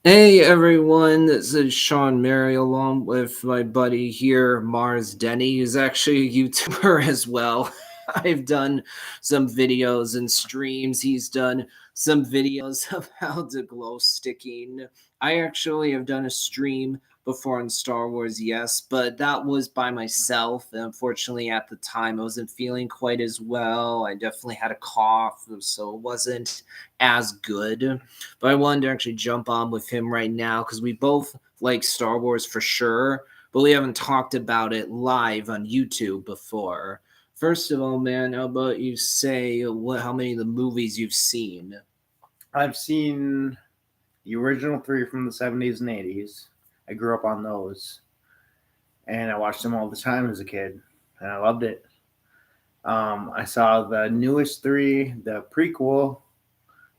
Hey everyone, this is Sean Mary along with my buddy here, Marz Denny, who's actually a YouTuber as well. I've done some videos and streams. He's done some videos of how to glow sticking. I actually have done a stream before on Star Wars, yes, but that was by myself. And unfortunately, at the time, I wasn't feeling quite as well. I definitely had a cough, so it wasn't as good, but I wanted to actually jump on with him right now because we both like Star Wars for sure, but we haven't talked about it live on YouTube before. First of all, man, how about you say how many of the movies you've seen? I've seen the original three from the 70s and 80s. I grew up on those, and I watched them all the time as a kid, and I loved it. I saw the newest three, the prequel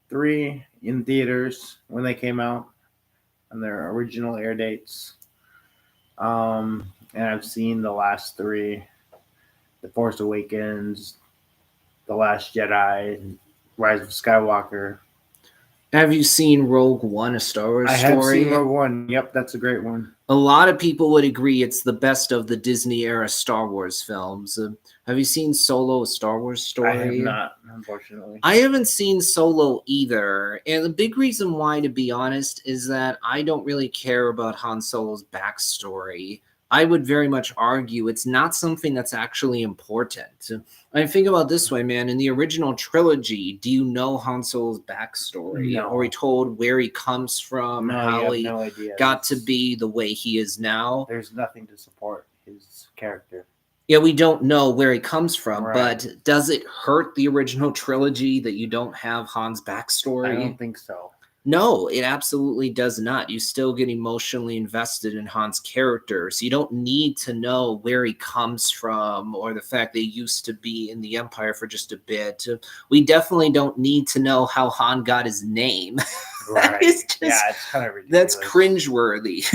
three, in theaters when they came out on their original air dates. And I've seen the last three, The Force Awakens, The Last Jedi, Rise of Skywalker. Have you seen Rogue One, a Star Wars I have seen story? Rogue One. Yep, that's a great one. A lot of people would agree it's the best of the Disney era Star Wars films. Have you seen Solo, a Star Wars I have story? not, unfortunately. I haven't seen Solo either. And the big reason why, to be honest, is that I don't really care about Han Solo's backstory. I would very much argue it's not something that's actually important. I think about it this way, man. In the original trilogy, do you know Han Solo's backstory? No. Are we told where he comes from, No, you how have he no idea. got to be the way he is now? There's nothing to support his character. Yeah, we don't know where he comes from, Right. but does it hurt the original trilogy that you don't have Han's backstory? I don't think so. No, it absolutely does not. You still get emotionally invested in Han's character, so you don't need to know where he comes from or the fact that he used to be in the Empire for just a bit. We definitely don't need to know how Han got his name. Right. It's just, yeah, it's kind of ridiculous. that's cringeworthy.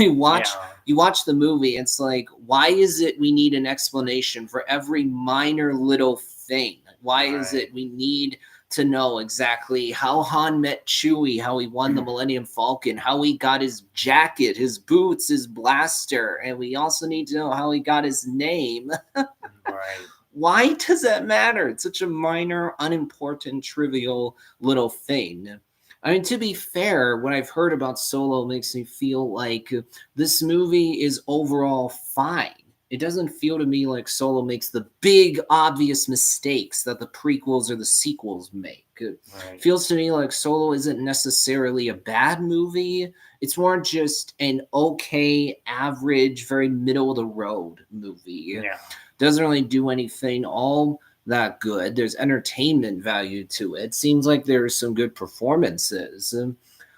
You watch the movie, it's like, why is it we need an explanation for every minor little thing? Why is Right. it we need to know exactly how Han met Chewie, how he won the Millennium Falcon, how he got his jacket, his boots, his blaster, and we also need to know how he got his name. Right. Why does that matter? It's such a minor, unimportant, trivial little thing. I mean, to be fair, what I've heard about Solo makes me feel like this movie is overall fine. It doesn't feel to me like Solo makes the big, obvious mistakes that the prequels or the sequels make. It Right. feels to me like Solo isn't necessarily a bad movie. It's more just an okay, average, very middle of the road movie. Yeah. Doesn't really do anything all that good. There's entertainment value to it. Seems like there's some good performances.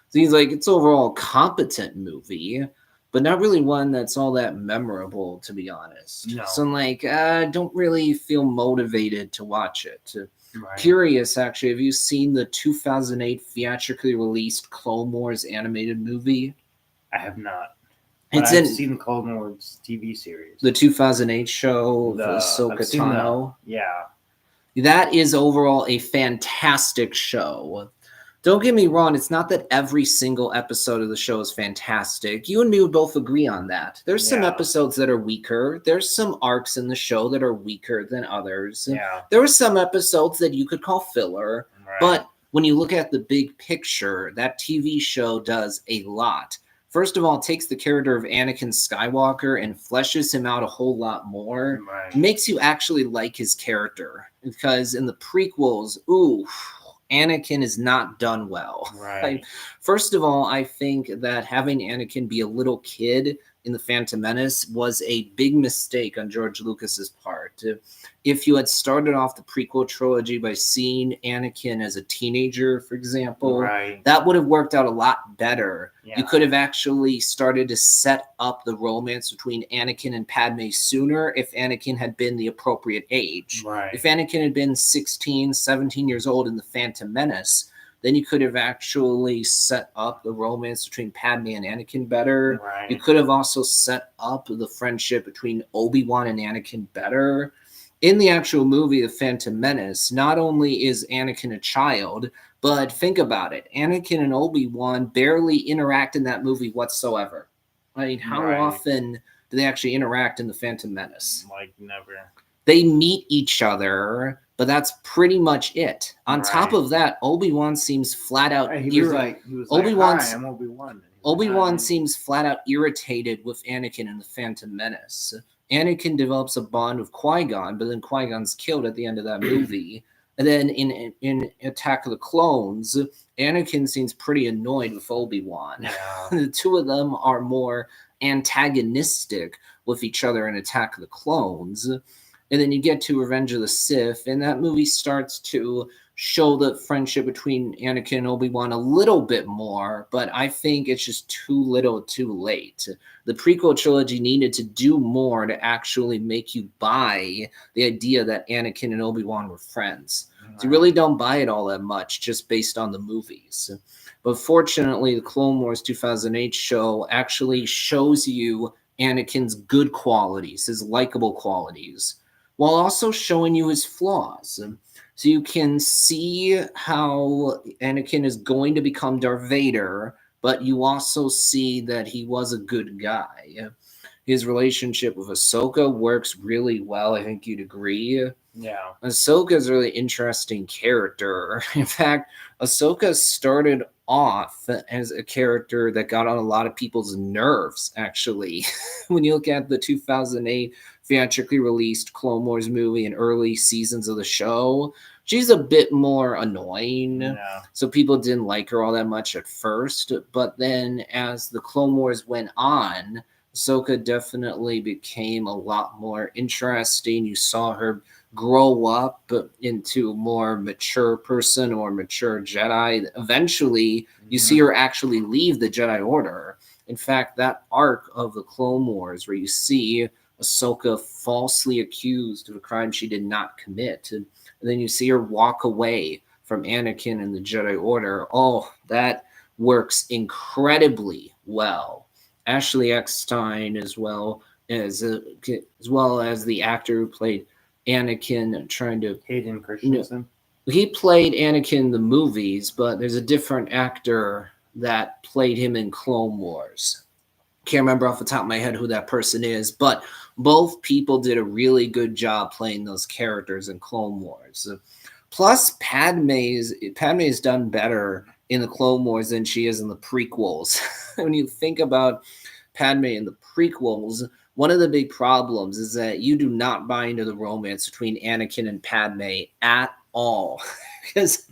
Seems like it's overall a competent movie, but not really one that's all that memorable, to be honest. No. So I'm like, I don't really feel motivated to watch it. Right. Curious, actually, have you seen the 2008 theatrically released Clone Wars animated movie? I have not. But It's I've in seen the Clone Wars TV series. the 2008 show of I've Ahsoka seen Tano. Yeah. That is overall a fantastic show. Don't get me wrong, it's not that every single episode of the show is fantastic. You and me would both agree on that. There's some Yeah. episodes that are weaker. There's some arcs in the show that are weaker than others. Yeah. There were some episodes that you could call filler, Right. but when you look at the big picture, that TV show does a lot. First of all, it takes the character of Anakin Skywalker and fleshes him out a whole lot more. Right. Makes you actually like his character. Because in the prequels, ooh, Anakin is not done well. Right. First of all, I think that having Anakin be a little kid in The Phantom Menace was a big mistake on George Lucas's part. If you had started off the prequel trilogy by seeing Anakin as a teenager, for example, Right. that would have worked out a lot better. Yeah. You could have actually started to set up the romance between Anakin and Padme sooner if Anakin had been the appropriate age. Right. If Anakin had been 16, 17 years old in The Phantom Menace, then you could have actually set up the romance between Padme and Anakin better. Right. You could have also set up the friendship between Obi-Wan and Anakin better. in the actual movie, The Phantom Menace, not only is Anakin a child, but think about it. Anakin and Obi-Wan barely interact in that movie whatsoever. I mean, how Right. often do they actually interact in The Phantom Menace? Like never. They meet each other, but that's pretty much it. On top Right. of that, Obi-Wan seems flat out He was like, Obi-Wan's "Hi, I'm Obi-Wan." Obi-Wan seems flat out irritated with Anakin in The Phantom Menace. Anakin develops a bond with Qui-Gon, but then Qui-Gon's killed at the end of that movie. And then in Attack of the Clones, Anakin seems pretty annoyed with Obi-Wan. Yeah. The two of them are more antagonistic with each other in Attack of the Clones. And then you get to Revenge of the Sith, and that movie starts to show the friendship between Anakin and Obi-Wan a little bit more, but I think it's just too little too late. The prequel trilogy needed to do more to actually make you buy the idea that Anakin and Obi-Wan were friends. So you really don't buy it all that much just based on the movies. But fortunately, the Clone Wars 2008 show actually shows you Anakin's good qualities, his likable qualities, while also showing you his flaws. So you can see how Anakin is going to become Darth Vader, but you also see that he was a good guy. His relationship with Ahsoka works really well. I think you'd agree. Yeah. Ahsoka is a really interesting character. In fact, Ahsoka started off as a character that got on a lot of people's nerves, actually. When you look at the 2008 theatrically released Clone Wars movie and early seasons of the show, she's a bit more annoying. Yeah. So people didn't like her all that much at first. But then as the Clone Wars went on, Ahsoka definitely became a lot more interesting. You saw her grow up into a more mature person or mature Jedi. Eventually, you see her actually leave the Jedi Order. In fact, that arc of the Clone Wars where you see Ahsoka falsely accused of a crime she did not commit, and then you see her walk away from Anakin and the Jedi Order. Oh, that works incredibly well. Ashley Eckstein, as well as the actor who played Anakin, trying to Hayden Christensen. He played Anakin in the movies, but there's a different actor that played him in Clone Wars. Can't remember off the top of my head who that person is, but both people did a really good job playing those characters in Clone Wars. Plus, Padme's done better in the Clone Wars than she is in the prequels. When you think about Padme in the prequels, one of the big problems is that you do not buy into the romance between Anakin and Padme at all. Because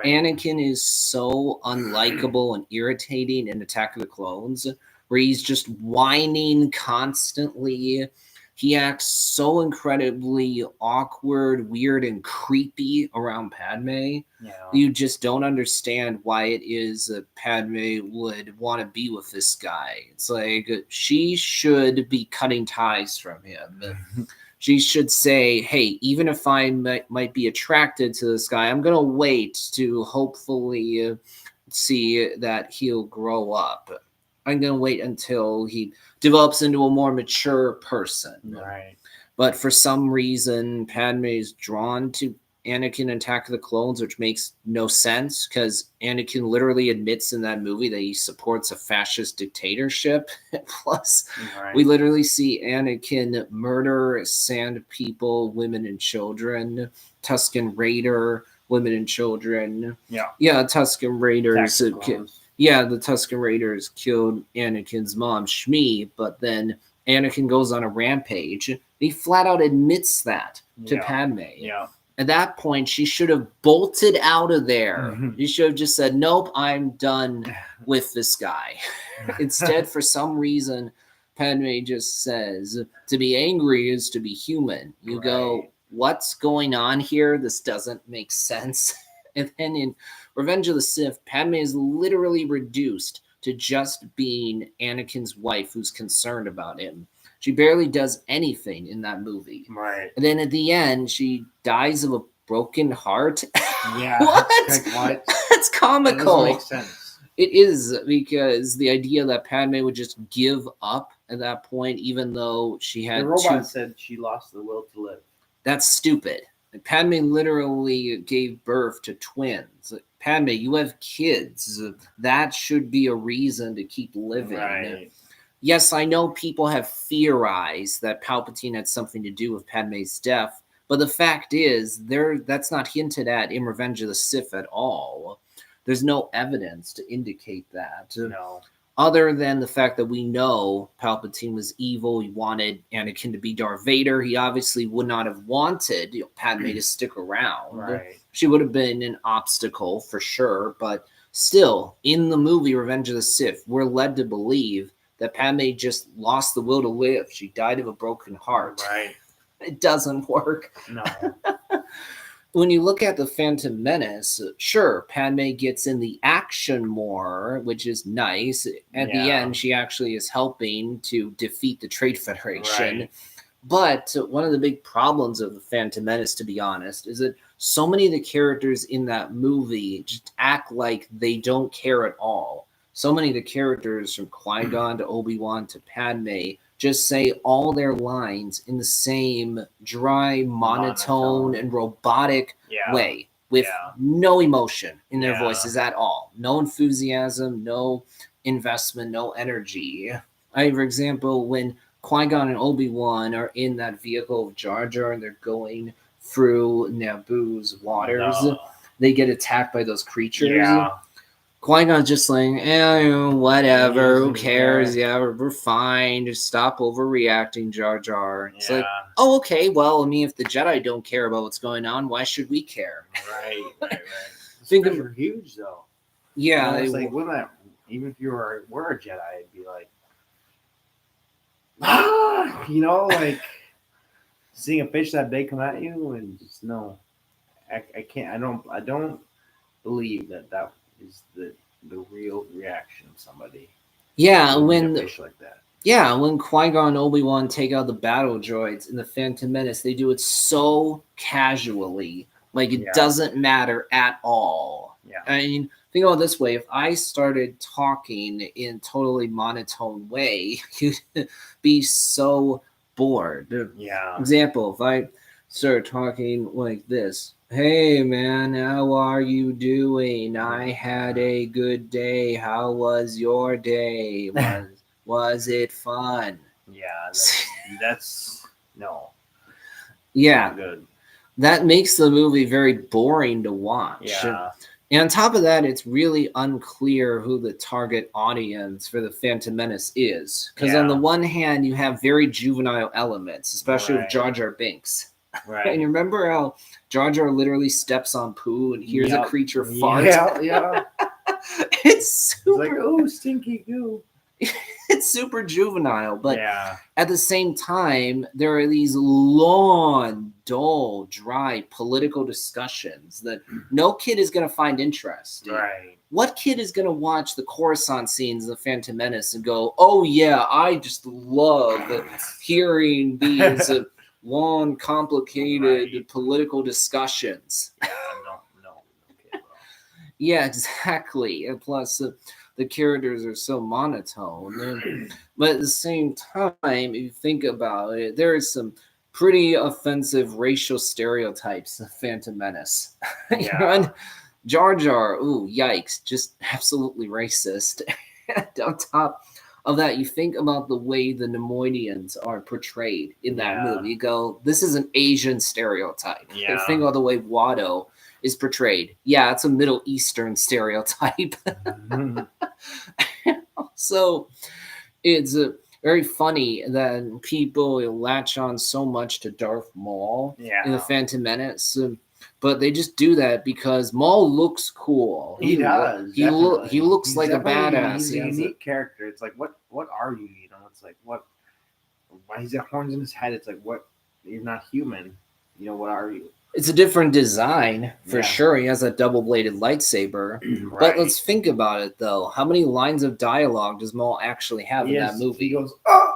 Anakin is so unlikable and irritating in Attack of the Clones, where he's just whining constantly. He acts so incredibly awkward, weird, and creepy around Padme. Yeah. You just don't understand why it is that Padme would want to be with this guy. It's like she should be cutting ties from him. She should say, hey, even if I might be attracted to this guy, I'm going to wait to hopefully see that he'll grow up. I'm going to wait until he develops into a more mature person. Right. But for some reason, Padme is drawn to Anakin in Attack of the Clones, which makes no sense because Anakin literally admits in that movie that he supports a fascist dictatorship. Plus, we literally see Anakin murder Sand people, women and children, Tusken Raider, women and children. Yeah, Tusken Raiders. The Tusken Raiders killed Anakin's mom, Shmi, but then Anakin goes on a rampage. He flat out admits that to Padme. Yeah. At that point, she should have bolted out of there. She should have just said, nope, I'm done with this guy. Instead, for some reason, Padme just says, to be angry is to be human. You go, what's going on here? This doesn't make sense. And then in Revenge of the Sith, Padme is literally reduced to just being Anakin's wife who's concerned about him. She barely does anything in that movie. Right. And then at the end, she dies of a broken heart. Yeah. What? What? That's comical. That doesn't make sense. It is, because the idea that Padme would just give up at that point, even though she had the robot said she lost the will to live. That's stupid. Like, Padme literally gave birth to twins. Like, Padme, you have kids. That should be a reason to keep living. Right. Yes, I know people have theorized that Palpatine had something to do with Padme's death, but the fact is, that's not hinted at in Revenge of the Sith at all. There's no evidence to indicate that. No. Other than the fact that we know Palpatine was evil, he wanted Anakin to be Darth Vader. He obviously would not have wanted Padme to stick around. Right. She would have been an obstacle for sure, but still, in the movie Revenge of the Sith, we're led to believe that Padme just lost the will to live. She died of a broken heart. Right. It doesn't work. No. When you look at the Phantom Menace, sure, Padme gets in the action more, which is nice. At the Yeah. end, she actually is helping to defeat the Trade Federation. Right. But one of the big problems of the Phantom Menace, to be honest, is that so many of the characters in that movie just act like they don't care at all. So many of the characters, from Qui-Gon to Obi-Wan to Padme, just say all their lines in the same dry, monotone, and robotic Yeah. way, with Yeah. no emotion in their Yeah. voices at all. No enthusiasm, no investment, no energy. For example, when Qui-Gon and Obi-Wan are in that vehicle of Jar Jar and they're going through Naboo's waters, they get attacked by those creatures. Yeah. Qui-Gon's just like, whatever, who doesn't cares? care. Yeah, we're fine. Just stop overreacting, Jar Jar. It's like, Yeah. oh, okay, well, I mean, if the Jedi don't care about what's going on, why should we care? Right. Think of- They're huge though. Yeah, it's they- like wouldn't that, even if you were a Jedi, it'd be like, like seeing a fish that big come at you and just no, I can't. I don't believe that is the real reaction of somebody. yeah, When when a fish like that. Yeah, when Qui-Gon and Obi-Wan take out the battle droids in the Phantom Menace, they do it so casually, like it Yeah. doesn't matter at all. Yeah. I mean, think about it this way: if I started talking in totally monotone way, you'd be so bored. Yeah. Example: if I start talking like this, "Hey man, how are you doing? I had a good day. How was your day? Was it fun?" Yeah. That's no. Yeah, Not good. that makes the movie very boring to watch. Yeah. And on top of that, it's really unclear who the target audience for the Phantom Menace is. Because on the Yeah. one hand, you have very juvenile elements, especially with Right. Jar Jar Binks. And Right. you remember how Jar Jar literally steps on poo and hears a Yep. creature fart? Yeah. It's It's super, like, oh, stinky goo. it's super juvenile, but yeah. at the same time, there are these long, dull, dry political discussions that no kid is going to find interesting. Right. What kid is going to watch the Coruscant scenes of the Phantom Menace and go, "Oh yeah, I just love hearing these long, complicated Right. political discussions"? Yeah. No. Okay. Well. Yeah, exactly. And plus, the characters are so monotone. But at the same time, if you think about it, there is some pretty offensive racial stereotypes in Phantom Menace. Yeah. And Jar Jar, ooh, yikes, just absolutely racist. And on top of that, you think about the way the Nemoidians are portrayed in that Yeah. movie. You go, this is an Asian stereotype. Yeah. You think about the way Watto is portrayed. Yeah, it's a Middle Eastern stereotype. Mhm. So it's very funny that people latch on so much to Darth Maul in the Yeah. Phantom Menace, but they just do that because Maul looks cool. He does. He definitely. looks He's like a definitely- badass. He's He a has unique character. It's like, what are you? You know, it's like, what? Why he's got horns in his head? It's like, what? You're not human. You know, what are you? It's a different design for Yeah. sure. He has that double-bladed lightsaber. Right. But let's think about it though. How many lines of dialogue does Maul actually have in that movie? He goes, oh,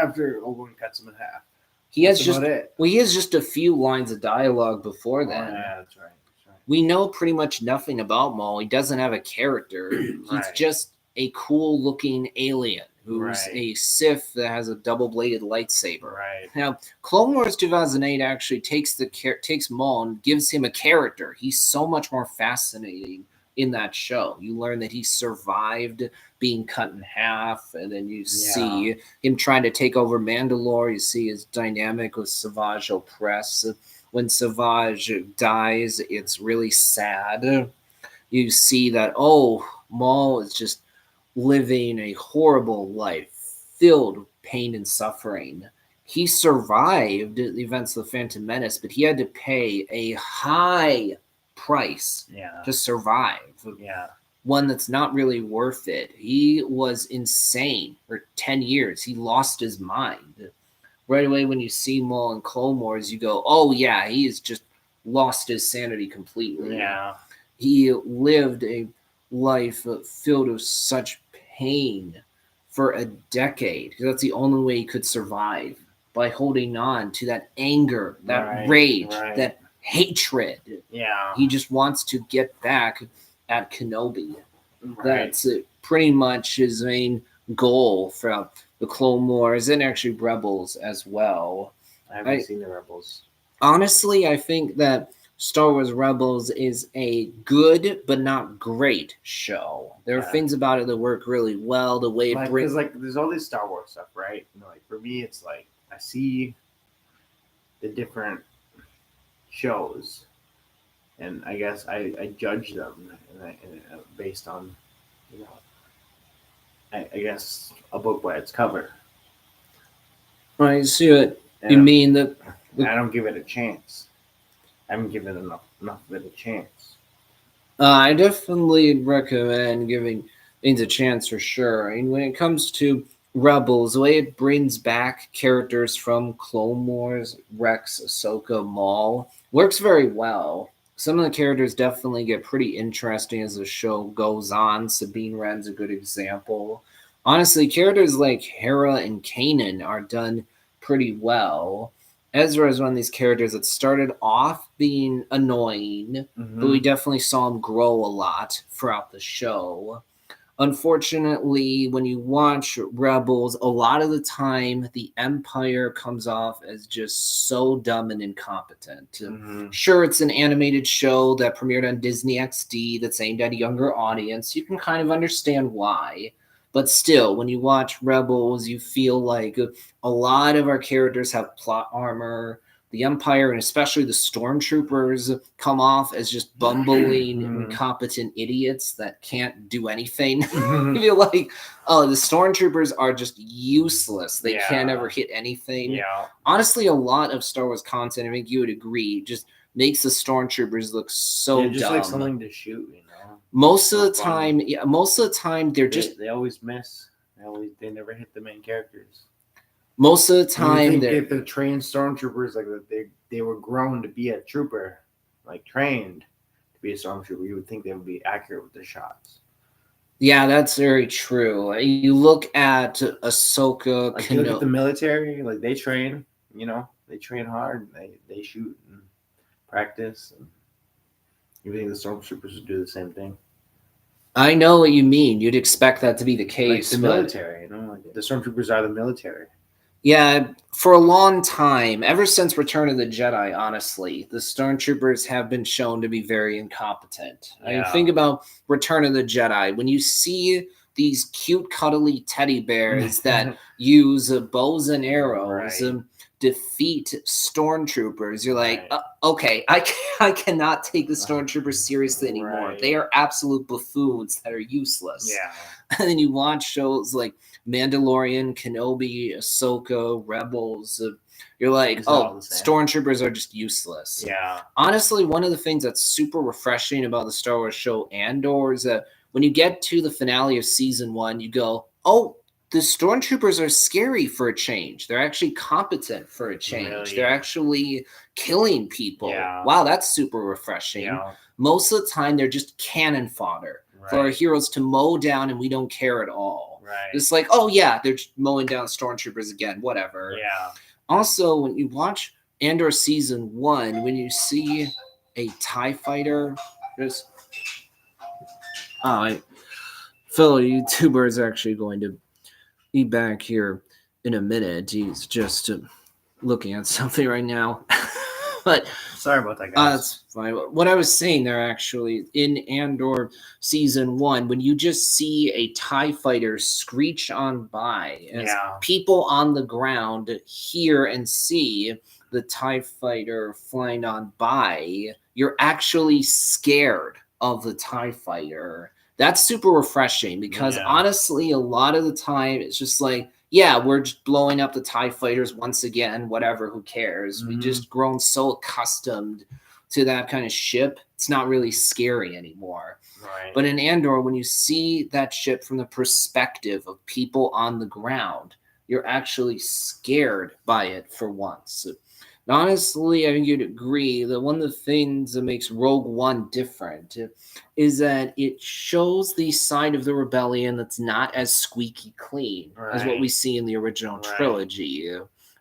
after Obi-Wan cuts him in half. He has That's just about it. he has just a few lines of dialogue before Oh, then. yeah, that's right. We know pretty much nothing about Maul. He doesn't have a character. He's Right. just a cool looking alien. who's Right. a Sith that has a double-bladed lightsaber. Right. Now, Clone Wars 2008 actually takes Maul and gives him a character. He's so much more fascinating in that show. You learn that he survived being cut in half, and then you see him trying to take over Mandalore. You see his dynamic with Savage Opress. When Savage dies, it's really sad. You see that, oh, Maul is just living a horrible life filled with pain and suffering. He survived the events of the Phantom Menace, but he had to pay a high price Yeah. to survive. Yeah. One that's not really worth it. He was insane for 10 years. He lost his mind. Right away, when you see Maul in Clone Wars, you go, oh, yeah, he has just lost his sanity completely. Yeah. He lived a life filled with such pain for a decade. That's the only way he could survive, by holding on to that anger, that rage, that hatred. Yeah. He just wants to get back at Kenobi. Right. That's pretty much his main goal throughout the Clone Wars and actually Rebels as well. I haven't seen the Rebels. Honestly, I think that Star Wars Rebels is a good but not great show. There are things about it that work really well. The way it brings, like, there's all this Star Wars stuff, right? You know, like, for me, it's like I see the different shows, and I guess I judge them based on, you know, I guess a book by its cover. I see what you mean. That I don't give it a chance. I haven't given enough of it a chance. I definitely recommend giving things a chance for sure. I mean, when it comes to Rebels, the way it brings back characters from Clone Wars, Rex, Ahsoka, Maul, works very well. Some of the characters definitely get pretty interesting as the show goes on. Sabine Wren's a good example. Honestly, characters like Hera and Kanan are done pretty well. Ezra is one of these characters that started off being annoying, but we definitely saw him grow a lot throughout the show. Unfortunately, when you watch Rebels, a lot of the time the Empire comes off as just so dumb and incompetent. Sure, it's an animated show that premiered on Disney XD that's aimed at a younger audience. You can kind of understand why. But still, when you watch Rebels, you feel like a lot of our characters have plot armor. The Empire, and especially the Stormtroopers, come off as just bumbling, incompetent idiots that can't do anything. You feel like, oh, the Stormtroopers are just useless. They can't ever hit anything. Yeah. Honestly, a lot of Star Wars content, I think you would agree, just makes the Stormtroopers look so just dumb. Like something to shoot, you know. Most of the time, they always miss. They never hit the main characters. Most of the time, if the trained stormtroopers, like they were grown to be a trooper, like trained to be a stormtrooper, you would think they would be accurate with the shots. Yeah, that's very true. You look at Ahsoka, like, you look at the military, like they train, you know, they train hard, they shoot and practice, and you think the stormtroopers would do the same thing. I know what you mean. You'd expect that to be the case. Like the military, you know, like the stormtroopers are the military. Yeah, for a long time, ever since Return of the Jedi, honestly, the Stormtroopers have been shown to be very incompetent. I mean, think about Return of the Jedi. When you see these cute, cuddly teddy bears that use bows and arrows defeat Stormtroopers, you're like, okay, I cannot take the Stormtroopers seriously anymore. They are absolute buffoons that are useless. Yeah. And then you watch shows like Mandalorian, Kenobi, Ahsoka, Rebels. You're like, Stormtroopers are just useless. Yeah. Honestly, one of the things that's super refreshing about the Star Wars show Andor is that when you get to the finale of season 1, you go, oh, the Stormtroopers are scary for a change. They're actually competent for a change. Really? They're actually killing people. Yeah. Wow, that's super refreshing. Yeah. Most of the time, they're just cannon fodder for our heroes to mow down, and we don't care at all. Right. It's like, oh yeah, they're mowing down Stormtroopers again, whatever. Yeah. Also, when you watch Andor season 1, when you see a TIE fighter, just fellow YouTuber is actually going to be back here in a minute. He's just looking at something right now. But Sorry about that, guys. that's fine. What I was saying there, actually, in Andor season 1, when you just see a TIE fighter screech on by, as Yeah. people on the ground hear and see the TIE fighter flying on by, you're actually scared of the TIE fighter. That's super refreshing because Yeah. honestly, a lot of the time it's just like, yeah, we're just blowing up the TIE fighters once again, whatever, who cares? We Mhm. just grown so accustomed to that kind of ship, it's not really scary anymore. Right. But in Andor, when you see that ship from the perspective of people on the ground, you're actually scared by it for once. And honestly, I think you'd agree that one of the things that makes Rogue One different is that it shows the side of the rebellion that's not as squeaky clean as what we Right. see in the original Right. trilogy.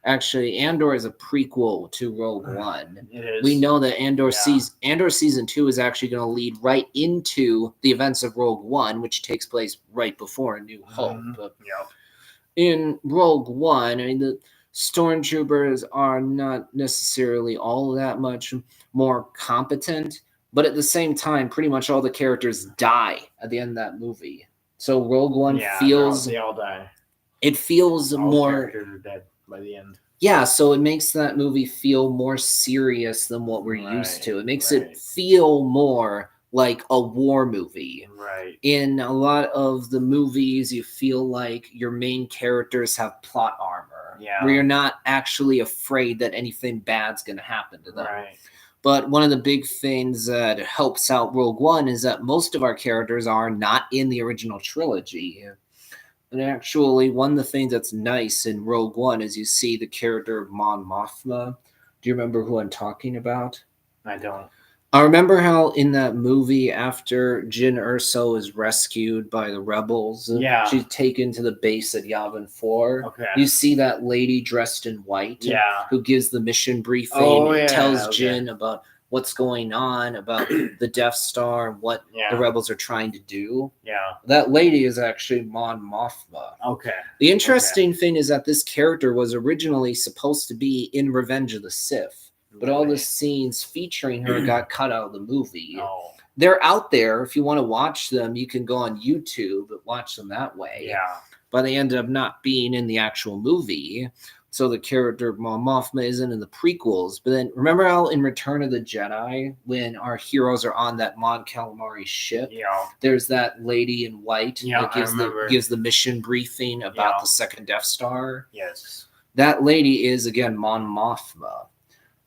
Actually, Andor is a prequel to Rogue One. It is. We know that Andor Yeah. Andor season 2 is actually going to lead right into the events of Rogue One, which takes place right before A New Hope. Yep. In Rogue One, I mean, the stormtroopers are not necessarily all that much more competent, but at the same time, pretty much all the characters die at the end of that movie. So Rogue One Yeah, feels they all die. it feels All more characters are dead by the end. yeah, so it makes that movie feel more serious than what we're used Right, to. It makes right. it feel more like a war movie. Right. In a lot of the movies, you feel like your main characters have plot armor, Yeah. where you're not actually afraid that anything bad's going to happen to them. Right. But one of the big things that helps out Rogue One is that most of our characters are not in the original trilogy. And actually, one of the things that's nice in Rogue One is you see the character of Mon Mothma. Do you remember who I'm talking about? I don't. I remember how in that movie, after Jyn Erso is rescued by the rebels, Yeah. she's taken to the base at Yavin 4. Okay. You see that lady dressed in white Yeah. who gives the mission briefing, Oh, yeah, tells okay. Jyn about what's going on, about the Death Star, and what Yeah. the rebels are trying to do. Yeah. That lady is actually Mon Mothma. Okay. The interesting thing is that this character was originally supposed to be in Revenge of the Sith. But all the scenes featuring her got cut out of the movie. Oh. They're out there. If you want to watch them, you can go on YouTube and watch them that way. Yeah. But they ended up not being in the actual movie. So the character Mon Mothma isn't in the prequels. But then remember how in Return of the Jedi, when our heroes are on that Mon Calamari ship, Yeah. there's that lady in white Yeah, that gives the mission briefing about the second Death Star. Yes. That lady is, again, Mon Mothma.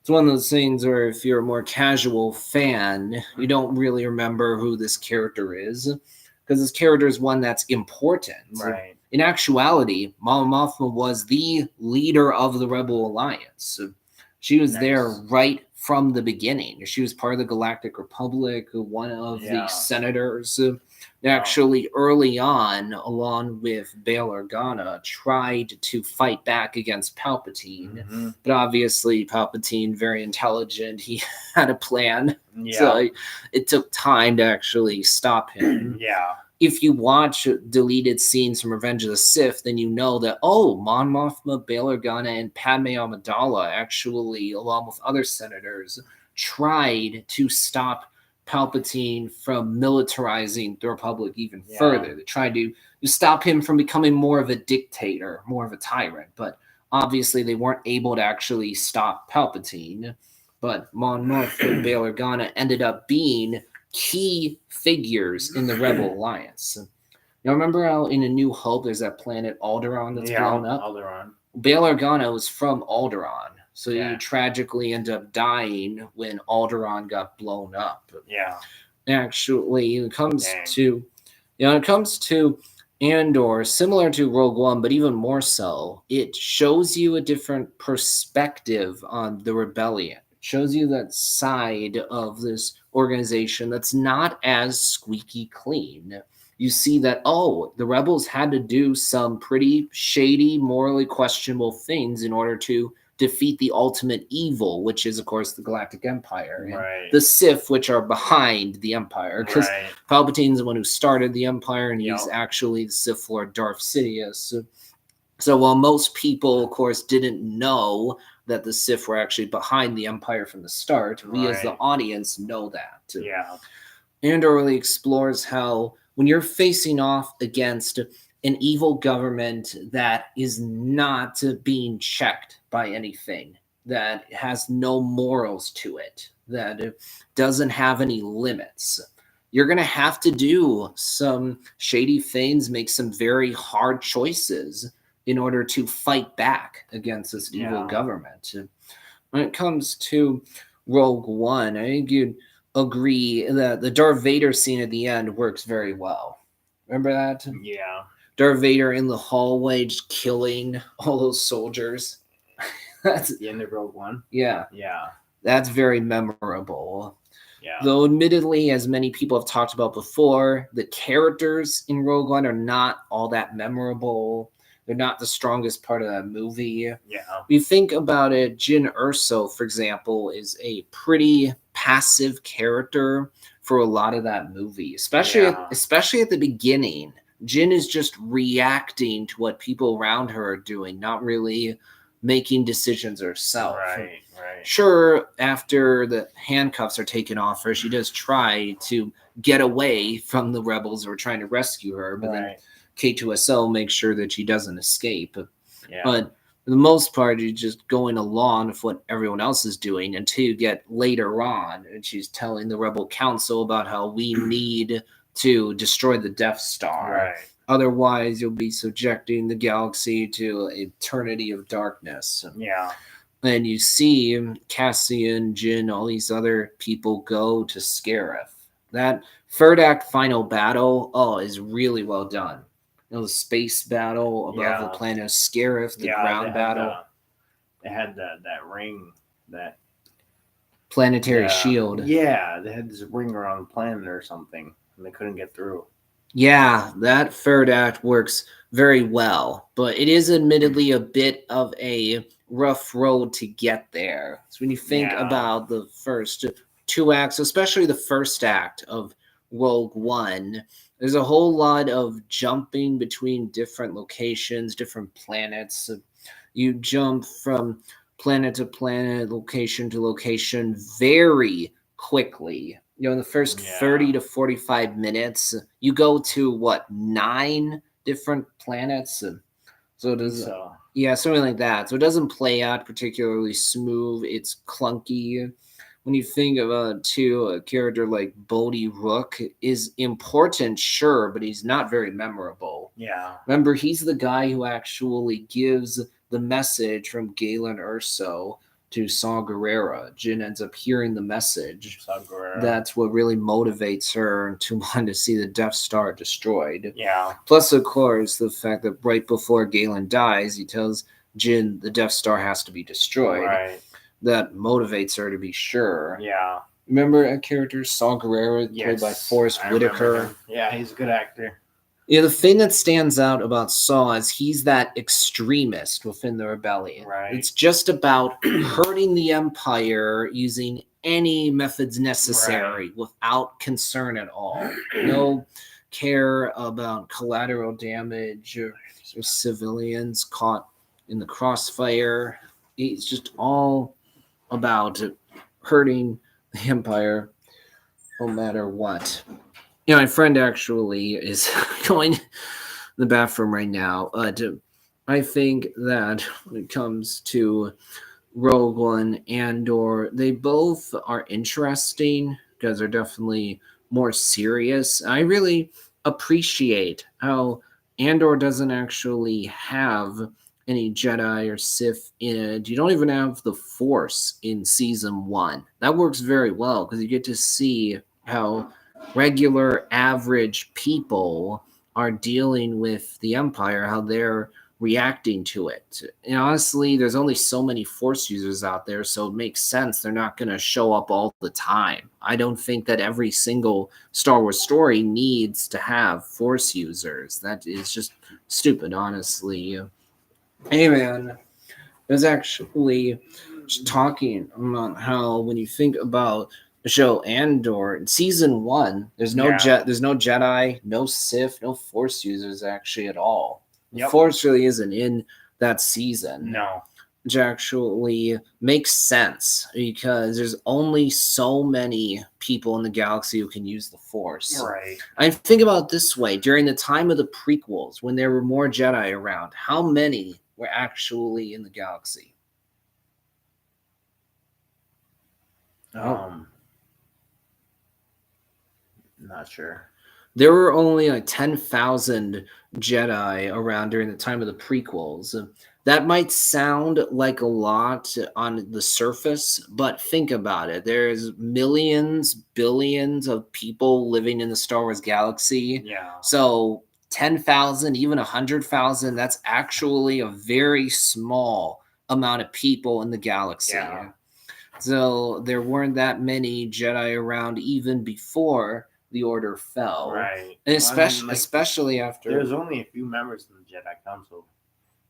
It's one of those things where if you're a more casual fan, you don't really remember who this character is, because this character is one that's important. Right. In actuality, Mon Mothma was the leader of the Rebel Alliance. She was there right from the beginning. She was part of the Galactic Republic, one of the senators. Actually, early on, along with Bail Organa, tried to fight back against Palpatine. Mm-hmm. But obviously, Palpatine, very intelligent, he had a plan. Yeah. So it took time to actually stop him. Yeah. If you watch deleted scenes from Revenge of the Sith, then you know that, oh, Mon Mothma, Bail Organa, and Padme Amidala actually, along with other senators, tried to stop Palpatine from militarizing the Republic even further. They tried to stop him from becoming more of a dictator, more of a tyrant. But obviously, they weren't able to actually stop Palpatine. But Mon Mothma and Bail Organa ended up being key figures in the Rebel Alliance. Now, remember how in A New Hope there's that planet Alderaan that's blown up? Alderaan. Bail Organa was from Alderaan. So he tragically ended up dying when Alderaan got blown up. Yeah. Actually, it comes to Andor, similar to Rogue One, but even more so, it shows you a different perspective on the rebellion. It shows you that side of this organization that's not as squeaky clean. You see that, oh, the rebels had to do some pretty shady, morally questionable things in order to defeat the ultimate evil, which is, of course, the Galactic Empire. And the Sith, which are behind the Empire. Because Palpatine's the one who started the Empire, and he's actually the Sith Lord Darth Sidious. So while most people, of course, didn't know that the Sith were actually behind the Empire from the start, we as the Right. audience know that. Yeah. Andor really explores how when you're facing off against an evil government that is not being checked by anything, that has no morals to it, that doesn't have any limits, you're going to have to do some shady things, make some very hard choices in order to fight back against this evil Yeah. government. When it comes to Rogue One, I think you'd agree that the Darth Vader scene at the end works very well. Remember that? Yeah. Darth Vader in the hallway just killing all those soldiers. That's The end of Rogue One. yeah, Yeah. that's very memorable. Yeah. Though admittedly, as many people have talked about before, the characters in Rogue One are not all that memorable. They're not the strongest part of that movie. Yeah. You think about it, Jyn Erso, for example, is a pretty passive character for a lot of that movie, especially at the beginning. Jyn is just reacting to what people around her are doing, not really making decisions herself. Right. Sure, after the handcuffs are taken off her, she does try to get away from the rebels who are trying to rescue her, but then K2SO makes sure that she doesn't escape. Yeah. But for the most part, you're just going along with what everyone else is doing until you get later on, and she's telling the Rebel Council about how we need to destroy the Death Star. Right. Otherwise, you'll be subjecting the galaxy to an eternity of darkness. Yeah. And you see Cassian, Jyn, all these other people go to Scarif. That third act final battle, is really well done. You know, the space battle above the planet of Scarif, the ground battle. They had that ring, that planetary shield. Yeah, they had this ring around the planet or something, and they couldn't get through. Yeah, that third act works very well, but it is admittedly a bit of a rough road to get there. So when you think about the first two acts, especially the first act of Rogue One, there's a whole lot of jumping between different locations, different planets. You jump from planet to planet, location to location very quickly. You know, in the first 30 to 45 minutes, you go to 9 different planets. So it does, something like that. So it doesn't play out particularly smooth. It's clunky. When you think about a character like Bodhi Rook is important, sure, but he's not very memorable. Yeah. Remember, he's the guy who actually gives the message from Galen Erso to Saw Gerrera. Jyn ends up hearing the message. That's what really motivates her to want to see the Death Star destroyed. Yeah. Plus, of course, the fact that right before Galen dies, he tells Jyn the Death Star has to be destroyed. Right. That motivates her to be sure. Yeah. Remember a character, Saw Gerrera, played by Forrest Whitaker? Yeah, he's a good actor. Yeah, the thing that stands out about Saw is he's that extremist within the rebellion. Right. It's just about hurting the Empire using any methods necessary without concern at all. No care about collateral damage or civilians caught in the crossfire. It's just all about hurting the Empire no matter what. You know, my friend actually is going to the bathroom right now. I think that when it comes to Rogue One and Andor, they both are interesting because they're definitely more serious. I really appreciate how Andor doesn't actually have any Jedi or Sith in it. You don't even have the Force in season 1. That works very well because you get to see how regular average people are dealing with the Empire, how they're reacting to it. And honestly, there's only so many Force users out there, so it makes sense they're not going to show up all the time. I don't think that every single Star Wars story needs to have Force users. That is just stupid, honestly. Hey man, I was actually just talking about how when you think about the show Andor in season 1, there's no Jedi, no Sith, no Force users actually at all. The Yep. Force really isn't in that season. No. Which actually makes sense because there's only so many people in the galaxy who can use the Force. Right. I think about it this way: during the time of the prequels, when there were more Jedi around, how many were actually in the galaxy? Not sure. There were only like 10,000 Jedi around during the time of the prequels. That might sound like a lot on the surface, but think about it. There's millions, billions of people living in the Star Wars galaxy. Yeah. So 10,000, even 100,000, that's actually a very small amount of people in the galaxy. Yeah. So there weren't that many Jedi around even before the Order fell. Right. And Well, I mean, especially after there's only a few members in the Jedi Council.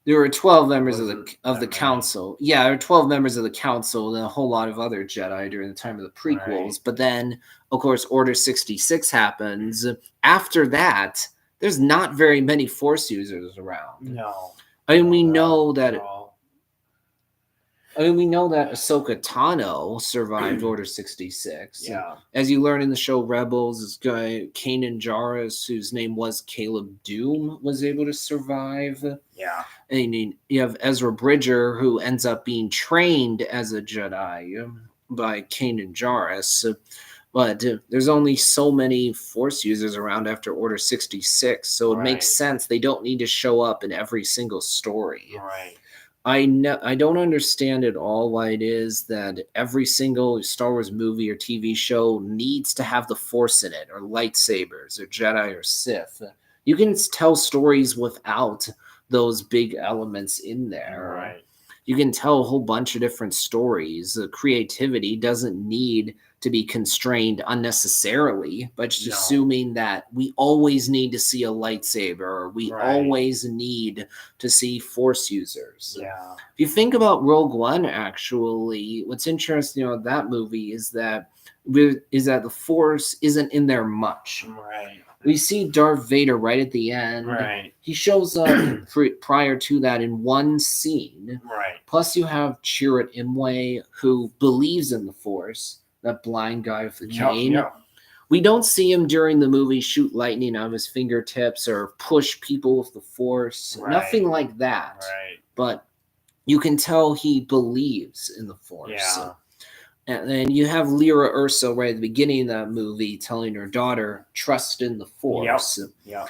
there were 12 members of Wasn't the that council. Yeah, there were 12 members of the council and a whole lot of other Jedi during the time of the prequels. Right. But then, of course, Order 66 happens. After that, there's not very many Force users around. No. I mean, we Not know at that all. we know that Ahsoka Tano survived Order 66. Yeah. As you learn in the show Rebels, this guy, Kanan Jarrus, whose name was Caleb Doom, was able to survive. Yeah. And you have Ezra Bridger, who ends up being trained as a Jedi by Kanan Jarrus. But there's only so many Force users around after Order 66, so it makes Right. sense they don't need to show up in every single story. Right. I don't understand at all why it is that every single Star Wars movie or TV show needs to have the Force in it, or lightsabers, or Jedi, or Sith. You can tell stories without those big elements in there. Right. You can tell a whole bunch of different stories. Creativity doesn't need to be constrained unnecessarily, but just assuming that we always need to see a lightsaber, or we always need to see Force users. Yeah. If you think about Rogue One, actually, what's interesting about that movie is that the Force isn't in there much. Right. We see Darth Vader right at the end. Right. He shows up prior to that in one scene. Right. Plus, you have Chirrut Imwe, who believes in the Force, that blind guy with the cane. Yeah. We don't see him during the movie shoot lightning out of his fingertips or push people with the Force. Right. Nothing like that. Right. But you can tell he believes in the Force. Yeah. And then you have Lyra Urso right at the beginning of that movie telling her daughter, trust in the Force. Yeah.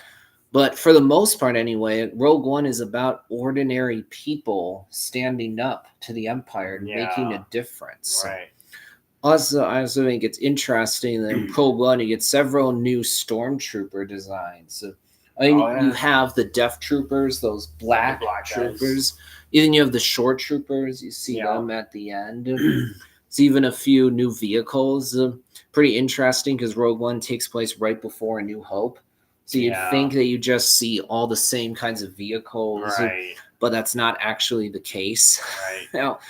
But for the most part, anyway, Rogue One is about ordinary people standing up to the Empire and making a difference. Right. Also, I also think it's interesting that in Rogue One, you get several new stormtrooper designs. I mean, you have the Death Troopers, those black troopers. Guys. Even you have the Short Troopers. You see them at the end. It's even a few new vehicles. Pretty interesting because Rogue One takes place right before A New Hope. So you'd think that you just see all the same kinds of vehicles, but that's not actually the case. Right. Now,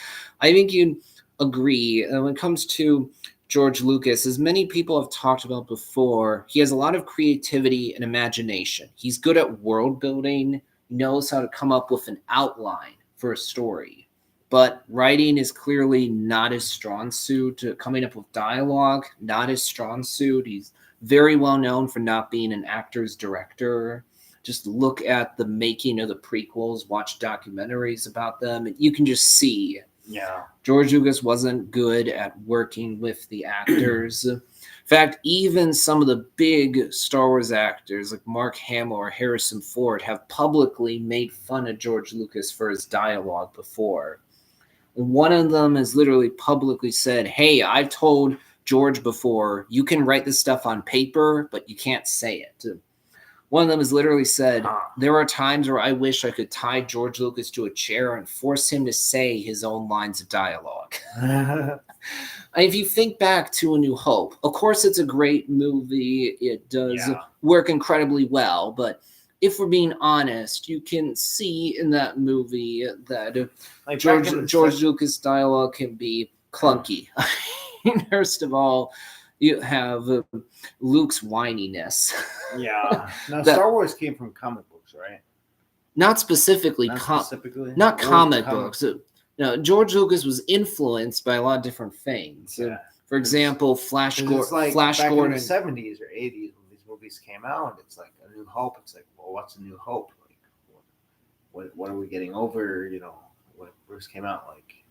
I think you'd agree when it comes to George Lucas, as many people have talked about before, he has a lot of creativity and imagination. He's good at world building. He knows how to come up with an outline for a story. But writing is clearly not his strong suit. Coming up with dialogue, not his strong suit. He's very well known for not being an actor's director. Just look at the making of the prequels, watch documentaries about them, and you can just see George Lucas wasn't good at working with the actors. In fact, even some of the big Star Wars actors like Mark Hamill or Harrison Ford have publicly made fun of George Lucas for his dialogue before. One of them has literally publicly said, hey, I've told George before, you can write this stuff on paper, but you can't say it. One of them has literally said, there are times where I wish I could tie George Lucas to a chair and force him to say his own lines of dialogue. If you think back to A New Hope, of course it's a great movie. It does work incredibly well, but if we're being honest, you can see in that movie that George Lucas' dialogue can be clunky. First of all, you have Luke's whininess. Now, Star Wars came from comic books, right? not specifically, Not specifically. not Well, comic books. No, George Lucas was influenced by a lot of different things. Yeah. For example, Flash It's like Flash back Gordon. in the 70s or 80s when these movies came out. It's like A New Hope. It's like, well, what's A New Hope? Like, what are we getting over? You know, what Bruce came out like.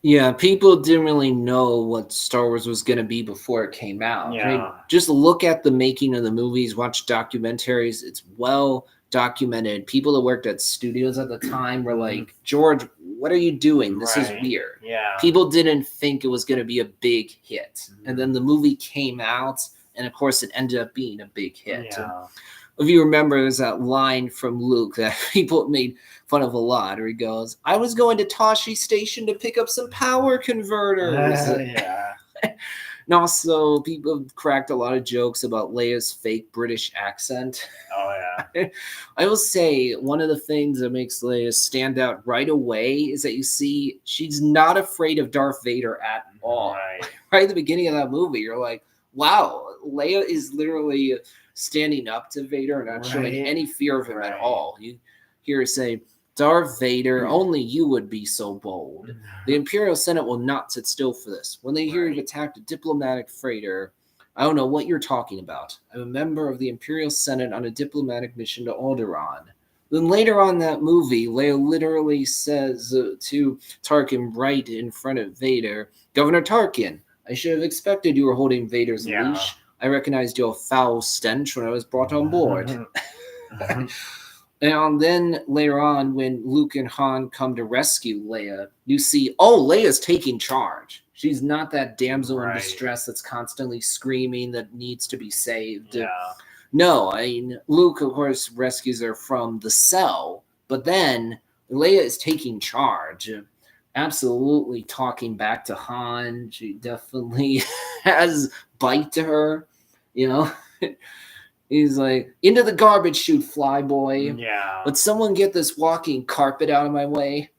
Yeah, people didn't really know what Star Wars was going to be before it came out. Yeah. Right? Just look at the making of the movies, watch documentaries. It's well documented. People that worked at studios at the time were like, George, what are you doing? This is weird. Yeah. People didn't think it was going to be a big hit. And then the movie came out, and of course, it ended up being a big hit. Yeah. If you remember, there's that line from Luke that people made fun of a lot, where he goes, I was going to Toshi Station to pick up some power converters. Yeah. And also, people cracked a lot of jokes about Leia's fake British accent. Oh, yeah. I will say one of the things that makes Leia stand out right away is that you see she's not afraid of Darth Vader at all. Right at the beginning of that movie, you're like, wow, Leia is literally standing up to Vader and not showing any fear of him at all. You hear her say, Darth Vader, only you would be so bold. The Imperial Senate will not sit still for this. When they hear you've attacked a diplomatic freighter, I don't know what you're talking about. I'm a member of the Imperial Senate on a diplomatic mission to Alderaan. Then later on in that movie, Leia literally says to Tarkin right in front of Vader, Governor Tarkin, I should have expected you were holding Vader's leash. I recognized your foul stench when I was brought on board. And then later on, when Luke and Han come to rescue Leia, you see, Leia's taking charge. She's not that damsel in distress that's constantly screaming that needs to be saved. Yeah. No, I mean, Luke, of course, rescues her from the cell, but then Leia is taking charge. Absolutely talking back to Han. She definitely has bite to her, you know. He's like, into the garbage chute, flyboy. Yeah. But someone get this walking carpet out of my way.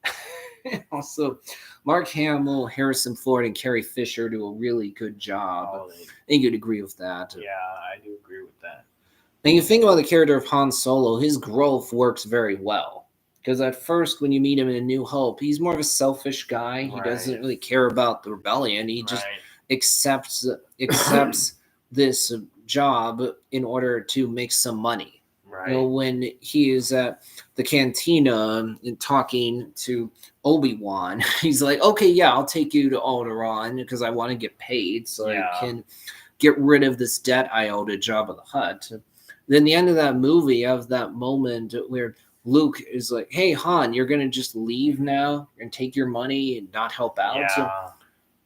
Also, Mark Hamill, Harrison Ford, and Carrie Fisher do a really good job. I think you'd agree with that. Yeah, I do agree with that. And you think about the character of Han Solo, his growth works very well. Because at first, when you meet him in A New Hope, he's more of a selfish guy. He doesn't really care about the rebellion. He just accepts this job in order to make some money. You know, when he is at the cantina and talking to Obi-Wan, he's like, okay, yeah, I'll take you to Alderaan because I want to get paid so I can get rid of this debt I owe to Jabba the Hutt. Then the end of that movie, you have that moment where Luke is like, hey, Han, you're going to just leave now and take your money and not help out? Yeah. So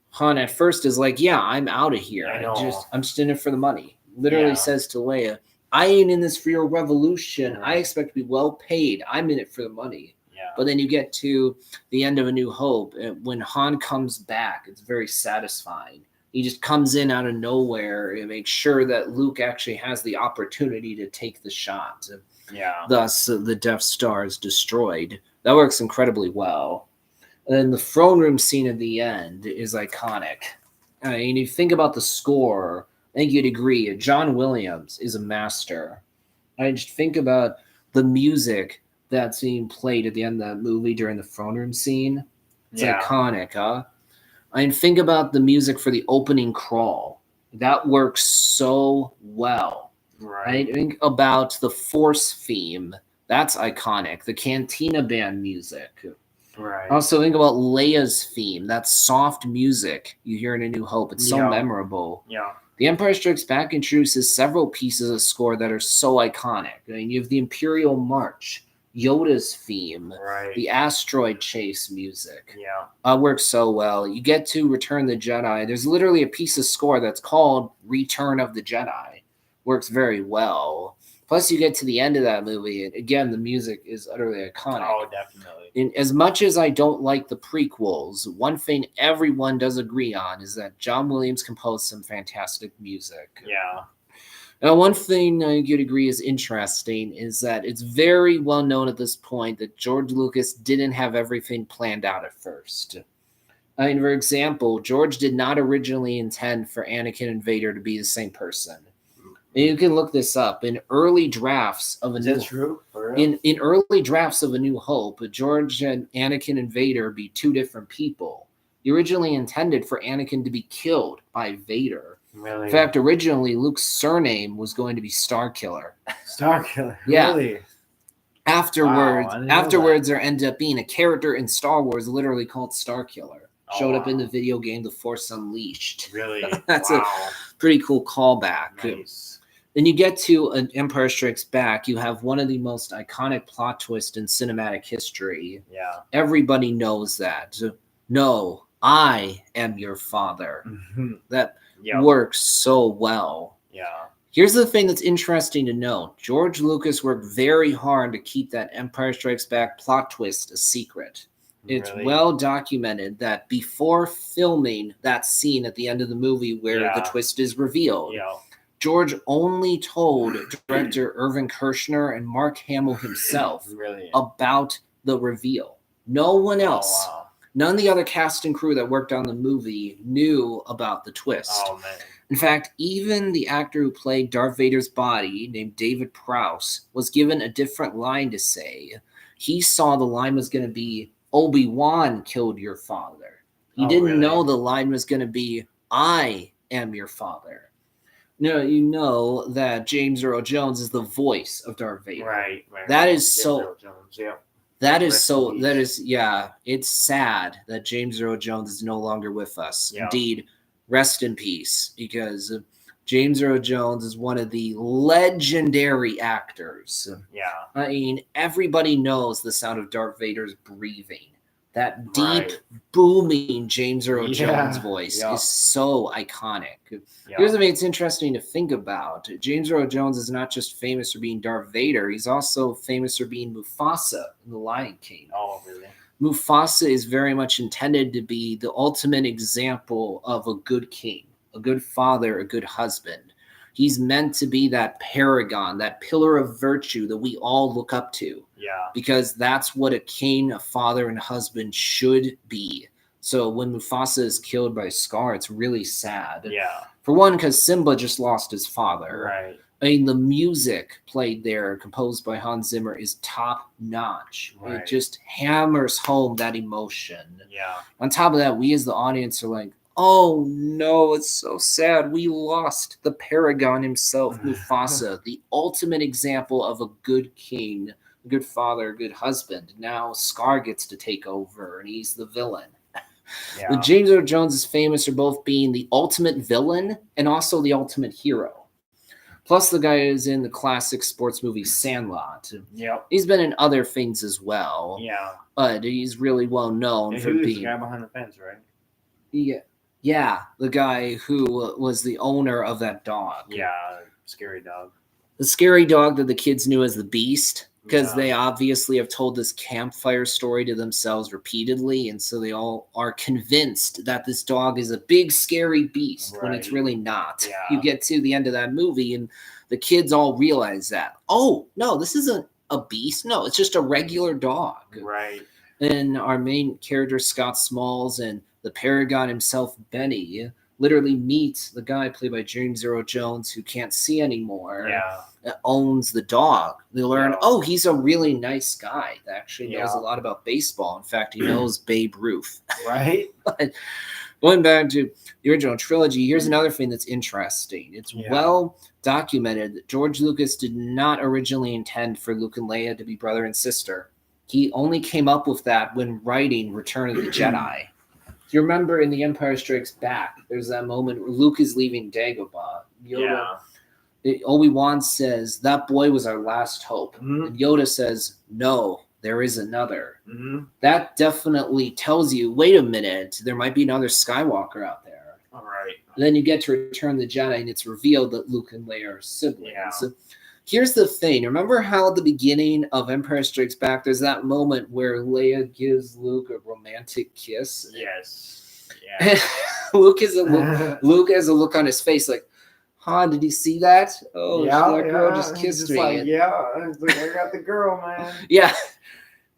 Han at first is like, yeah, I'm out of here. I'm just in it for the money. Literally says to Leia, I ain't in this for your revolution. I expect to be well paid. I'm in it for the money. Yeah. But then you get to the end of A New Hope. When Han comes back, it's very satisfying. He just comes in out of nowhere and makes sure that Luke actually has the opportunity to take the shot. Yeah. Thus, the Death Star is destroyed. That works incredibly well. And then the throne room scene at the end is iconic. I mean, you think about the score, I think you'd agree. John Williams is a master. I just think about the music that's being played at the end of that movie during the throne room scene. It's iconic, huh? I mean, think about the music for the opening crawl. That works so well. Right? I think about the Force theme. That's iconic. The Cantina Band music. Right. Also, think about Leia's theme. That soft music you hear in A New Hope. It's so memorable. Yeah. The Empire Strikes Back introduces several pieces of score that are so iconic. I mean, you have the Imperial March, Yoda's theme, the asteroid chase music. Yeah. Works so well. You get to Return the Jedi. There's literally a piece of score that's called Return of the Jedi. Works very well. Plus, you get to the end of that movie, and again, the music is utterly iconic. Oh, definitely. And as much as I don't like the prequels, one thing everyone does agree on is that John Williams composed some fantastic music. Yeah. Now, one thing you'd agree is interesting is that it's very well known at this point that George Lucas didn't have everything planned out at first. I mean, for example, George did not originally intend for Anakin and Vader to be the same person. And you can look this up in early drafts of a Is new that true? For real? in early drafts of A New Hope, George and Anakin and Vader be two different people. He originally intended for Anakin to be killed by Vader. Really? In fact, originally Luke's surname was going to be Starkiller. Starkiller. Yeah. Really? Afterwards, Wow, I didn't know afterwards, there ended up being a character in Star Wars literally called Starkiller. Oh, Showed up in the wow. video game The Force Unleashed. Really? That's wow. a pretty cool callback. Nice. Then you get to an Empire Strikes Back, you have one of the most iconic plot twists in cinematic history. Yeah. Everybody knows that. No, I am your father. That Yep. works so well. Yeah. Here's the thing that's interesting to note. George Lucas worked very hard to keep that Empire Strikes Back plot twist a secret. It's Really? well documented that before filming that scene at the end of the movie where the Yeah. twist is revealed, Yeah. George only told director Irvin Kershner and Mark Hamill himself Really? about the reveal. No one else, Oh, wow. none of the other cast and crew that worked on the movie knew about the twist. Oh, man. In fact, even the actor who played Darth Vader's body, named David Prowse, was given a different line to say. He saw the line was going to be, Obi-Wan killed your father. He Oh, didn't really? know the line was going to be, I am your father. No, you know that James Earl Jones is the voice of Darth Vader. Right. That is James so- Earl Jones, yeah. That is Rest so. in That peace. is, yeah. It's sad that James Earl Jones is no longer with us. Yeah. Indeed, rest in peace, because James Earl Jones is one of the legendary actors. Yeah. I mean, everybody knows the sound of Darth Vader's breathing. That deep, Right. booming James Earl Yeah, Jones voice yeah. is so iconic. Yeah. Here's the thing it's interesting to think about. James Earl Jones is not just famous for being Darth Vader, he's also famous for being Mufasa in The Lion King. Oh, really? Mufasa is very much intended to be the ultimate example of a good king, a good father, a good husband. He's meant to be that paragon, that pillar of virtue that we all look up to, Yeah. because that's what a king, a father, and a husband should be. So when Mufasa is killed by Scar, it's really sad. Yeah. For one, because Simba just lost his father. Right. I mean, the music played there, composed by Hans Zimmer, is top notch. Right. It just hammers home that emotion. Yeah. On top of that, we as the audience are like, oh no, it's so sad. We lost the paragon himself, Mufasa, the ultimate example of a good king, a good father, a good husband. Now Scar gets to take over, and he's the villain. Yeah. James Earl Jones is famous for both being the ultimate villain and also the ultimate hero. Plus, the guy is in the classic sports movie Sandlot. Yep. He's been in other things as well, Yeah. but he's really well known And for he was the being guy behind the fence, right? yeah, the guy who was the owner of that dog. Yeah. Scary dog. The scary dog that the kids knew as the Beast, because Yeah. they obviously have told this campfire story to themselves repeatedly, and so they all are convinced that this dog is a big scary beast when it's Right. really not. Yeah. You get to the end of that movie and the kids all realize that, oh no, this isn't a beast, no, it's just a regular dog. Right. And our main character Scott Smalls and the paragon himself Benny literally meet the guy played by James Earl Jones who can't see anymore. Yeah. Owns the dog. They learn, Yeah. oh, he's a really nice guy that actually knows Yeah. a lot about baseball. In fact, he knows Babe Ruth. Right. Going back to the original trilogy, here's another thing that's interesting. It's Yeah. well documented that George Lucas did not originally intend for Luke and Leia to be brother and sister. He only came up with that when writing Return of the Jedi. You remember in The Empire Strikes Back, there's that moment where Luke is leaving Dagobah. Yoda, Obi-Wan says, that boy was our last hope. Mhm. And Yoda says, no, there is another. Mm-hmm. That definitely tells you, wait a minute, there might be another Skywalker out there. All right. And then you get to Return of the Jedi, and it's revealed that Luke and Leia are siblings. Yeah. So here's the thing. Remember how at the beginning of Empire Strikes Back, there's that moment where Leia gives Luke a romantic kiss? Yes. Yeah. Luke has a look on his face like, huh, did you see that? Oh, that girl just kissed Just me. like, And- yeah. It's like, I got the girl, man. yeah.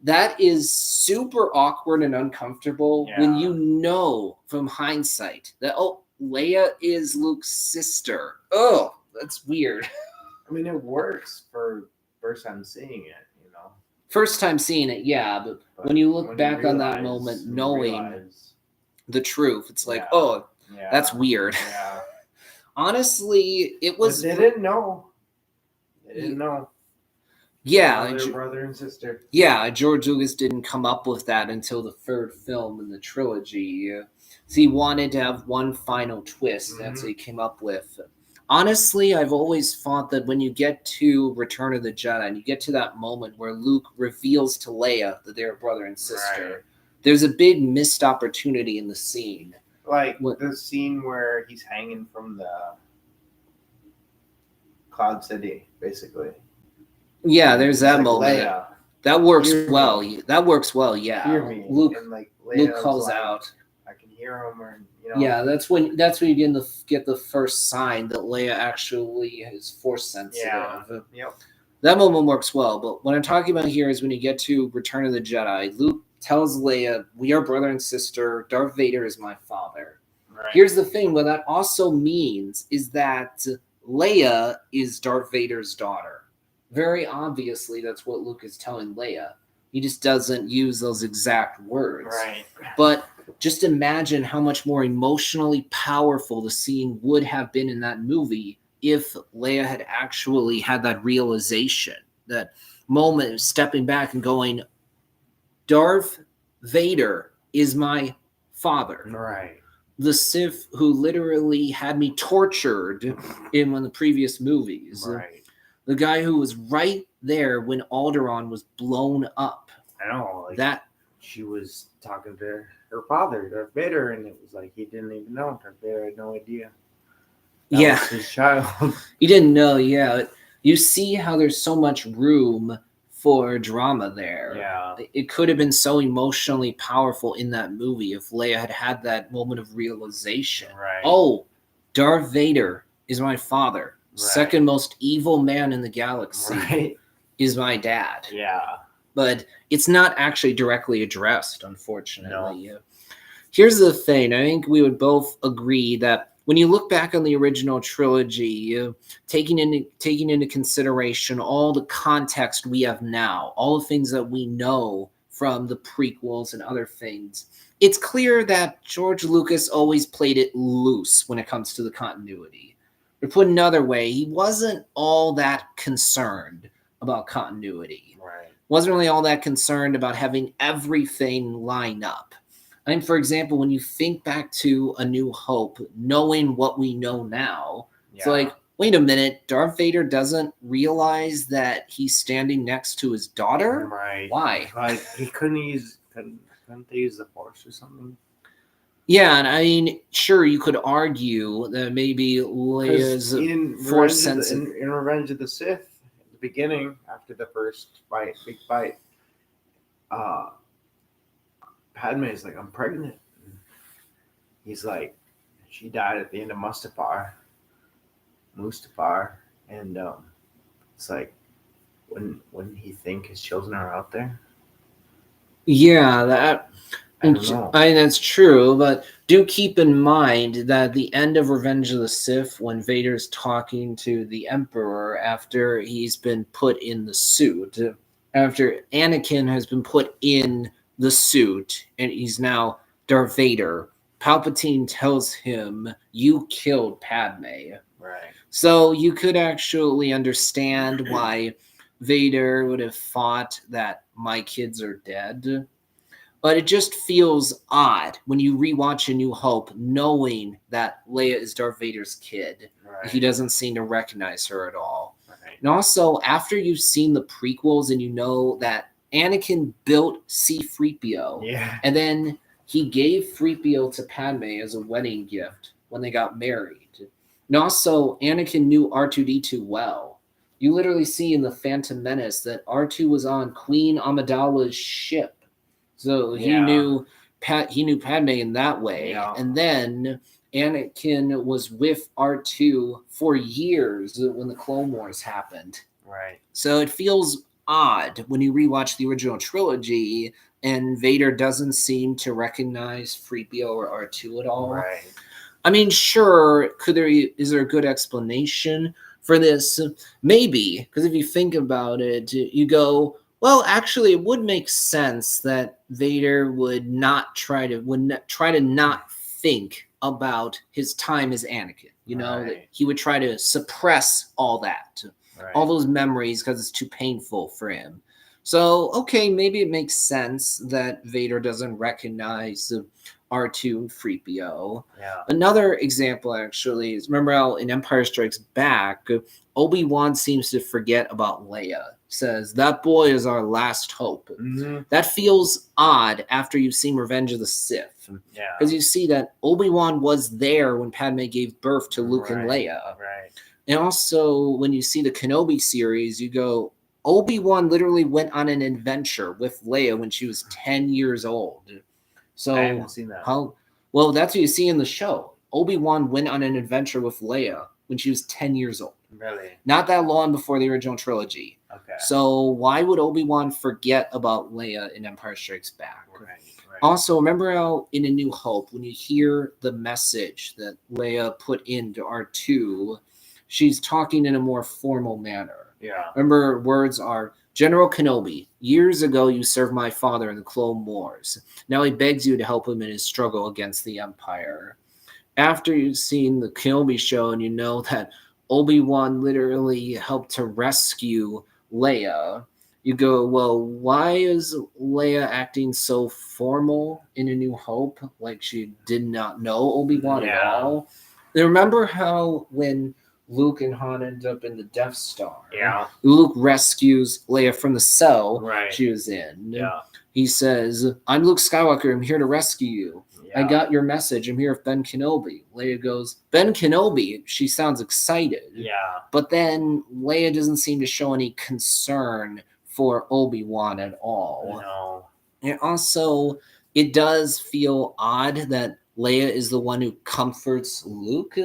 That is super awkward and uncomfortable when Yeah. you know from hindsight that, oh, Leia is Luke's sister. Oh, That's weird. I mean, it works for first time seeing it, you know. First time seeing it, yeah, but when you look back on that moment, knowing the truth, it's like, oh, that's weird. Yeah. Honestly, it was. But they didn't know. They didn't know. Yeah, their brother and sister. Yeah, George Lucas didn't come up with that until the third film in the trilogy. So he wanted to have one final twist. Mm-hmm. That's what he came up with. Honestly, I've always thought that when you get to Return of the Jedi and you get to that moment where Luke reveals to Leia that they're brother and sister, there's a big missed opportunity in the scene. Like the scene where he's hanging from the Cloud City, basically. Yeah, there's that moment. Leia, that works well. That works well. Yeah, hear me. Luke. And like Luke calls out. I can hear him, or you know. Yeah, that's when you get the first sign that Leia actually is force sensitive. Yeah. Yep. That moment works well. But what I'm talking about here is when you get to Return of the Jedi, Luke tells Leia, "We are brother and sister. Darth Vader is my father." Right. Here's the thing: what that also means is that Leia is Darth Vader's daughter. Very obviously, that's what Luke is telling Leia. He just doesn't use those exact words. Right. But just imagine how much more emotionally powerful the scene would have been in that movie if Leia had actually had that realization, that moment of stepping back and going, Darth Vader is my father. Right. The Sith who literally had me tortured in one of the previous movies. Right. The guy who was right there when Alderaan was blown up. I know. Like that she was talking to her father, Darth Vader, and it was like he didn't even know. Darth Vader had no idea. That was his child. He didn't know, yeah. You see how there's so much room for drama there. Yeah. It could have been so emotionally powerful in that movie if Leia had had that moment of realization. Right. Oh, Darth Vader is my father. Right. Second most evil man in the galaxy is my dad. Yeah. But it's not actually directly addressed, unfortunately. No. Here's the thing. I think we would both agree that when you look back on the original trilogy, taking into consideration all the context we have now, all the things that we know from the prequels and other things, it's clear that George Lucas always played it loose when it comes to the continuity. Or put another way, he wasn't all that concerned about continuity. Right. Wasn't really all that concerned about having everything line up. I mean, for example, when you think back to A New Hope, knowing what we know now, it's like, wait a minute, Darth Vader doesn't realize that he's standing next to his daughter? Right. Why? Like, he couldn't they use the Force or something? Yeah, and I mean, sure, you could argue that maybe Leia's Force sensitive. In Revenge of the Sith, at the beginning, after the first big fight, Padme is like, I'm pregnant. He's like, she died at the end of Mustafar. And it's like, wouldn't he think his children are out there? Yeah, I don't know. I mean, that's true, but do keep in mind that at the end of Revenge of the Sith, when Vader's talking to the Emperor after he's been put in the suit, after Anakin has been put in the suit and he's now Darth Vader, Palpatine tells him, you killed Padme. Right. So you could actually understand why Vader would have thought that my kids are dead. But it just feels odd when you rewatch A New Hope knowing that Leia is Darth Vader's kid. Right. He doesn't seem to recognize her at all. Right. And also, after you've seen the prequels and you know that Anakin built C-3PO, and then he gave 3PO to Padme as a wedding gift when they got married. And also, Anakin knew R2-D2 well. You literally see in The Phantom Menace that R2 was on Queen Amidala's ship. So he knew Padme in that way. Yeah. And then Anakin was with R2 for years when the Clone Wars happened. Right. So it feels odd when you rewatch the original trilogy and Vader doesn't seem to recognize 3PO or R2 at all. Right. I mean, sure, is there a good explanation? for this. Maybe, because if you think about it, you go, well, actually, it would make sense that Vader would try to not think about his time as Anakin. That Right. he would try to suppress all that, all Right. those memories, because it's too painful for him. So, okay, maybe it makes sense that Vader doesn't recognize R2 and 3PO. Yeah. Another example, actually, is remember how in Empire Strikes Back, Obi-Wan seems to forget about Leia. Says, that boy is our last hope. Mm-hmm. That feels odd after you've seen Revenge of the Sith. Yeah. Because you see that Obi-Wan was there when Padme gave birth to Luke and Leia. Right. And also, when you see the Kenobi series, you go, Obi-Wan literally went on an adventure with Leia when she was 10 years old. So I haven't seen that. Well, that's what you see in the show. Obi-Wan went on an adventure with Leia when she was 10 years old. Really? Not that long before the original trilogy. Okay. So why would Obi-Wan forget about Leia in Empire Strikes Back? Right. Also, remember how in A New Hope, when you hear the message that Leia put into R2, she's talking in a more formal manner. Yeah. Remember, words are, General Kenobi, years ago you served my father in the Clone Wars. Now he begs you to help him in his struggle against the Empire. After you've seen the Kenobi show and you know that Obi-Wan literally helped to rescue Leia, you go, well, why is Leia acting so formal in A New Hope? Like she did not know Obi-Wan at all? And remember how when Luke and Han end up in the Death Star, Luke rescues Leia from the cell she was in. Yeah. He says, I'm Luke Skywalker. I'm here to rescue you. I got your message. I'm here with Ben Kenobi. Leia goes, Ben Kenobi? She sounds excited. Yeah. But then Leia doesn't seem to show any concern for Obi-Wan at all. No. And also, it does feel odd that Leia is the one who comforts Luke.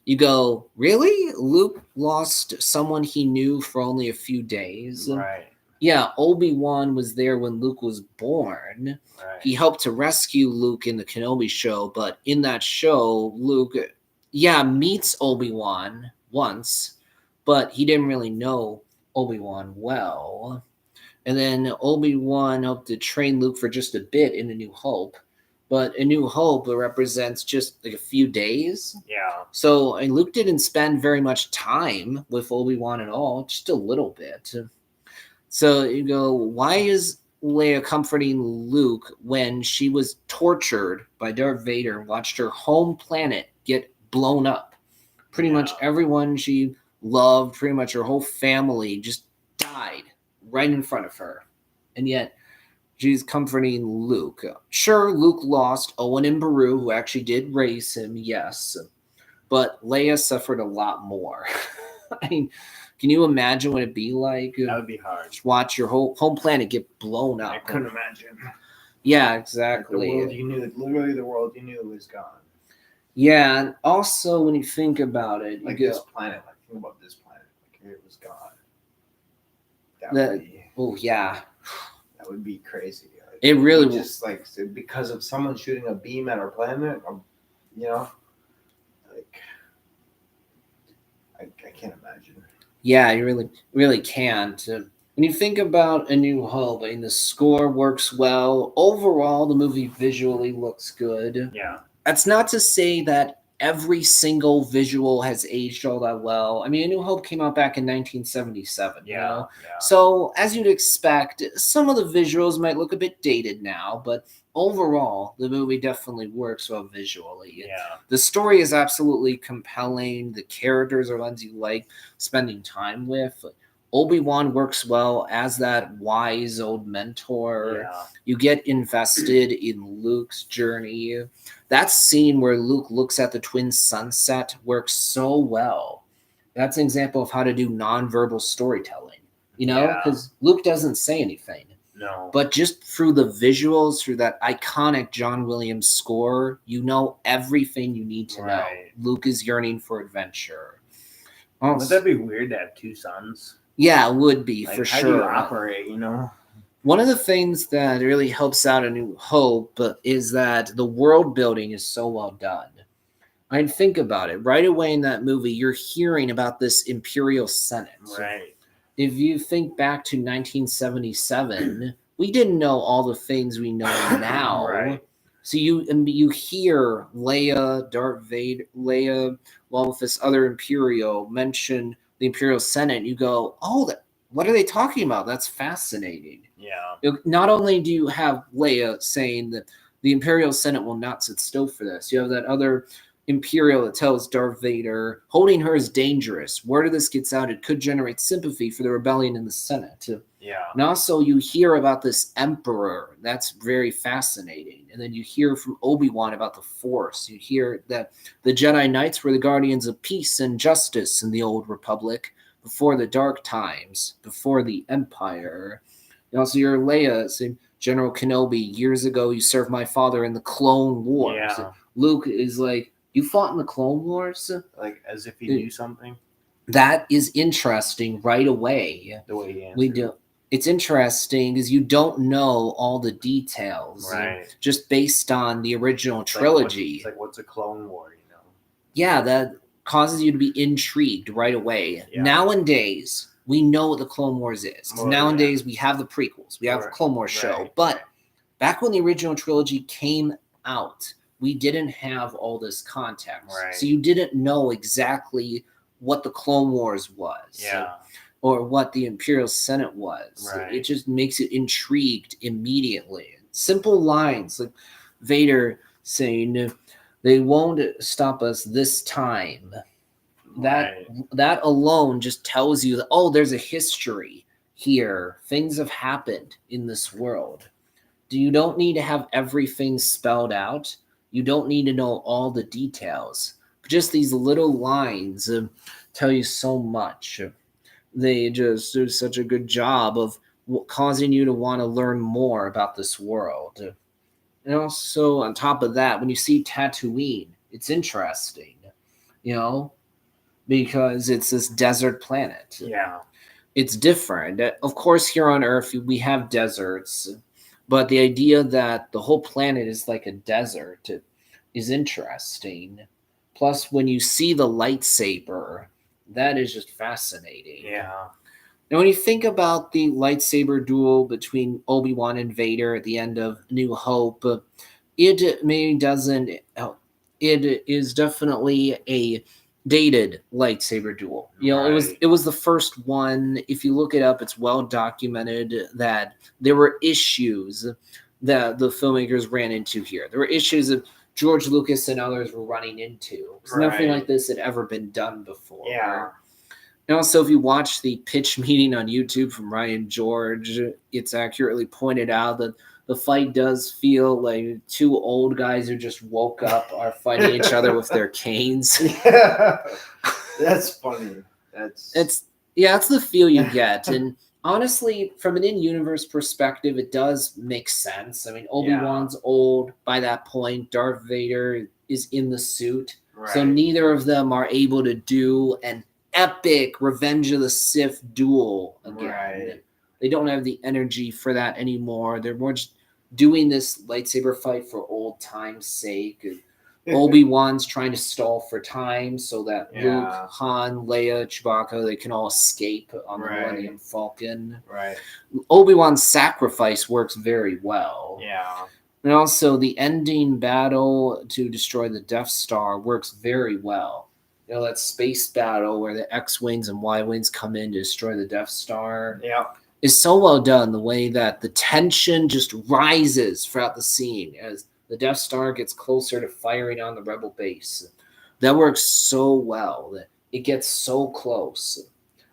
You go, really? Luke lost someone he knew for only a few days? Right. Yeah, Obi-Wan was there when Luke was born. Right. He helped to rescue Luke in the Kenobi show, but in that show, Luke, meets Obi-Wan once, but he didn't really know Obi-Wan well. And then Obi-Wan helped to train Luke for just a bit in A New Hope. But A New Hope represents just like a few days. Yeah. So Luke didn't spend very much time with Obi-Wan at all, just a little bit. So you go, why is Leia comforting Luke when she was tortured by Darth Vader and watched her home planet get blown up? Pretty much everyone she loved, pretty much her whole family just died right in front of her. And yet she's comforting Luke. Sure, Luke lost Owen and Beru, who actually did raise him, yes. But Leia suffered a lot more. I mean, can you imagine what it'd be like? That would be hard. Just watch your whole home planet get blown up. I couldn't imagine. Yeah, exactly. Like the world you knew, literally the world you knew was gone. Yeah, and also when you think about it, like you this planet, like think about this planet, like it was gone. That would be crazy. Like, it really just like because of someone shooting a beam at our planet, like I can't imagine. Yeah, you really can't. When you think about A New Hope, I mean, the score works well. Overall, the movie visually looks good. Yeah. That's not to say that every single visual has aged all that well. I mean, A New Hope came out back in 1977. Yeah. So, as you'd expect, some of the visuals might look a bit dated now, but overall, the movie definitely works well visually. Yeah. The story is absolutely compelling. The characters are ones you like spending time with. Obi-Wan works well as that wise old mentor. Yeah. You get invested in Luke's journey. That scene where Luke looks at the twin sunset works so well. That's an example of how to do nonverbal storytelling, because Luke doesn't say anything. No. But just through the visuals, through that iconic John Williams score, you know everything you need to know. Luke is yearning for adventure. Would that be weird to have two sons? Yeah, it would be, like, for how sure. Do you operate, One of the things that really helps out A New Hope is that the world building is so well done. I'd think about it. Right away in that movie, you're hearing about this Imperial Senate. Right. If you think back to 1977, we didn't know all the things we know now. Right. So you hear Leia, Darth Vader, Leia, along with this other Imperial mention the Imperial Senate. And you go, oh, what are they talking about? That's fascinating. Yeah. Not only do you have Leia saying that the Imperial Senate will not sit still for this, you have that other Imperial that tells Darth Vader holding her is dangerous. Word of this gets out, it could generate sympathy for the rebellion in the Senate. Yeah. And also, you hear about this Emperor. That's very fascinating. And then you hear from Obi-Wan about the Force. You hear that the Jedi Knights were the guardians of peace and justice in the Old Republic before the Dark Times, before the Empire. And also, your Leia saying, General Kenobi, years ago you served my father in the Clone Wars. Yeah. Luke is like, you fought in the Clone Wars? Like as if he knew something. That is interesting right away. The way he answered. We do. It's interesting because you don't know all the details, right? Just based on the original trilogy. It's like what's a Clone War, you know? Yeah, that causes you to be intrigued right away. Yeah. Nowadays, we know what the Clone Wars is. Well, nowadays, we have the prequels, we have the Clone Wars show, Right. but back when the original trilogy came out, we didn't have all this context, Right. so you didn't know exactly what the Clone Wars was. Yeah. Or what the Imperial Senate was. Right. It just makes it intrigued immediately. Simple lines like Vader saying, "They won't stop us this time." That alone just tells you that, oh, there's a history here. Things have happened in this world. You don't need to have everything spelled out. You don't need to know all the details. But just these little lines tell you so much. They just do such a good job of causing you to want to learn more about this world. And also, on top of that, when you see Tatooine, it's interesting, because it's this desert planet. Yeah. It's different. Of course, here on Earth, we have deserts, but the idea that the whole planet is like a desert is interesting. Plus, when you see the lightsaber, that is just fascinating. Yeah. Now, when you think about the lightsaber duel between Obi-Wan and Vader at the end of New Hope, it is definitely a dated lightsaber duel. It was the first one. If you look it up, it's well documented that there were issues that the filmmakers ran into here. There were issues that George Lucas and others were running into. Nothing like this had ever been done before. Yeah. And also, if you watch the pitch meeting on YouTube from Ryan George, it's accurately pointed out that the fight does feel like two old guys who just woke up are fighting each other with their canes. Yeah. That's funny. It's the feel you get. And honestly, from an in-universe perspective, it does make sense. I mean, Obi-Wan's old by that point. Darth Vader is in the suit. right. So neither of them are able to do an epic Revenge of the Sith duel again. Right. They don't have the energy for that anymore. They're more just doing this lightsaber fight for old time's sake. Obi-Wan's trying to stall for time so that Luke, Han, Leia, Chewbacca, they can all escape on the Millennium Falcon. Right. Obi-Wan's sacrifice works very well. Yeah. And also the ending battle to destroy the Death Star works very well. That space battle where the X-Wings and Y-Wings come in to destroy the Death Star. Yeah. Is so well done, the way that the tension just rises throughout the scene as the Death Star gets closer to firing on the Rebel base. That works so well that it gets so close.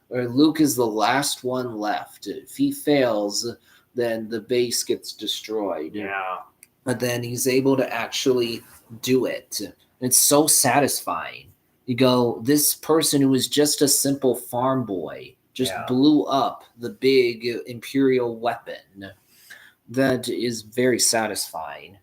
Where Luke is the last one left. If he fails, then the base gets destroyed. Yeah. But then he's able to actually do it. It's so satisfying. You go, this person who was just a simple farm boy just blew up the big Imperial weapon. That is very satisfying.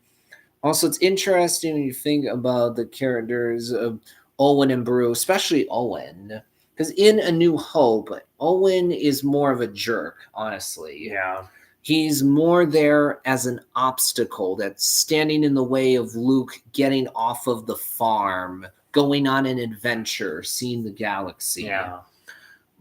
Also, it's interesting when you think about the characters of Owen and Beru, especially Owen. Because in A New Hope, Owen is more of a jerk, honestly. Yeah. He's more there as an obstacle that's standing in the way of Luke getting off of the farm going on an adventure, seeing the galaxy. Yeah.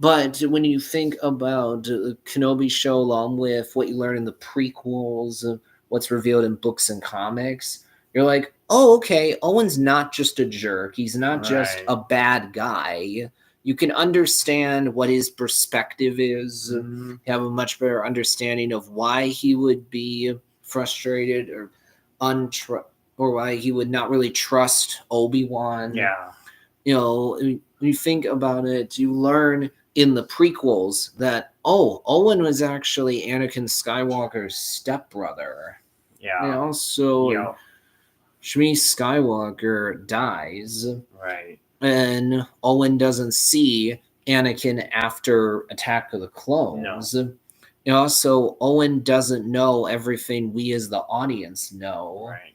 But when you think about Kenobi show, along with what you learn in the prequels, what's revealed in books and comics, you're like, oh, okay, Owen's not just a jerk. He's not just Right. a bad guy. You can understand what his perspective is. Mhm. You have a much better understanding of why he would be frustrated or or why he would not really trust Obi-Wan. Yeah. You know, when you think about it, you learn in the prequels that, oh, Owen was actually Anakin Skywalker's stepbrother. Yeah. You know, so Yep. Shmi Skywalker dies, Right. and Owen doesn't see Anakin after Attack of the Clones. You know, so Owen doesn't know everything we as the audience know. Right.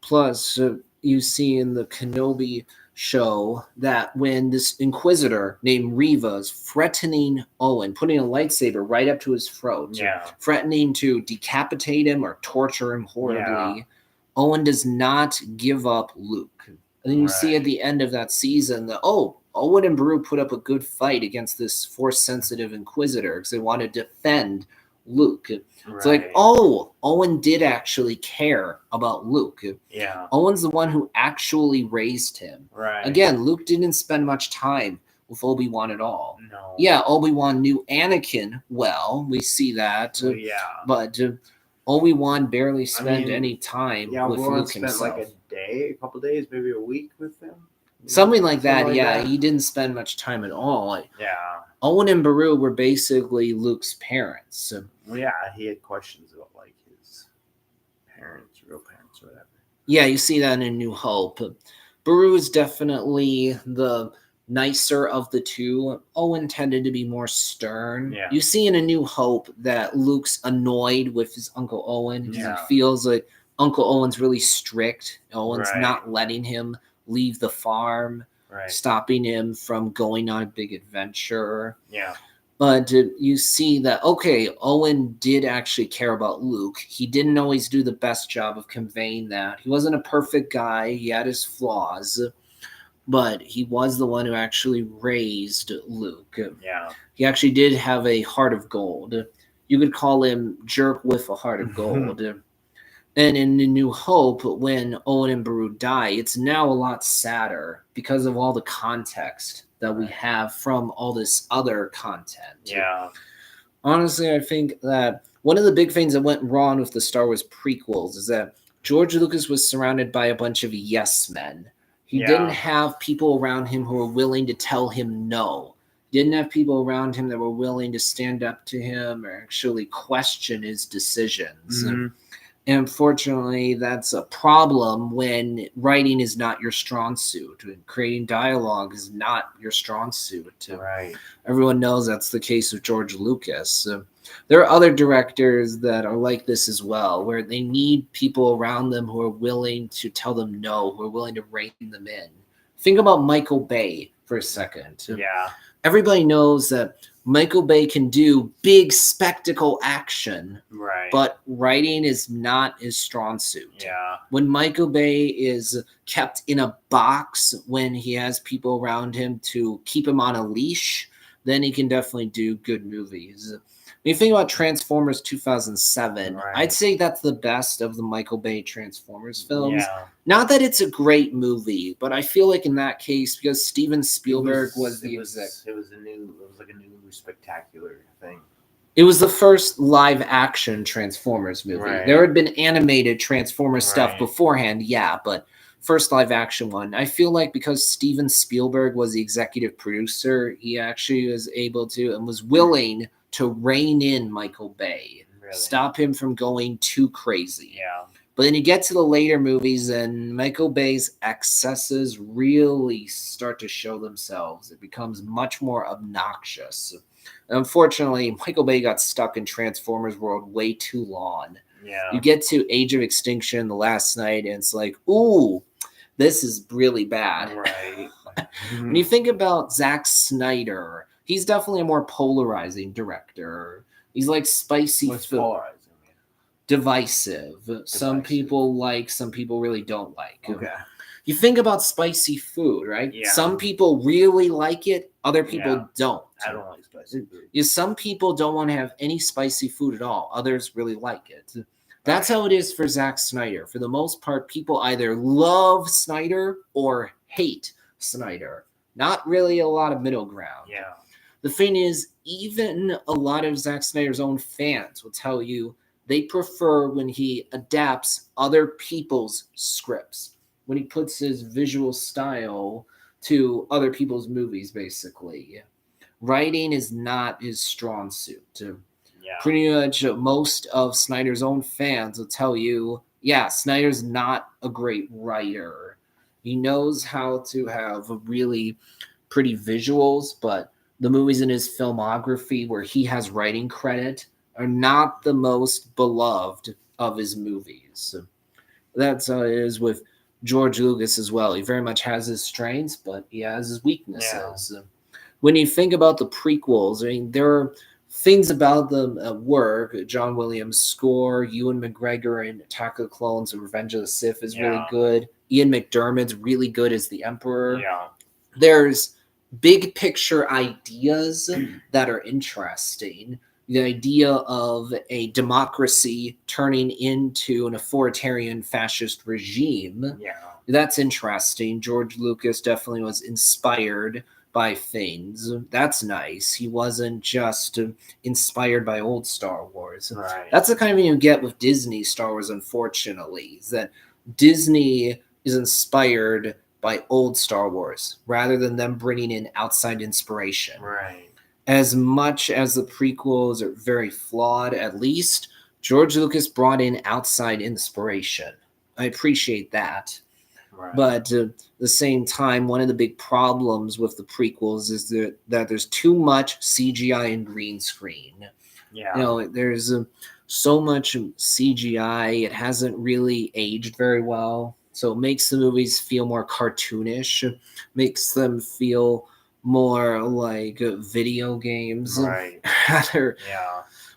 Plus, you see in the Kenobi show that when this Inquisitor named Reva is threatening Owen, putting a lightsaber right up to his throat, Yeah. threatening to decapitate him or torture him horribly, Yeah. Owen does not give up Luke. And then you see at Right. the end of that season that, oh, Owen and Beru put up a good fight against this Force-sensitive Inquisitor because they want to defend Luke. It's like, Right. oh, Owen did actually care about Luke. Yeah. Owen's the one who actually raised him. Right. Again, Luke didn't spend much time with Obi-Wan at all. No. Yeah, Obi-Wan knew Anakin well. We see that. Well, yeah. But Obi-Wan barely spent mean, any time Yeah. with Obi-Wan Luke spent himself. like a day, a couple days, maybe a week with them. Something like that, Something like yeah. that. He didn't spend much time at all. Yeah. Owen and Beru were basically Luke's parents. Well, yeah. He had questions about like his parents, real parents, or whatever. Yeah, you see that in A New Hope. Beru is definitely the nicer of the two. Owen tended to be more stern. Yeah. You see in A New Hope that Luke's annoyed with his Uncle Owen because Yeah. he feels like Uncle Owen's really strict. Owen's Right. not letting him leave the farm, Right. stopping him from going on a big adventure. Yeah. But you see that, okay, Owen did actually care about Luke. He didn't always do the best job of conveying that. He wasn't a perfect guy. He had his flaws. But he was the one who actually raised Luke. Yeah. He actually did have a heart of gold. You could call him Jerk with a heart of gold. And in A New Hope, when Owen and Beru die, it's now a lot sadder because of all the context that we have from all this other content. Yeah. Honestly, I think that one of the big things that went wrong with the Star Wars prequels is that George Lucas was surrounded by a bunch of yes men. He Yeah. didn't have people around him who were willing to tell him no. He didn't have people around him that were willing to stand up to him or actually question his decisions. Mhm. And unfortunately, that's a problem when writing is not your strong suit, when creating dialogue is not your strong suit. Right. Everyone knows that's the case with George Lucas. There are other directors that are like this as well, where they need people around them who are willing to tell them no, who are willing to rein them in. Think about Michael Bay for a second. Yeah. Everybody knows that Michael Bay can do big spectacle action, Right. but writing is not his strong suit. Yeah. When Michael Bay is kept in a box, when he has people around him to keep him on a leash, then he can definitely do good movies. When you think about Transformers 2007, Right. I'd say that's the best of the Michael Bay Transformers films. Yeah. Not that it's a great movie, but I feel like in that case, because Steven Spielberg was the exec. It was like a new spectacular thing. It was the first live action Transformers movie. Right. There had been animated Transformers stuff Right. beforehand, yeah, but first live action one. I feel like because Steven Spielberg was the executive producer, he actually was able to and was willing to rein in Michael Bay, Really. stop him from going too crazy. Yeah. But then you get to the later movies, and Michael Bay's excesses really start to show themselves. It becomes much more obnoxious. Unfortunately, Michael Bay got stuck in Transformers world way too long. Yeah. You get to Age of Extinction, The Last Night, and it's like, ooh, this is really bad. Right. When you think about Zack Snyder, he's definitely a more polarizing director. He's like spicy, What's polarizing? divisive. Some people like, some people really don't like. Okay. You think about spicy food, right? Yeah. Some people really like it, other people Yeah. don't. I don't like spicy food. Some people don't want to have any spicy food at all. Others really like it. That's Right. how it is for Zack Snyder. For the most part, people either love Snyder or hate Snyder. Not really a lot of middle ground. Yeah. The thing is, even a lot of Zack Snyder's own fans will tell you they prefer when he adapts other people's scripts, when he puts his visual style to other people's movies, basically. Writing is not his strong suit. Yeah. Pretty much most of Snyder's own fans will tell you, yeah, Snyder's not a great writer. He knows how to have really pretty visuals, but the movies in his filmography where he has writing credit are not the most beloved of his movies. That's how it is with George Lucas as well. He very much has his strengths, but he has his weaknesses. When you think about the prequels, I mean, there are things about them at work. John Williams' score, Ewan McGregor in Attack of the Clones and Revenge of the Sith is really good. Ian McDermott's really good as the Emperor. Yeah. There's big picture ideas that are interesting. The idea of a democracy turning into an authoritarian fascist regime. Yeah. That's interesting. George Lucas definitely was inspired by things. That's nice. He wasn't just inspired by old Star Wars. Right. That's the kind of thing you get with Disney Star Wars, unfortunately, is that Disney is inspired by old Star Wars rather than them bringing in outside inspiration. Right. As much as the prequels are very flawed, at least George Lucas brought in outside inspiration. I appreciate that. Right. But at the same time, one of the big problems with the prequels is that there's too much CGI and green screen. Yeah. You know, there's so much CGI. It hasn't really aged very well. So it makes the movies feel more cartoonish, makes them feel more like video games Right.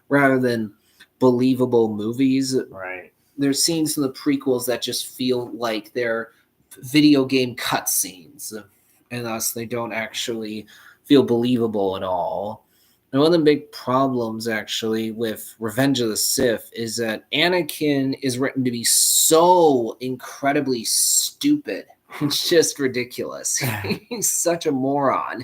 rather than believable movies. Right. There's scenes in the prequels that just feel like they're video game cutscenes, and thus they don't actually feel believable at all. And one of the big problems, actually, with Revenge of the Sith is that Anakin is written to be so incredibly stupid. It's just ridiculous. He's such a moron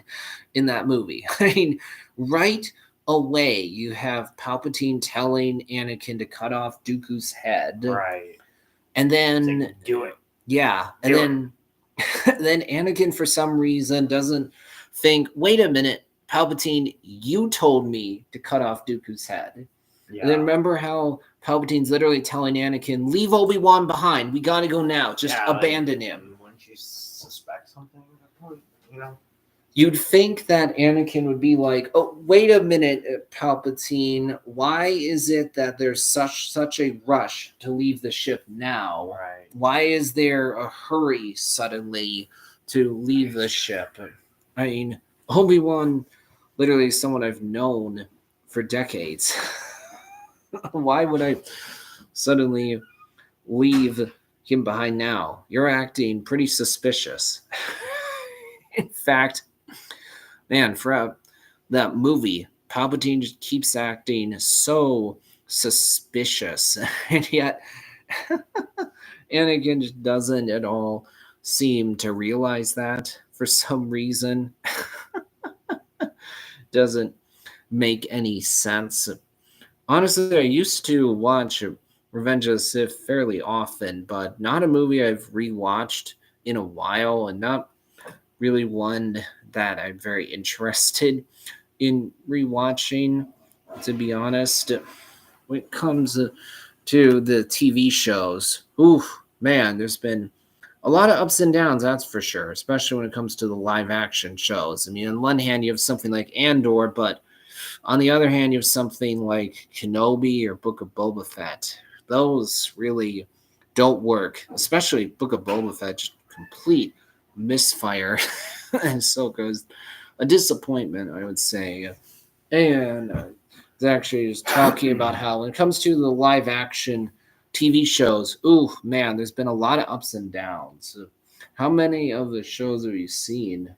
in that movie. I mean, right away, you have Palpatine telling Anakin to cut off Dooku's head. Right. And then... Like, do it. Yeah. And then Anakin, for some reason, doesn't think, wait a minute, Palpatine, you told me to cut off Dooku's head. Yeah. And then remember how Palpatine's literally telling Anakin, leave Obi-Wan behind. We got to go now. Just abandon him. Wouldn't you suspect something at that point? You know? You'd think that Anakin would be like, oh, wait a minute, Palpatine. Why is it that there's such a rush to leave the ship now? Right. Why is there a hurry suddenly to leave the ship? I mean, Obi-Wan literally is someone I've known for decades. Why would I suddenly leave him behind now? You're acting pretty suspicious. In fact, man, throughout that movie, Palpatine just keeps acting so suspicious. And yet, Anakin just doesn't at all seem to realize that for some reason. Doesn't make any sense. Honestly, I used to watch Revenge of the Sith fairly often, but not a movie I've rewatched in a while, and not really one that I'm very interested in rewatching, to be honest. When it comes to the TV shows, man, there's been a lot of ups and downs, that's for sure, especially when it comes to the live action shows. I mean, on one hand, you have something like Andor, but on the other hand, you have something like Kenobi or Book of Boba Fett. Those really don't work, especially Book of Boba Fett, just complete misfire. And so goes a disappointment, I would say. And it's actually just talking about how when it comes to the live action TV shows, man, there's been a lot of ups and downs. How many of the shows have you seen?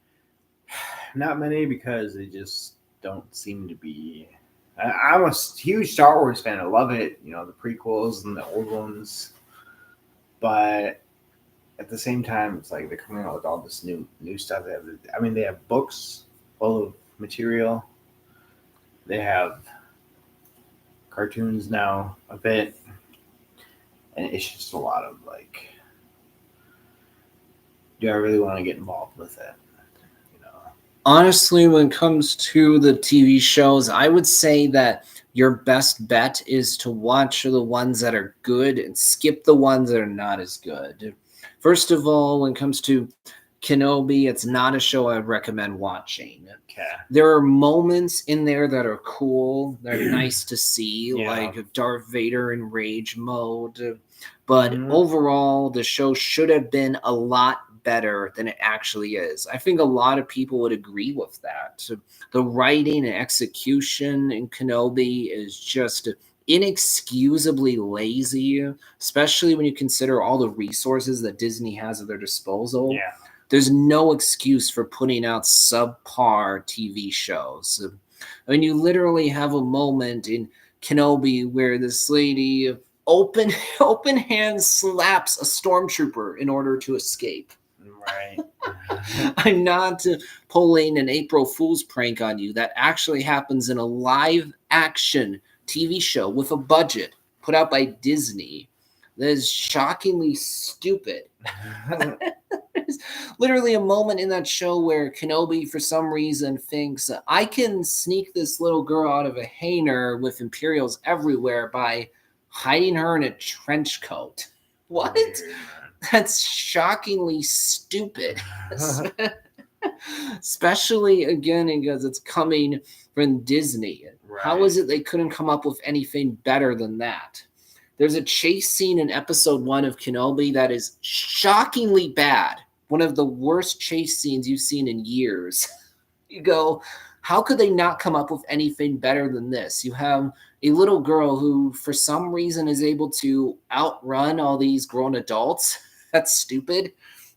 Not many because they just don't seem to be. I'm a huge Star Wars fan. I love it. You know, the prequels and the old ones. But at the same time, it's like they're coming out with all this new stuff. They have books full of material. They have cartoons now a bit, and it's just a lot of like, do I really want to get involved with it? You know, Honestly, when it comes to the TV shows, I would say that your best bet is to watch the ones that are good and skip the ones that are not as good. First of all, when it comes to Kenobi, it's not a show I'd recommend watching. okay, There are moments in there that are cool, they're nice to see, Yeah. like Darth Vader in rage mode. But Mhm. overall, the show should have been a lot better than it actually is. I think a lot of people would agree with that. So the writing and execution in Kenobi is just inexcusably lazy, especially when you consider all the resources that Disney has at their disposal. yeah, There's no excuse for putting out subpar TV shows. I mean, you literally have a moment in Kenobi where this lady open open hand slaps a stormtrooper in order to escape. right. I'm not pulling an April Fool's prank on you. That actually happens in a live action TV show with a budget put out by Disney. That is shockingly stupid. There's literally a moment in that show where Kenobi, for some reason, thinks I can sneak this little girl out of a hangar with Imperials everywhere by hiding her in a trench coat. What? Weird, That's shockingly stupid. Especially again because it's coming from Disney. How is it they couldn't come up with anything better than that? There's a chase scene in episode 1 of Kenobi that is shockingly bad. One of the worst chase scenes you've seen in years. You go, how could they not come up with anything better than this? You have a little girl who, for some reason, is able to outrun all these grown adults. That's stupid.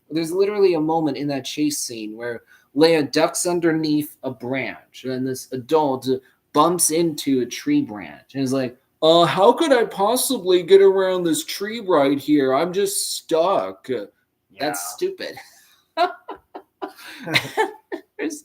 There's literally a moment in that chase scene where Leia ducks underneath a branch, and this adult bumps into a tree branch and is like, how could I possibly get around this tree right here? I'm just stuck. That's stupid. There's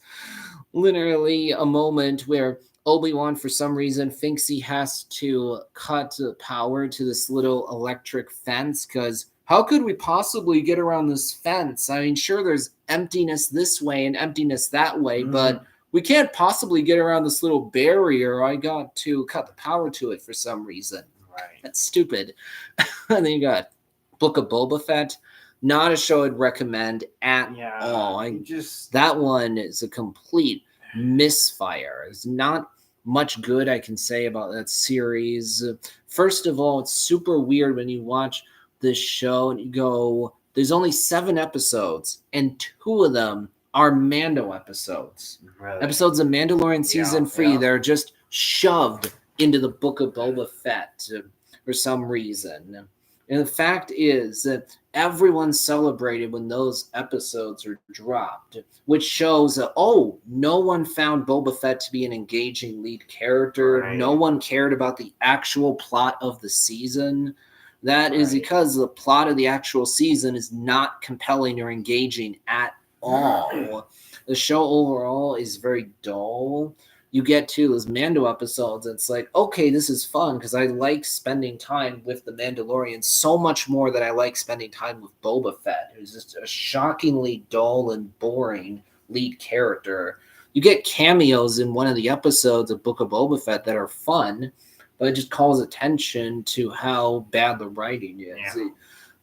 literally a moment where Obi-Wan, for some reason, thinks he has to cut power to this little electric fence because how could we possibly get around this fence? I mean, sure, there's emptiness this way and emptiness that way, but we can't possibly get around this little barrier. I got to cut the power to it for some reason. Right. That's stupid. And then you got Book of Boba Fett. Not a show I'd recommend at all. That one is a complete misfire. There's not much good I can say about that series. First of all, it's super weird when you watch this show and you go, there's only 7 episodes, and 2 of them are Mando episodes. Really? Episodes of Mandalorian season 3. They're just shoved into the Book of Boba Fett for some reason. And the fact is that everyone celebrated when those episodes were dropped, which shows that, no one found Boba Fett to be an engaging lead character. Right. No one cared about the actual plot of the season. That is because the plot of the actual season is not compelling or engaging at all. The show overall is very dull. You get to those Mando episodes, and it's like, okay, this is fun because I like spending time with the Mandalorian so much more than I like spending time with Boba Fett, who's just a shockingly dull and boring lead character. You get cameos in one of the episodes of Book of Boba Fett that are fun, but it just calls attention to how bad the writing is. Yeah.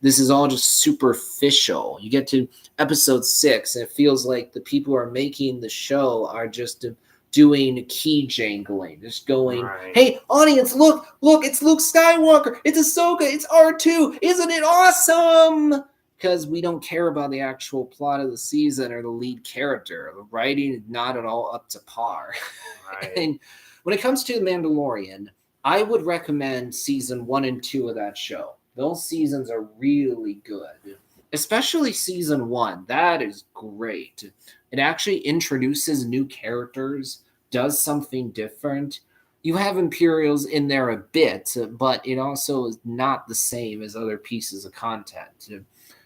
This is all just superficial. You get to episode 6, and it feels like the people who are making the show are just doing key jangling, just going, hey, audience, look, it's Luke Skywalker, it's Ahsoka, it's R2, isn't it awesome? Because we don't care about the actual plot of the season or the lead character. The writing is not at all up to par. And when it comes to The Mandalorian, I would recommend season 1 and 2 of that show. Those seasons are really good. especially season 1. That is great. It actually introduces new characters, does something different. You have Imperials in there a bit, but it also is not the same as other pieces of content.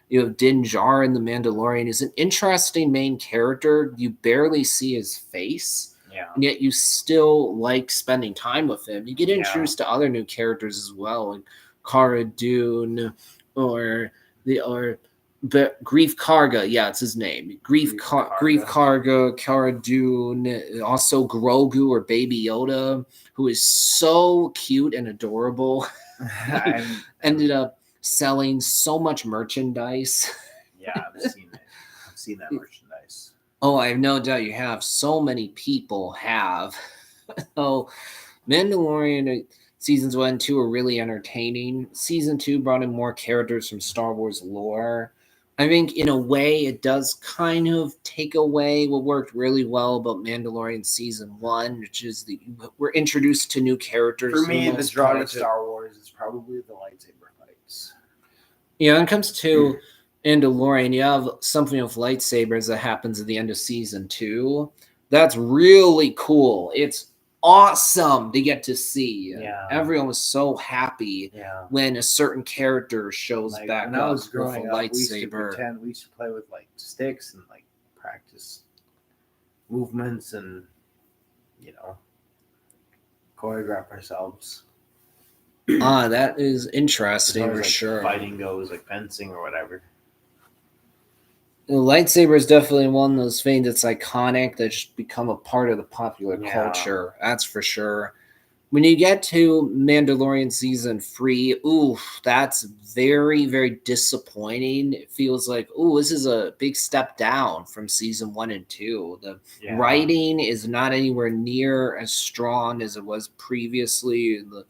You have Din Djarin in The Mandalorian is an interesting main character. You barely see his face, Yeah. and yet you still like spending time with him. You get Yeah. introduced to other new characters as well, like Cara Dune or Grief Karga. Yeah, it's his name. Grief Karga, Cara Dune, also Grogu or Baby Yoda, who is so cute and adorable. Ended up selling so much merchandise. Yeah, I've seen it. I've seen that merchandise. Oh, I have no doubt you have. So many people have. Oh, Mandalorian seasons 1 and 2 are really entertaining. Season 2 brought in more characters from Star Wars lore. I think in a way it does kind of take away what worked really well about Mandalorian season 1, which is we're introduced to new characters. For me, the draw to Star Wars is probably the lightsaber fights. Yeah, when it comes to Mandalorian, you have something with lightsabers that happens at the end of season 2. That's really cool. It's awesome to get to see. Yeah. Everyone was so happy when a certain character shows back when I was growing with a up, lightsaber. We used to play with like sticks and like practice movements and choreograph ourselves. That is interesting for sure. Fighting goes like fencing or whatever. The lightsaber is definitely one of those things that's iconic that's just become a part of the popular culture. That's for sure. When you get to Mandalorian season 3, that's very, very disappointing. It feels like, this is a big step down from season 1 and 2. The writing is not anywhere near as strong as it was previously in the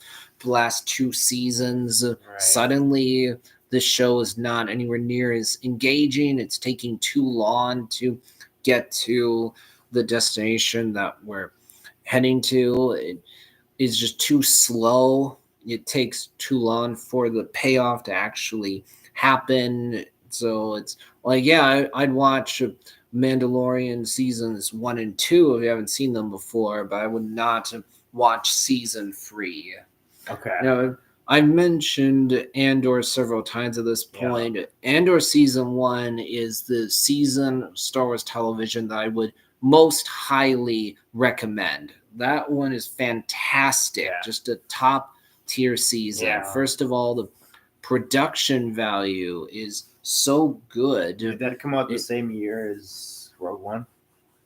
last 2 seasons. Right. Suddenly, the show is not anywhere near as engaging. It's taking too long to get to the destination that we're heading to. It is just too slow. It takes too long for the payoff to actually happen. So it's like, I'd watch Mandalorian seasons 1 and 2 if you haven't seen them before, but I would not watch season 3. Okay. I've mentioned Andor several times at this point. Yeah. Andor season 1 is the season of Star Wars television that I would most highly recommend. That one is fantastic. Yeah. Just a top tier season. Yeah. First of all, the production value is so good. Did that come out the same year as Rogue One?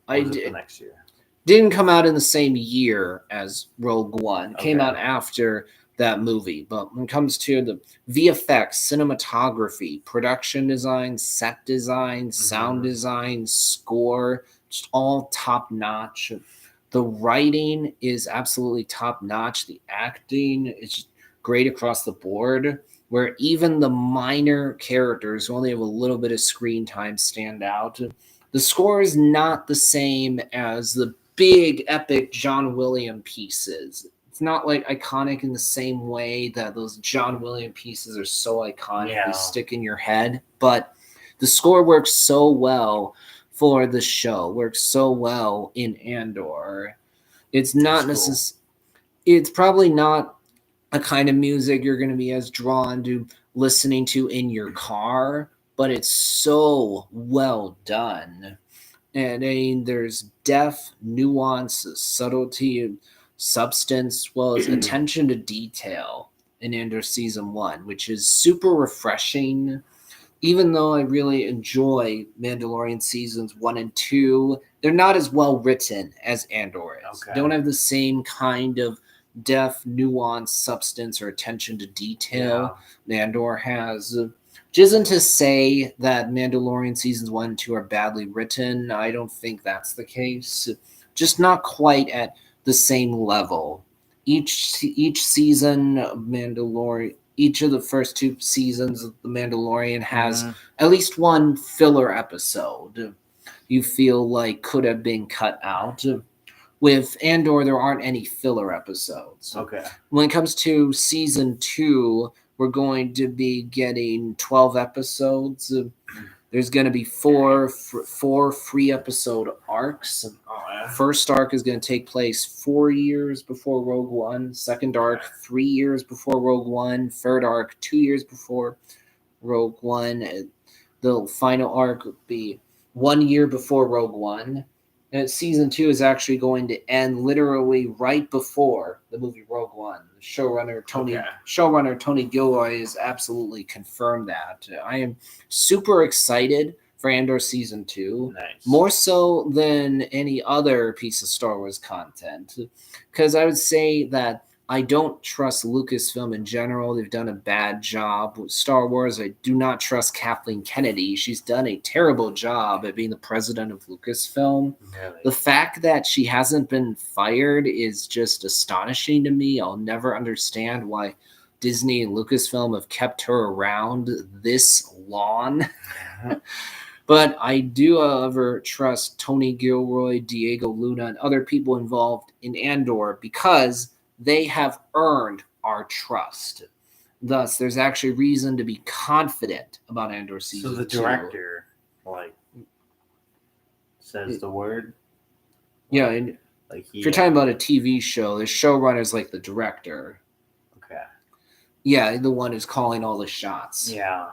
I did. The next year. Didn't come out in the same year as Rogue One. Okay. Came out after that movie. But when it comes to the VFX, cinematography, production design, set design, sound design, score, just all top notch. The writing is absolutely top notch. The acting is just great across the board, where even the minor characters who only have a little bit of screen time stand out. The score is not the same as the big epic John Williams pieces. It's not like iconic in the same way that those John Williams pieces are so iconic, they stick in your head. But the score works so well for the show, works so well in Andor. It's not necessarily. It's probably not a kind of music you're going to be as drawn to listening to in your car, but it's so well done. And I mean, there's depth, nuance, subtlety, substance, as well as attention to detail in Andor season 1, which is super refreshing. Even though I really enjoy Mandalorian seasons 1 and 2, they're not as well written as Andor is. Okay. Don't have the same kind of depth, nuance, substance, or attention to detail Andor has. Which isn't to say that Mandalorian seasons 1 and 2 are badly written. I don't think that's the case. Just not quite at the same level. Each season of Mandalorian, each of the first 2 seasons of The Mandalorian has at least one filler episode you feel like could have been cut out. With Andor, there aren't any filler episodes. Okay. When it comes to season 2, we're going to be getting 12 episodes. There's going to be four free episode arcs. Oh, yeah. First arc is going to take place 4 years before Rogue One. Second arc, 3 years before Rogue One. Third arc, 2 years before Rogue One. The final arc would be 1 year before Rogue One. And season 2 is actually going to end literally right before the movie Rogue One. The showrunner Tony Gilroy has absolutely confirmed that. I am super excited for Andor season 2. Nice. More so than any other piece of Star Wars content. Because I would say that I don't trust Lucasfilm in general. They've done a bad job with Star Wars. I do not trust Kathleen Kennedy. She's done a terrible job at being the president of Lucasfilm. Really? The fact that she hasn't been fired is just astonishing to me. I'll never understand why Disney and Lucasfilm have kept her around this long. But I do, however, trust Tony Gilroy, Diego Luna, and other people involved in Andor because they have earned our trust. Thus, there's actually reason to be confident about Andor season 2. So the director, says the word? Yeah, and if you're talking about a TV show, the showrunner's like the director. Okay. Yeah, the one who's calling all the shots. Yeah.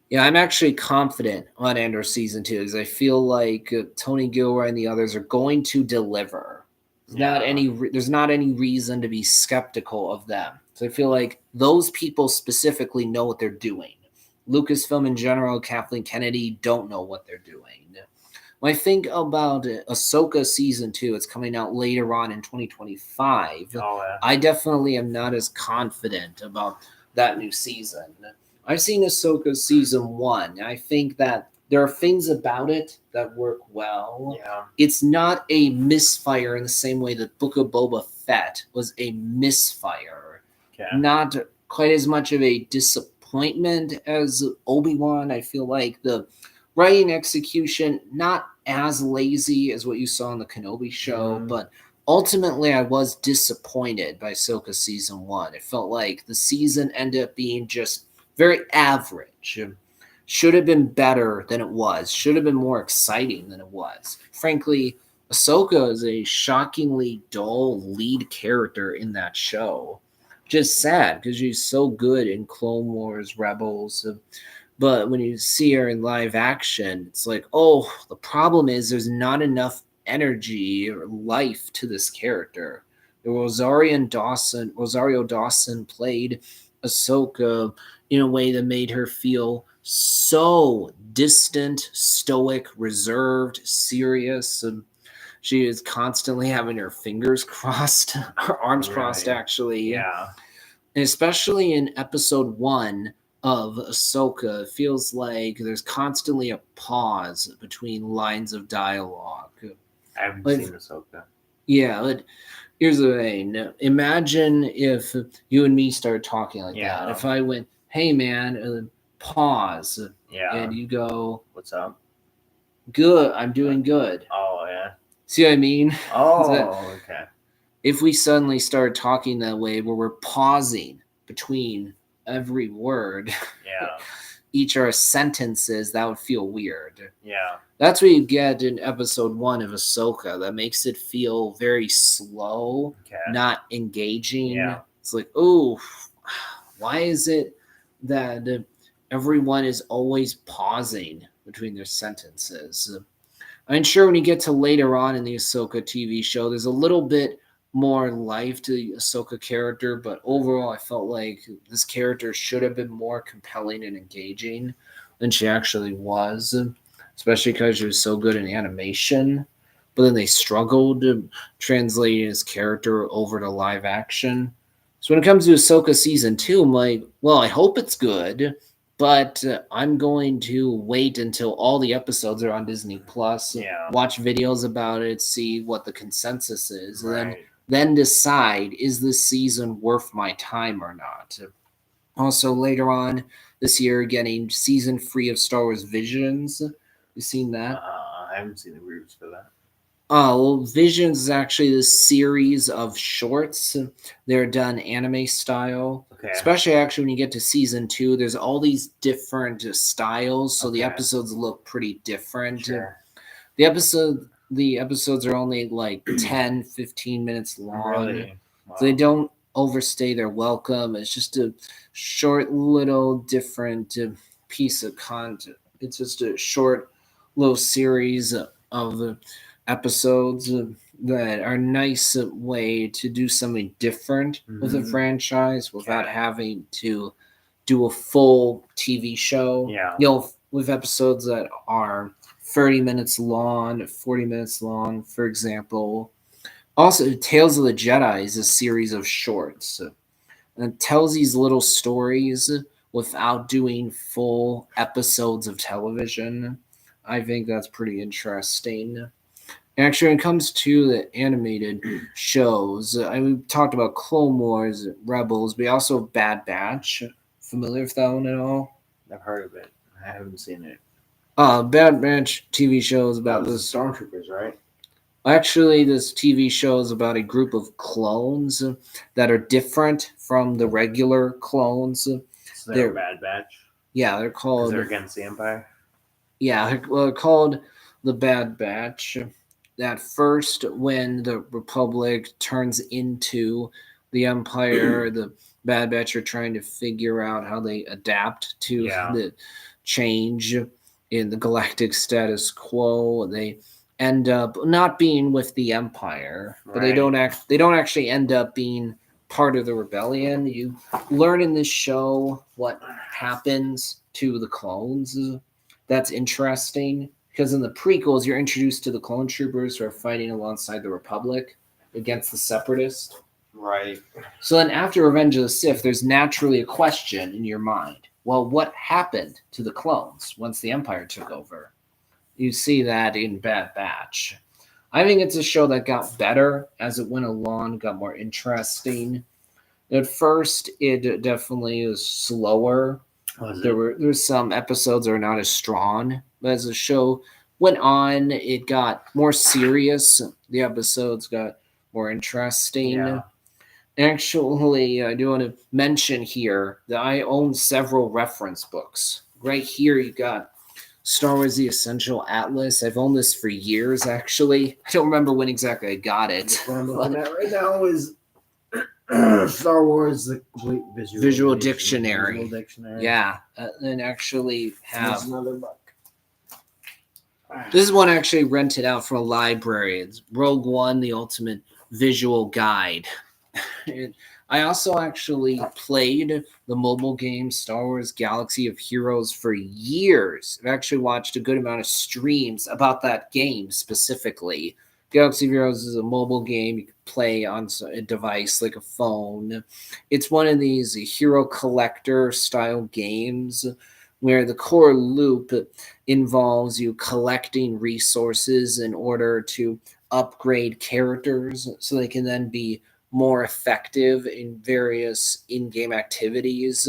Yeah, I'm actually confident on Andor season 2 because I feel like Tony Gilroy and the others are going to deliver. There's not any reason to be skeptical of them. So I feel like those people specifically know what they're doing. Lucasfilm in general, Kathleen Kennedy don't know what they're doing. When I think about Ahsoka season 2, it's coming out later on in 2025. Oh, yeah. I definitely am not as confident about that new season. I've seen Ahsoka season 1. I think that there are things about it that work well. Yeah. It's not a misfire in the same way that Book of Boba Fett was a misfire. Okay. Not quite as much of a disappointment as Obi-Wan. I feel like the writing execution, not as lazy as what you saw on the Kenobi show, but ultimately I was disappointed by Ahsoka season 1. It felt like the season ended up being just very average. Should have been better than it was. Should have been more exciting than it was. Frankly, Ahsoka is a shockingly dull lead character in that show. Just sad because she's so good in Clone Wars, Rebels. But when you see her in live action, it's like, oh, the problem is there's not enough energy or life to this character. Rosario Dawson played Ahsoka in a way that made her feel so distant, stoic, reserved, serious. She is constantly having her fingers crossed, her arms crossed, actually. Yeah. And especially in episode 1 of Ahsoka, it feels like there's constantly a pause between lines of dialogue. I haven't seen Ahsoka. Yeah, but here's the thing. Imagine if you and me started talking like that. If I went, hey, man, pause. Yeah. And you go, what's up? Good. I'm doing good. Oh, yeah. See what I mean? Oh, okay. If we suddenly started talking that way where we're pausing between every word, each of our sentences, that would feel weird. Yeah. That's what you get in episode 1 of Ahsoka. That makes it feel very slow, not engaging. Yeah. It's like, oh, why is it that everyone is always pausing between their sentences? I'm sure when you get to later on in the Ahsoka TV show, there's a little bit more life to the Ahsoka character, but overall I felt like this character should have been more compelling and engaging than she actually was, especially because she was so good in animation. But then they struggled translating his character over to live action. So when it comes to Ahsoka season 2, I'm like, well, I hope it's good, but I'm going to wait until all the episodes are on Disney Plus, watch videos about it, see what the consensus is, and then decide, is this season worth my time or not? Also, later on this year, getting season 3 of Star Wars Visions. You seen that? I haven't seen the reviews for that. Oh, well, Visions is actually this series of shorts. They're done anime style. Okay. Especially actually when you get to season 2, there's all these different styles, so the Okay. episodes look pretty different. Sure. The episodes are only like 10, 15 minutes long. Really? Wow. So they don't overstay their welcome. It's just a short little different piece of content. It's just a short little series of episodes that are a nice way to do something different with a Mhm. franchise without Okay. having to do a full TV show. Yeah. With episodes that are 30 minutes long, 40 minutes long, for example. Also, Tales of the Jedi is a series of shorts. And it tells these little stories without doing full episodes of television. I think that's pretty interesting. Actually, when it comes to the animated shows, we talked about Clone Wars, Rebels, but also Bad Batch. Familiar with that one at all? I've heard of it. I haven't seen it. Bad Batch TV show is about That was this. Stormtroopers, right? Actually, this TV show is about a group of clones that are different from the regular clones. So they're They're- a Bad Batch. Yeah, they're Because called. they're against the Empire. Yeah, well, they're called the Bad Batch. At first, when the Republic turns into the Empire, the Bad Batch are trying to figure out how they adapt to Yeah. the change in the galactic status quo. They end up not being with the Empire, but they Right. don't actually end up being part of the rebellion. You learn in this show what happens to the clones. That's interesting because in the prequels you're introduced to the clone troopers who are fighting alongside the Republic against the Separatists. Right. So then after Revenge of the Sith, there's naturally a question in your mind. Well, what happened to the clones once the Empire took over? You see that in Bad Batch. I think it's a show that got better as it went along, got more interesting. At first, it definitely was slower. Was There's some episodes that are not as strong, but as the show went on, it got more serious. The episodes got more interesting. Yeah. Actually, I do want to mention here that I own several reference books. Right here, you got Star Wars: The Essential Atlas. I've owned this for years. Actually, I don't remember when exactly I got it. What I'm looking at right now is Star Wars: The Complete Visual Dictionary. Visual Dictionary. Yeah, and actually have Here's another book. this is one I actually rented out from a library. It's Rogue One: The Ultimate Visual Guide. I also actually played the mobile game Star Wars Galaxy of Heroes for years. I've actually watched a good amount of streams about that game specifically. Galaxy of Heroes is a mobile game you can play on a device like a phone. It's one of these hero collector style games where the core loop involves you collecting resources in order to upgrade characters so they can then be more effective in various in-game activities,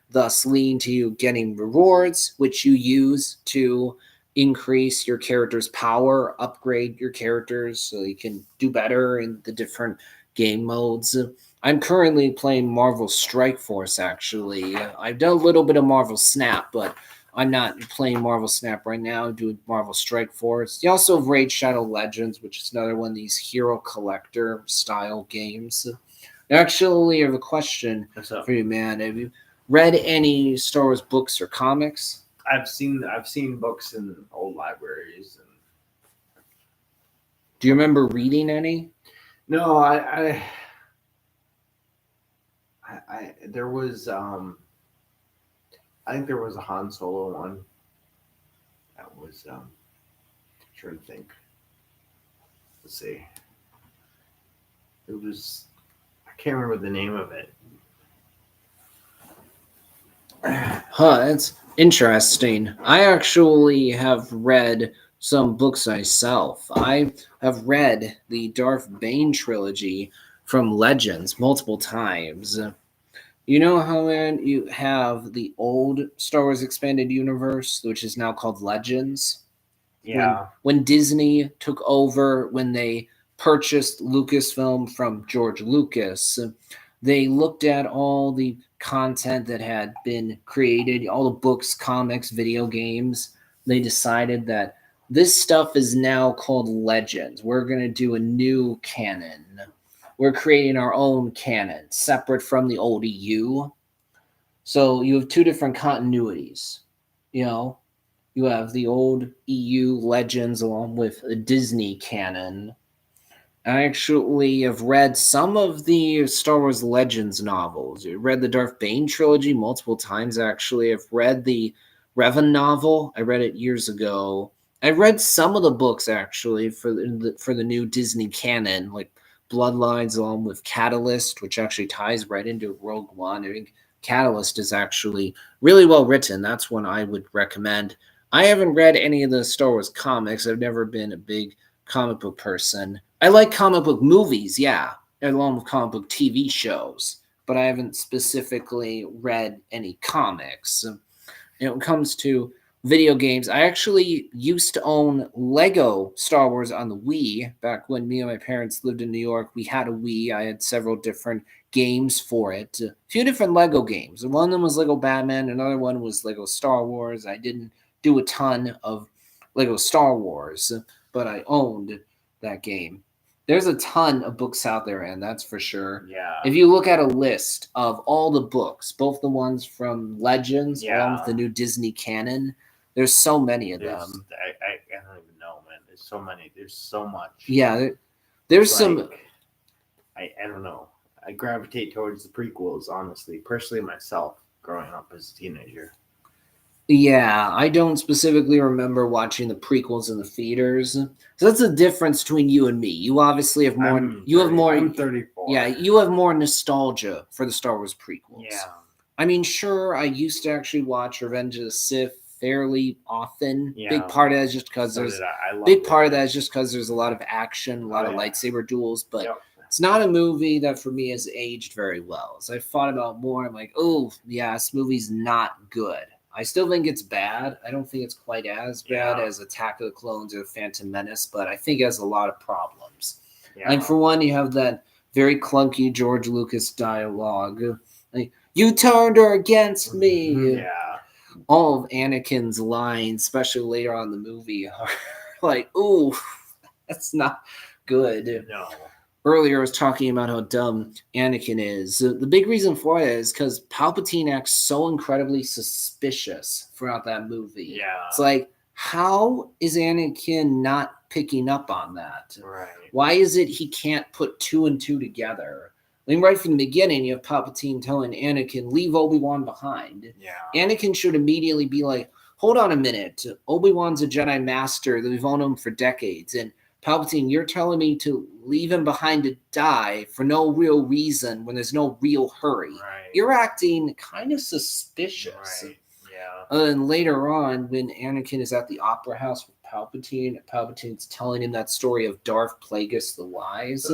thus leading to you getting rewards, which you use to increase your character's power, upgrade your characters so you can do better in the different game modes. I'm currently playing Marvel Strike Force, actually. I've done a little bit of Marvel Snap, but I'm not playing Marvel Snap right now. I'm doing Marvel Strike Force. You also have Raid Shadow Legends, which is another one of these hero collector style games. Actually, I have a question What's up? for you, man. Have you read any Star Wars books or comics? I've seen books in old libraries. And Do you remember reading any? no, I there was I think there was a Han Solo one. That was trying to think. Let's see. It was I can't remember the name of it. Huh, that's interesting. I actually have read some books myself. I have read the Darth Bane trilogy from Legends multiple times. You know how you have the old Star Wars Expanded Universe, which is now called Legends? Yeah. When Disney took over, when they purchased Lucasfilm from George Lucas, They looked at all the content that had been created, all the books, comics, video games. They decided that this stuff is now called Legends. We're going to do a new canon. We're creating our own canon, separate from the old EU. So you have two different continuities. You know, you have the old EU Legends along with a Disney canon. I actually have read some of the Star Wars Legends novels. I read the Darth Bane trilogy multiple times, actually. I've read the Revan novel. I read it years ago. I read some of the books, actually, for the new Disney canon, like Bloodlines along with Catalyst, which actually ties right into Rogue One. I think Catalyst is actually really well written. That's one I would recommend. I haven't read any of the Star Wars comics. I've never been a big comic book person. I like comic book movies, yeah, along with comic book TV shows, but I haven't specifically read any comics. When it comes to video games, I actually used to own Lego Star Wars on the Wii. Back when me and my parents lived in New York, we had a Wii. I had several different games for it. A few different Lego games. One of them was Lego Batman, another one was Lego Star Wars. I didn't do a ton of Lego Star Wars, but I owned that game. There's a ton of books out there, and that's for sure. Yeah. If you look at a list of all the books, both the ones from Legends along with the new Disney canon, there's so many of them. I don't even know, man. There's so many. There's so much. Yeah, there's some. I don't know. I gravitate towards the prequels, honestly. Personally, myself, growing up as a teenager. Yeah, I don't specifically remember watching the prequels in the theaters. So that's the difference between you and me. You obviously have more. I'm 34. Yeah, you have more nostalgia for the Star Wars prequels. Yeah. I mean, sure, I used to actually watch Revenge of the Sith fairly often. Yeah. Big part of that is just because there's a lot of action, a lot of lightsaber duels, but it's not a movie that for me has aged very well. As I thought about more, I'm like, oh yeah, this movie's not good. I still think it's bad. I don't think it's quite as bad as Attack of the Clones or Phantom Menace, but I think it has a lot of problems. Yeah. Like, for one, you have that very clunky George Lucas dialogue. Like, you turned her against me. Yeah. All of Anakin's lines, especially later on in the movie, are like, ooh, that's not good. No. Earlier, I was talking about how dumb Anakin is. The big reason for it is because Palpatine acts so incredibly suspicious throughout that movie. Yeah. It's like, how is Anakin not picking up on that? Right. Why is it he can't put two and two together? I mean, right from the beginning, you have Palpatine telling Anakin, leave Obi-Wan behind. Yeah. Anakin should immediately be like, hold on a minute. Obi-Wan's a Jedi Master that we've known him for decades, and Palpatine, you're telling me to leave him behind to die for no real reason when there's no real hurry. Right. You're acting kind of suspicious. Right. Yeah. And later on, when Anakin is at the Opera House with Palpatine, Palpatine's telling him that story of Darth Plagueis the Wise,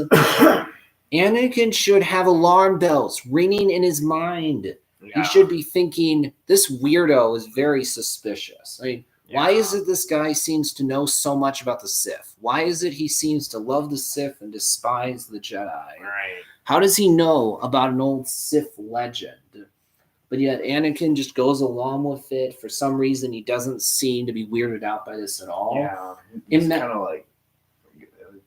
Anakin should have alarm bells ringing in his mind. Yeah. He should be thinking, this weirdo is very suspicious. I mean, why is it this guy seems to know so much about the Sith? Why is it he seems to love the Sith and despise the Jedi? Right. How does he know about an old Sith legend? But yet Anakin just goes along with it. For some reason, he doesn't seem to be weirded out by this at all. Yeah. It's kind of like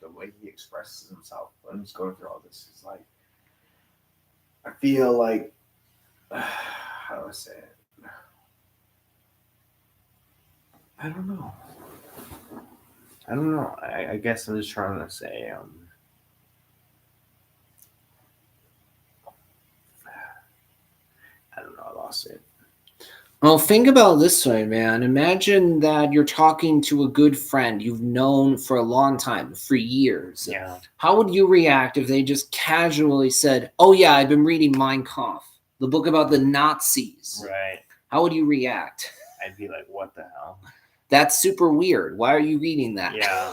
the way he expresses himself when he's going through all this. Is like, I feel like, how do I say it? I don't know. I guess I'm just trying to say, I don't know. I lost it. Well, think about it this way, man. Imagine that you're talking to a good friend you've known for a long time, for years. Yeah. How would you react if they just casually said, oh, yeah, I've been reading Mein Kampf, the book about the Nazis? Right. How would you react? I'd be like, what the hell? That's super weird. Why are you reading that? Yeah.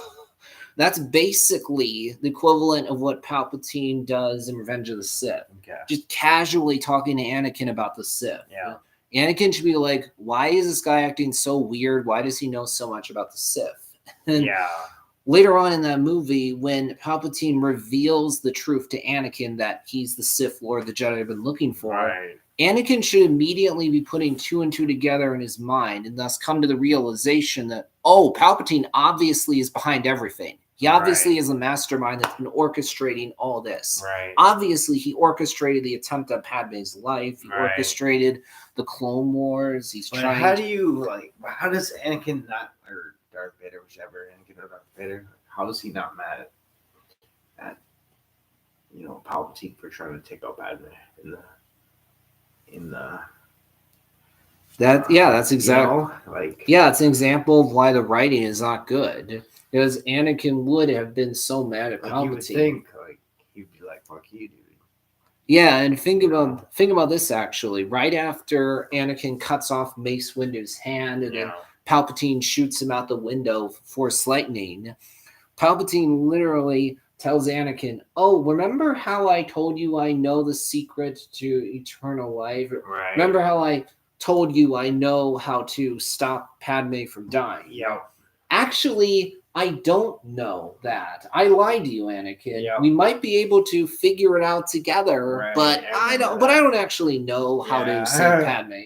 That's basically the equivalent of what Palpatine does in Revenge of the Sith. Okay. Just casually talking to Anakin about the Sith. Yeah. Anakin should be like, why is this guy acting so weird? Why does he know so much about the Sith? And yeah. later on in that movie, when Palpatine reveals the truth to Anakin that he's the Sith Lord the Jedi have been looking for, Right. Anakin should immediately be putting two and two together in his mind and thus come to the realization that, oh, Palpatine obviously is behind everything. He obviously Right. is a mastermind that's been orchestrating all this. Right. Obviously, he orchestrated the attempt on Padme's life. He Right. orchestrated the Clone Wars. He's But trying. how do you how does Anakin not, or Darth Vader, whichever, Anakin or Darth Vader, how is he not mad at Palpatine for trying to take out Padme in the that's exactly. like Yeah, it's an example of why the writing is not good. Because Anakin would have been so mad at you would Palpatine. think he'd be like, "Fuck you, dude." Yeah, and think about this actually. Right after Anakin cuts off Mace Windu's hand, and then Palpatine shoots him out the window, Force lightning. Palpatine literally tells Anakin, "Oh, remember how I told you I know the secret to eternal life? Right. Remember how I told you I know how to stop Padme from dying? Yep. Actually, I don't know that. I lied to you, Anakin. Yep. We might be able to figure it out together, Right. but I don't actually know how to save Padme."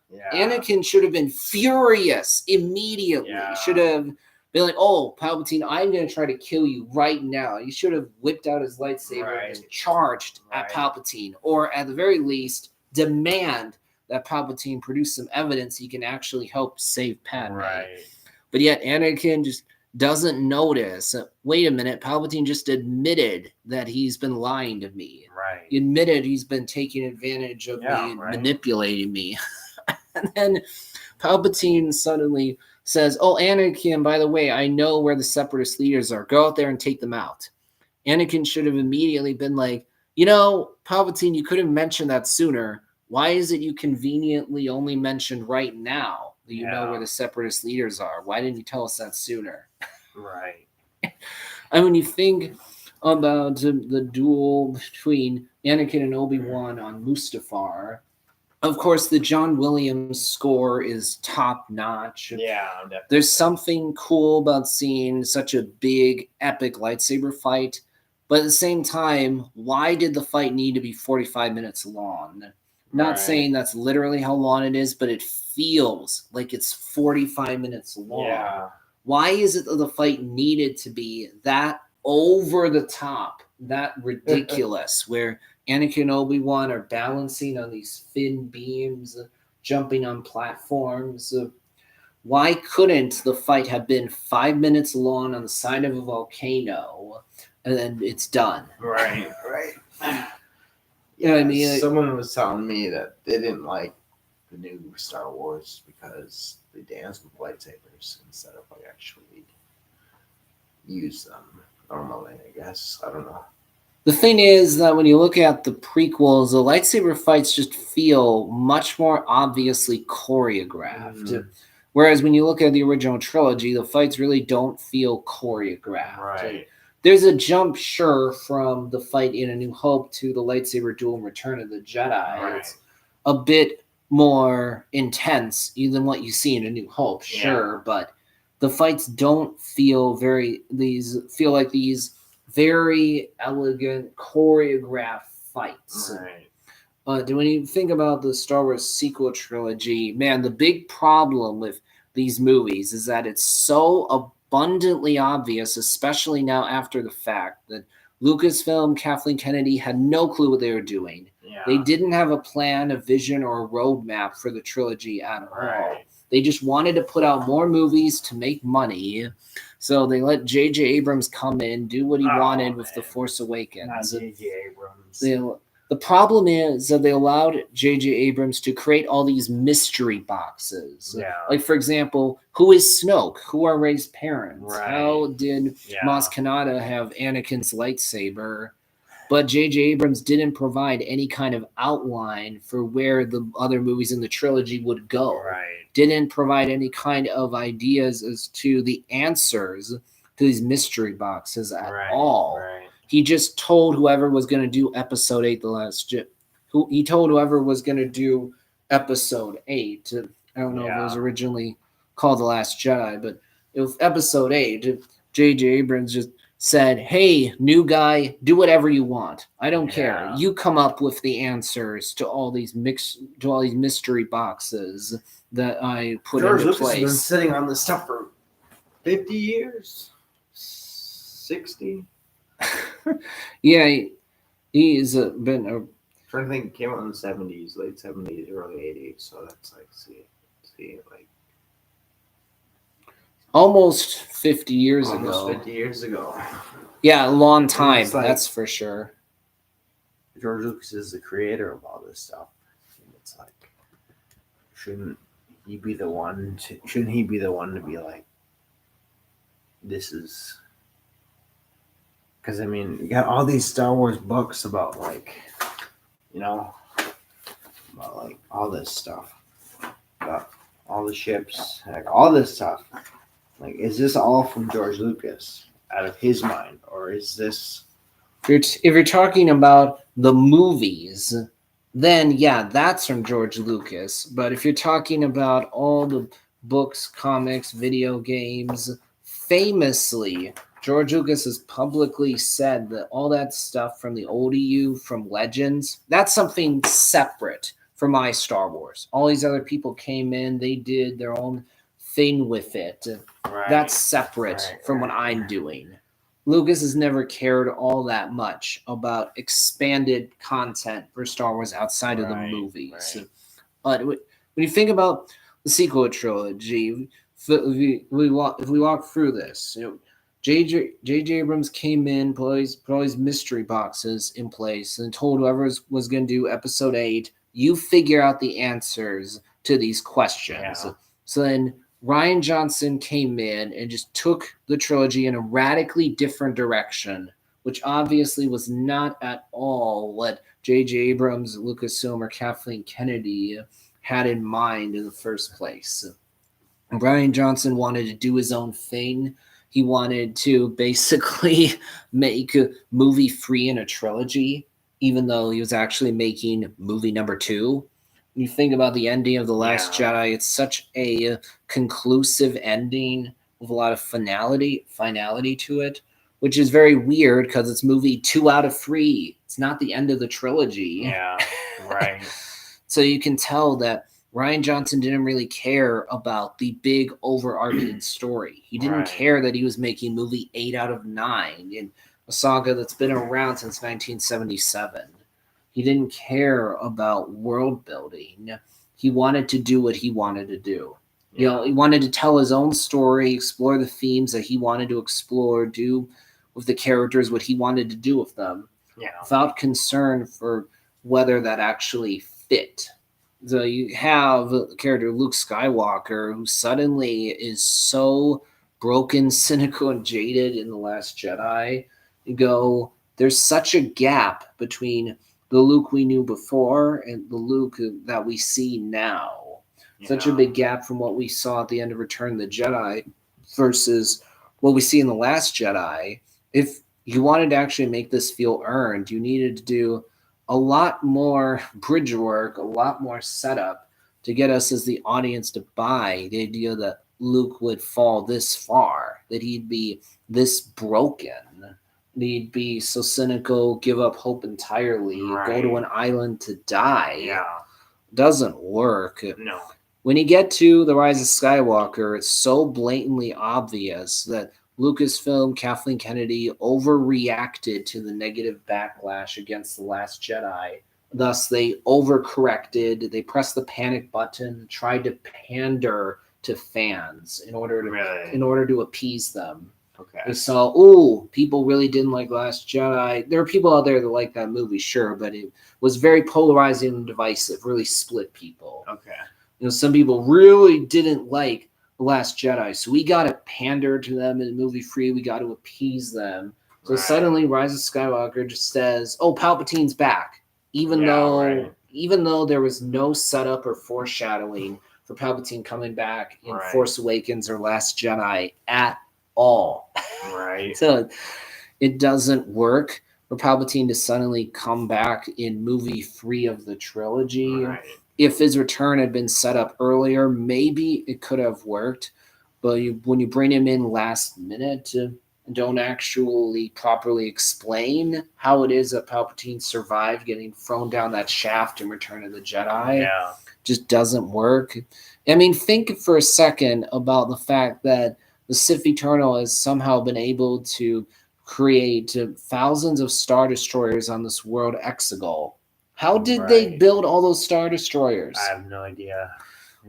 Yeah. Anakin should have been furious immediately. Yeah. Should have been like, "Oh, Palpatine, I'm going to try to kill you right now." He should have whipped out his lightsaber and just charged at Palpatine, or at the very least, demand that Palpatine produce some evidence he can actually help save Padme. Right. But yet Anakin just doesn't notice. Wait a minute, Palpatine just admitted that he's been lying to me. Right. He admitted he's been taking advantage of me and manipulating me. And then Palpatine suddenly says, "Oh, Anakin, by the way, I know where the Separatist leaders are. Go out there and take them out." Anakin should have immediately been like, "Palpatine, you could have mentioned that sooner. Why is it you conveniently only mentioned right now that you know where the Separatist leaders are? Why didn't you tell us that sooner?" Right. And when you think about the duel between Anakin and Obi-Wan on Mustafar, of course, the John Williams score is top notch. Yeah, definitely. There's something cool about seeing such a big, epic lightsaber fight. But at the same time, why did the fight need to be 45 minutes long? Not saying that's literally how long it is, but it feels like it's 45 minutes long. Yeah. Why is it that the fight needed to be that over the top, that ridiculous, where Anakin and Obi-Wan are balancing on these thin beams, jumping on platforms? Why couldn't the fight have been 5 minutes long on the side of a volcano and then it's done? Right. You know what I mean? Someone was telling me that they didn't like the new Star Wars because they dance with lightsabers instead of actually use them normally, I guess. I don't know. The thing is that when you look at the prequels, the lightsaber fights just feel much more obviously choreographed. Mm. Whereas when you look at the original trilogy, the fights really don't feel choreographed. Right. There's a jump, sure, from the fight in A New Hope to the lightsaber duel in Return of the Jedi. Right. It's a bit more intense than what you see in A New Hope, sure, but the fights don't feel feel like these very elegant, choreographed fights. Right. When you think about the Star Wars sequel trilogy, man, the big problem with these movies is that it's so abundantly obvious, especially now after the fact, that Lucasfilm, Kathleen Kennedy had no clue what they were doing. Yeah. They didn't have a plan, a vision, or a roadmap for the trilogy at all. Right. They just wanted to put out more movies to make money. So they let J.J. Abrams come in, do what he wanted with The Force Awakens. Not J.J. Abrams. The problem is that they allowed J.J. Abrams to create all these mystery boxes. Yeah. Like, for example, who is Snoke? Who are Rey's parents? Right. How did Maz Kanata have Anakin's lightsaber? But J.J. Abrams didn't provide any kind of outline for where the other movies in the trilogy would go. Right. Didn't provide any kind of ideas as to the answers to these mystery boxes at all. Right. He just told whoever was going to do episode 8, he told whoever was going to do episode 8. I don't know if it was originally called The Last Jedi, but it was episode 8. J.J. Abrams just said, "Hey, new guy, do whatever you want. I don't care. Yeah. You come up with the answers to all these mystery boxes that I put George into Lucas has been place." sitting on this stuff for 50 years, 60. Yeah, he's been a I'm trying to think, it came out in the 70s, late 70s, early 80s. So that's like, like almost 50 years almost ago. 50 years ago. Yeah, a long time. It's like- That's for sure. George Lucas is the creator of all this stuff. And it's like, shouldn't he be the one to be like, this is, because I mean, you got all these Star Wars books about like, you know, about like all this stuff, about all the ships, like all this stuff. Like, is this all from George Lucas out of his mind, or is this? If you're talking about the movies, then yeah, that's from George Lucas. But if you're talking about all the books, comics, video games, famously, George Lucas has publicly said that all that stuff from the ODU, from Legends, that's something separate from my Star Wars. All these other people came in, they did their own thing with it. Right. That's separate from what I'm doing. Lucas has never cared all that much about expanded content for Star Wars outside of the movies. Right. But when you think about the sequel trilogy, if we walk through this, J.J. Abrams came in, put all these mystery boxes in place, and told whoever was going to do Episode 8, you figure out the answers to these questions. Yeah. So then Rian Johnson came in and just took the trilogy in a radically different direction, which obviously was not at all what J.J. Abrams, Lucasfilm, or Kathleen Kennedy had in mind in the first place. Rian Johnson wanted to do his own thing. He wanted to basically make a movie 3 in a trilogy, even though he was actually making movie number 2. When you think about the ending of The Last Jedi, it's such a conclusive ending with a lot of finality to it, which is very weird because it's movie 2 out of 3. It's not the end of the trilogy. Yeah, right. So you can tell that Rian Johnson didn't really care about the big overarching story. He didn't care that he was making movie 8 out of 9 in a saga that's been around since 1977. He didn't care about world building. He wanted to do what he wanted to do. He wanted to tell his own story, explore the themes that he wanted to explore, do with the characters what he wanted to do with them, without concern for whether that actually fit. So you have the character Luke Skywalker, who suddenly is so broken, cynical, and jaded in The Last Jedi. You go, there's such a gap between the Luke we knew before and the Luke that we see now. Such a big gap from what we saw at the end of Return of the Jedi versus what we see in The Last Jedi. If you wanted to actually make this feel earned, you needed to do a lot more bridge work, a lot more setup to get us as the audience to buy the idea that Luke would fall this far, that he'd be this broken, he'd be so cynical, give up hope entirely, go to an island to die. Doesn't work. No. When you get to The Rise of Skywalker, it's so blatantly obvious that Lucasfilm, Kathleen Kennedy overreacted to the negative backlash against The Last Jedi. Thus, they overcorrected. They pressed the panic button, tried to pander to fans in order to appease them. Okay. They saw, people really didn't like Last Jedi. There are people out there that like that movie, sure, but it was very polarizing and divisive, really split people. Okay. Some people really didn't like The Last Jedi, so we got to pander to them in movie 3. We got to appease them. So suddenly, Rise of Skywalker just says, "Oh, Palpatine's back," even though there was no setup or foreshadowing for Palpatine coming back in Force Awakens or Last Jedi at all. Right. So it doesn't work for Palpatine to suddenly come back in movie 3 of the trilogy. Right. If his return had been set up earlier, maybe it could have worked. But when you bring him in last minute, and don't actually properly explain how it is that Palpatine survived getting thrown down that shaft in Return of the Jedi. Yeah. Just doesn't work. I mean, think for a second about the fact that the Sith Eternal has somehow been able to create thousands of Star Destroyers on this world Exegol. How did they Right. build all those Star Destroyers? I have no idea.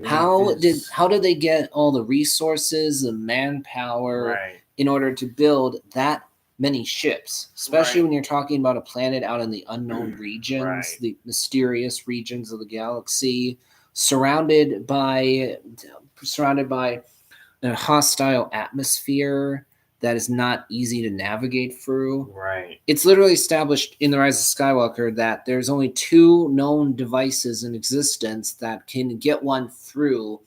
How It's- did they get all the resources and manpower Right. in order to build that many ships? Especially Right. when you're talking about a planet out in the unknown regions, Right. the mysterious regions of the galaxy, surrounded by a hostile atmosphere that is not easy to navigate through. Right. It's literally established in The Rise of Skywalker that there's only two known devices in existence that can get one through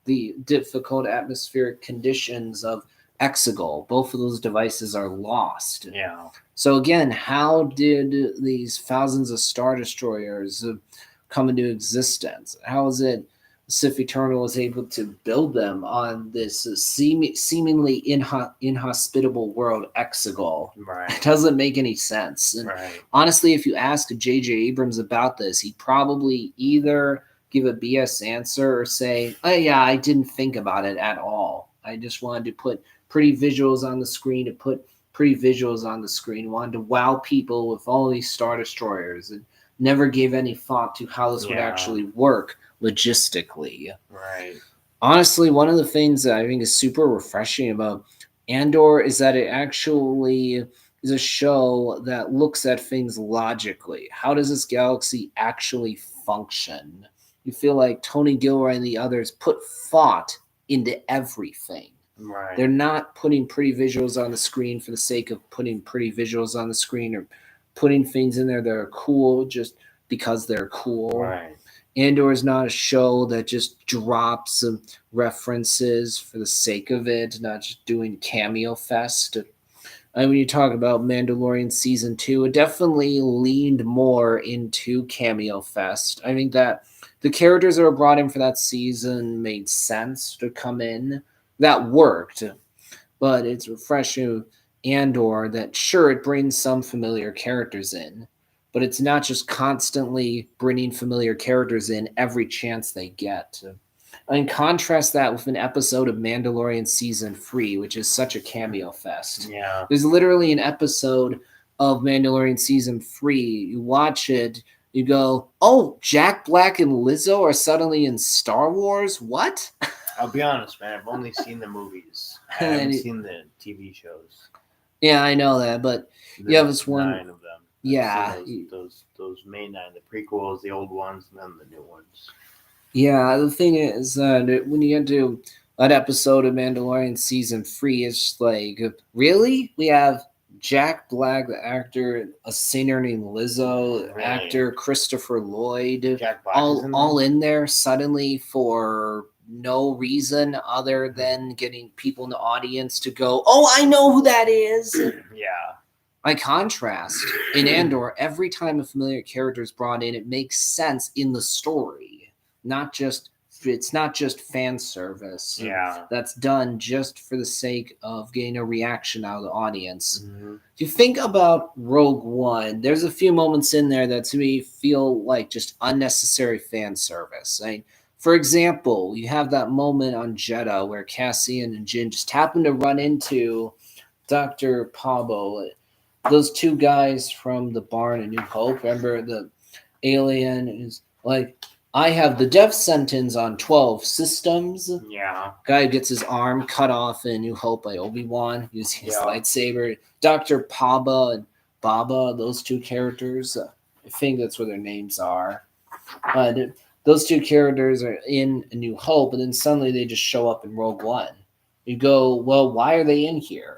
the difficult atmospheric conditions of Exegol. Both of those devices are lost. Yeah. So again, how did these thousands of Star Destroyers come into existence? How is it Sith Eternal was able to build them on this seemingly inhospitable world, Exegol? It Right. doesn't make any sense. And Right. honestly, if you ask J.J. Abrams about this, he'd probably either give a BS answer or say, "Oh yeah, I didn't think about it at all. I just wanted to put pretty visuals on the screen to put pretty visuals on the screen. Wanted to wow people with all these Star Destroyers and never gave any thought to how this would Yeah. actually work logistically." Right. Honestly, one of the things that I think is super refreshing about Andor is that it actually is a show that looks at things logically. How does this galaxy actually function? You feel like Tony Gilroy and the others put thought into everything. Right. They're not putting pretty visuals on the screen for the sake of putting pretty visuals on the screen or putting things in there that are cool just because they're cool. Right. Andor is not a show that just drops some references for the sake of it, not just doing cameo fest. And when you talk about Mandalorian season 2, it definitely leaned more into cameo fest. I think that the characters that were brought in for that season made sense to come in. That worked, but it's refreshing Andor that sure it brings some familiar characters in, but it's not just constantly bringing familiar characters in every chance they get. And contrast that with an episode of Mandalorian season 3, which is such a cameo fest. Yeah. There's literally an episode of Mandalorian season 3. You watch it, you go, "Oh, Jack Black and Lizzo are suddenly in Star Wars? What?" I'll be honest, man. I've only seen the movies. I And haven't it- seen the TV shows. Yeah, I know that, but yeah, There's this one- 9 of them. I've yeah, seen those main 9, the prequels, the old ones, and then the new ones. yeah. The thing is that when you get to that episode of Mandalorian season 3, it's just like, really? We have Jack Black, the actor, a singer named Lizzo, Really? actor Christopher Lloyd, Jack Black is in all there? in there suddenly for no reason other than getting people in the audience to go, "Oh, I know who that is." Yeah. By contrast, in Andor, every time a familiar character is brought in, it makes sense in the story. It's not just fan service. Yeah. That's done just for the sake of getting a reaction out of the audience. Mm-hmm. If you think about Rogue One, there's a few moments in there that to me feel like just unnecessary fan service. For example, you have that moment on Jeddah where Cassian and Jin just happen to run into Dr. Pabo. Those two guys from the barn in New Hope. Remember, the alien is like, "I have the death sentence on 12 systems." Yeah. Guy gets his arm cut off in New Hope by Obi-Wan using his Yeah. lightsaber. Dr. Paba and Baba, those two characters, I think that's what their names are. Those two characters are in A New Hope, and then suddenly they just show up in Rogue One. You go, well, why are they in here?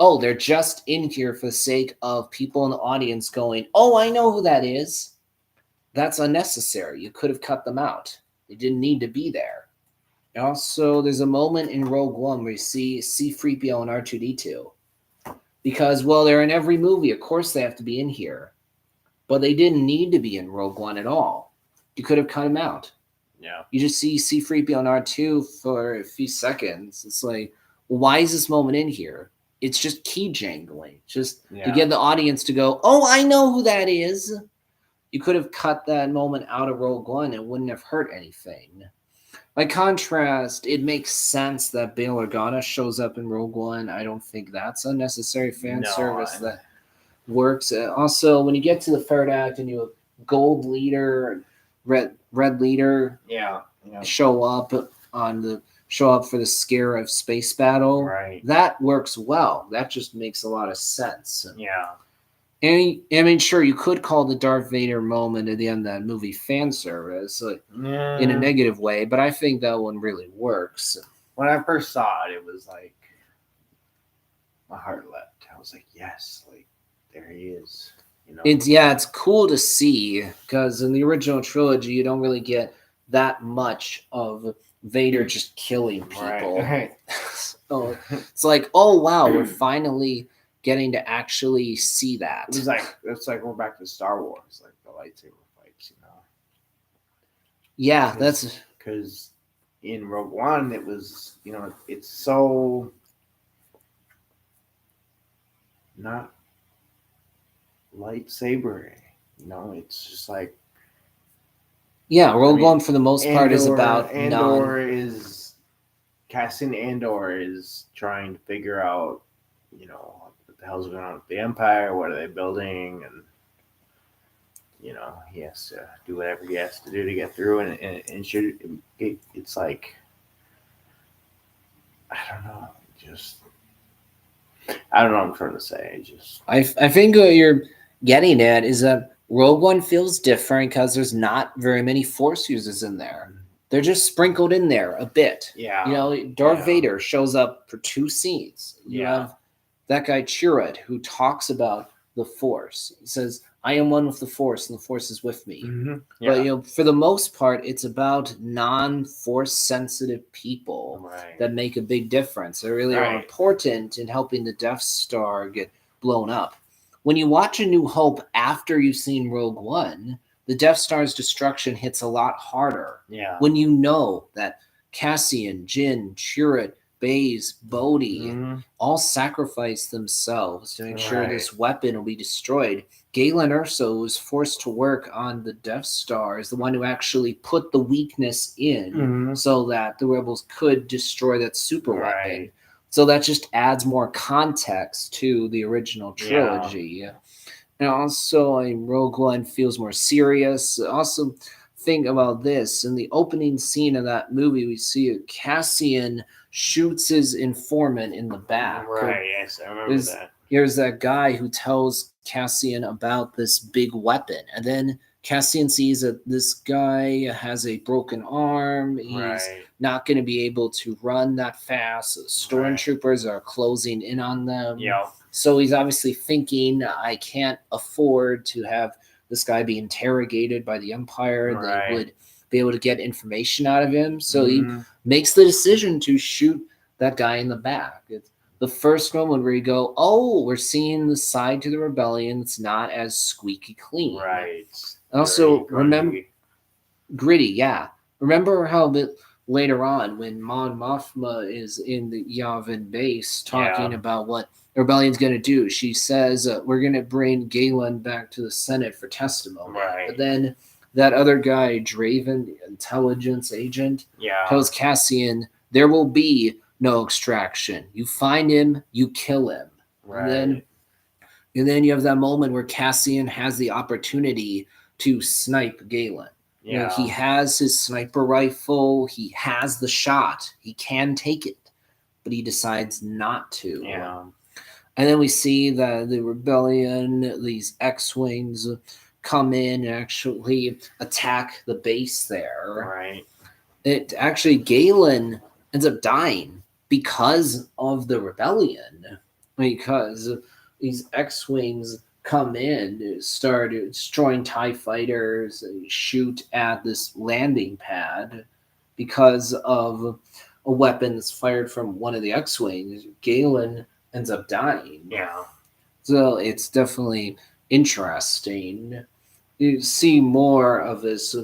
Oh, they're just in here for the sake of people in the audience going, "Oh, I know who that is." That's unnecessary. You could have cut them out. They didn't need to be there. Also, there's a moment in Rogue One where you see C-3PO and R2-D2. Because, well, they're in every movie. Of course they have to be in here. But they didn't need to be in Rogue One at all. You could have cut them out. Yeah. You just see C-3PO and R2 for a few seconds. It's like, well, why is this moment in here? it's just key jangling, just to Yeah. get the audience to go, oh, I know who that is. You could have cut that moment out of Rogue One and wouldn't have hurt anything. By contrast, it makes sense that Bail Organa shows up in Rogue One. I don't think that's unnecessary fan service that works. Also, when you get to the third act and you have Gold Leader, Red Leader, Yeah. show up for the scare of space battle. Right. That works well. That just makes a lot of sense. Yeah. And I mean, sure, you could call the Darth Vader moment at the end of that movie fan service in a negative way, but I think that one really works. When I first saw it, it was like my heart leapt. I was like, yes, like there he is. You know? It's cool to see because in the original trilogy, you don't really get that much of Vader just killing people. Right. So it's like, oh wow, we're finally getting to actually see that. It's like we're back to Star Wars, like the lightsaber fights, you know. Yeah, that's because in Rogue One it was, you know, it's so not lightsaber, you know. It's just like Rogue One for the most part is about Cassian Andor is trying to figure out, you know, what the hell's going on with the Empire, what are they building, and you know, he has to do whatever he has to do to get through, and it's like, I don't know, I don't know what I'm trying to say. I think what you're getting at is that Rogue One feels different because there's not very many Force users in there. They're just sprinkled in there a bit. Yeah. You know, Darth Vader shows up for 2 scenes. You have that guy Chirrut who talks about the Force. He says, I am one with the Force, and the Force is with me. Mm-hmm. Yeah. But, you know, for the most part, it's about non-Force sensitive people that make a big difference. They really are important in helping the Death Star get blown up. When you watch A New Hope after you've seen Rogue One, the Death Star's destruction hits a lot harder. Yeah. When you know that Cassian, Jyn, Chirrut, Baze, Bodhi all sacrifice themselves to make sure this weapon will be destroyed. Galen Erso was forced to work on the Death Star as the one who actually put the weakness in so that the rebels could destroy that super weapon. So that just adds more context to the original trilogy. Yeah. And also, Rogue One feels more serious. Also, think about this. In the opening scene of that movie, we see Cassian shoots his informant in the back. Right, yes, I remember that. Here's that guy who tells Cassian about this big weapon. And then Cassian sees that this guy has a broken arm. He's not going to be able to run that fast. Stormtroopers are closing in on them. Yeah. So he's obviously thinking, I can't afford to have this guy be interrogated by the Empire. They would be able to get information out of him. So he makes the decision to shoot that guy in the back. It's the first moment where you go, oh, we're seeing the side to the rebellion that's not as squeaky clean. Right. Also, remember gritty, yeah. Remember how a bit later on when Mon Mothma is in the Yavin base talking about what the rebellion's going to do. She says, we're going to bring Galen back to the Senate for testimony. But then that other guy, Draven, the intelligence agent, tells Cassian, there will be no extraction. You find him, you kill him. And then you have that moment where Cassian has the opportunity to snipe Galen. You know, he has his sniper rifle. He has the shot. He can take it, but he decides not to. And then we see that the rebellion, these X-Wings come in and actually attack the base there. Galen ends up dying because of the rebellion. Because these X-Wings come in, start destroying TIE fighters, shoot at this landing pad because of a weapon that's fired from one of the X-Wings. Galen ends up dying. So it's definitely interesting. You see more of this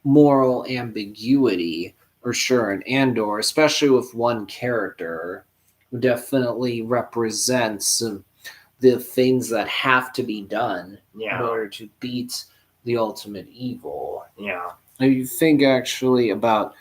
moral ambiguity, for sure, in Andor, especially with one character. definitely represents the things that have to be done in order to beat the ultimate evil. Yeah. If you think actually about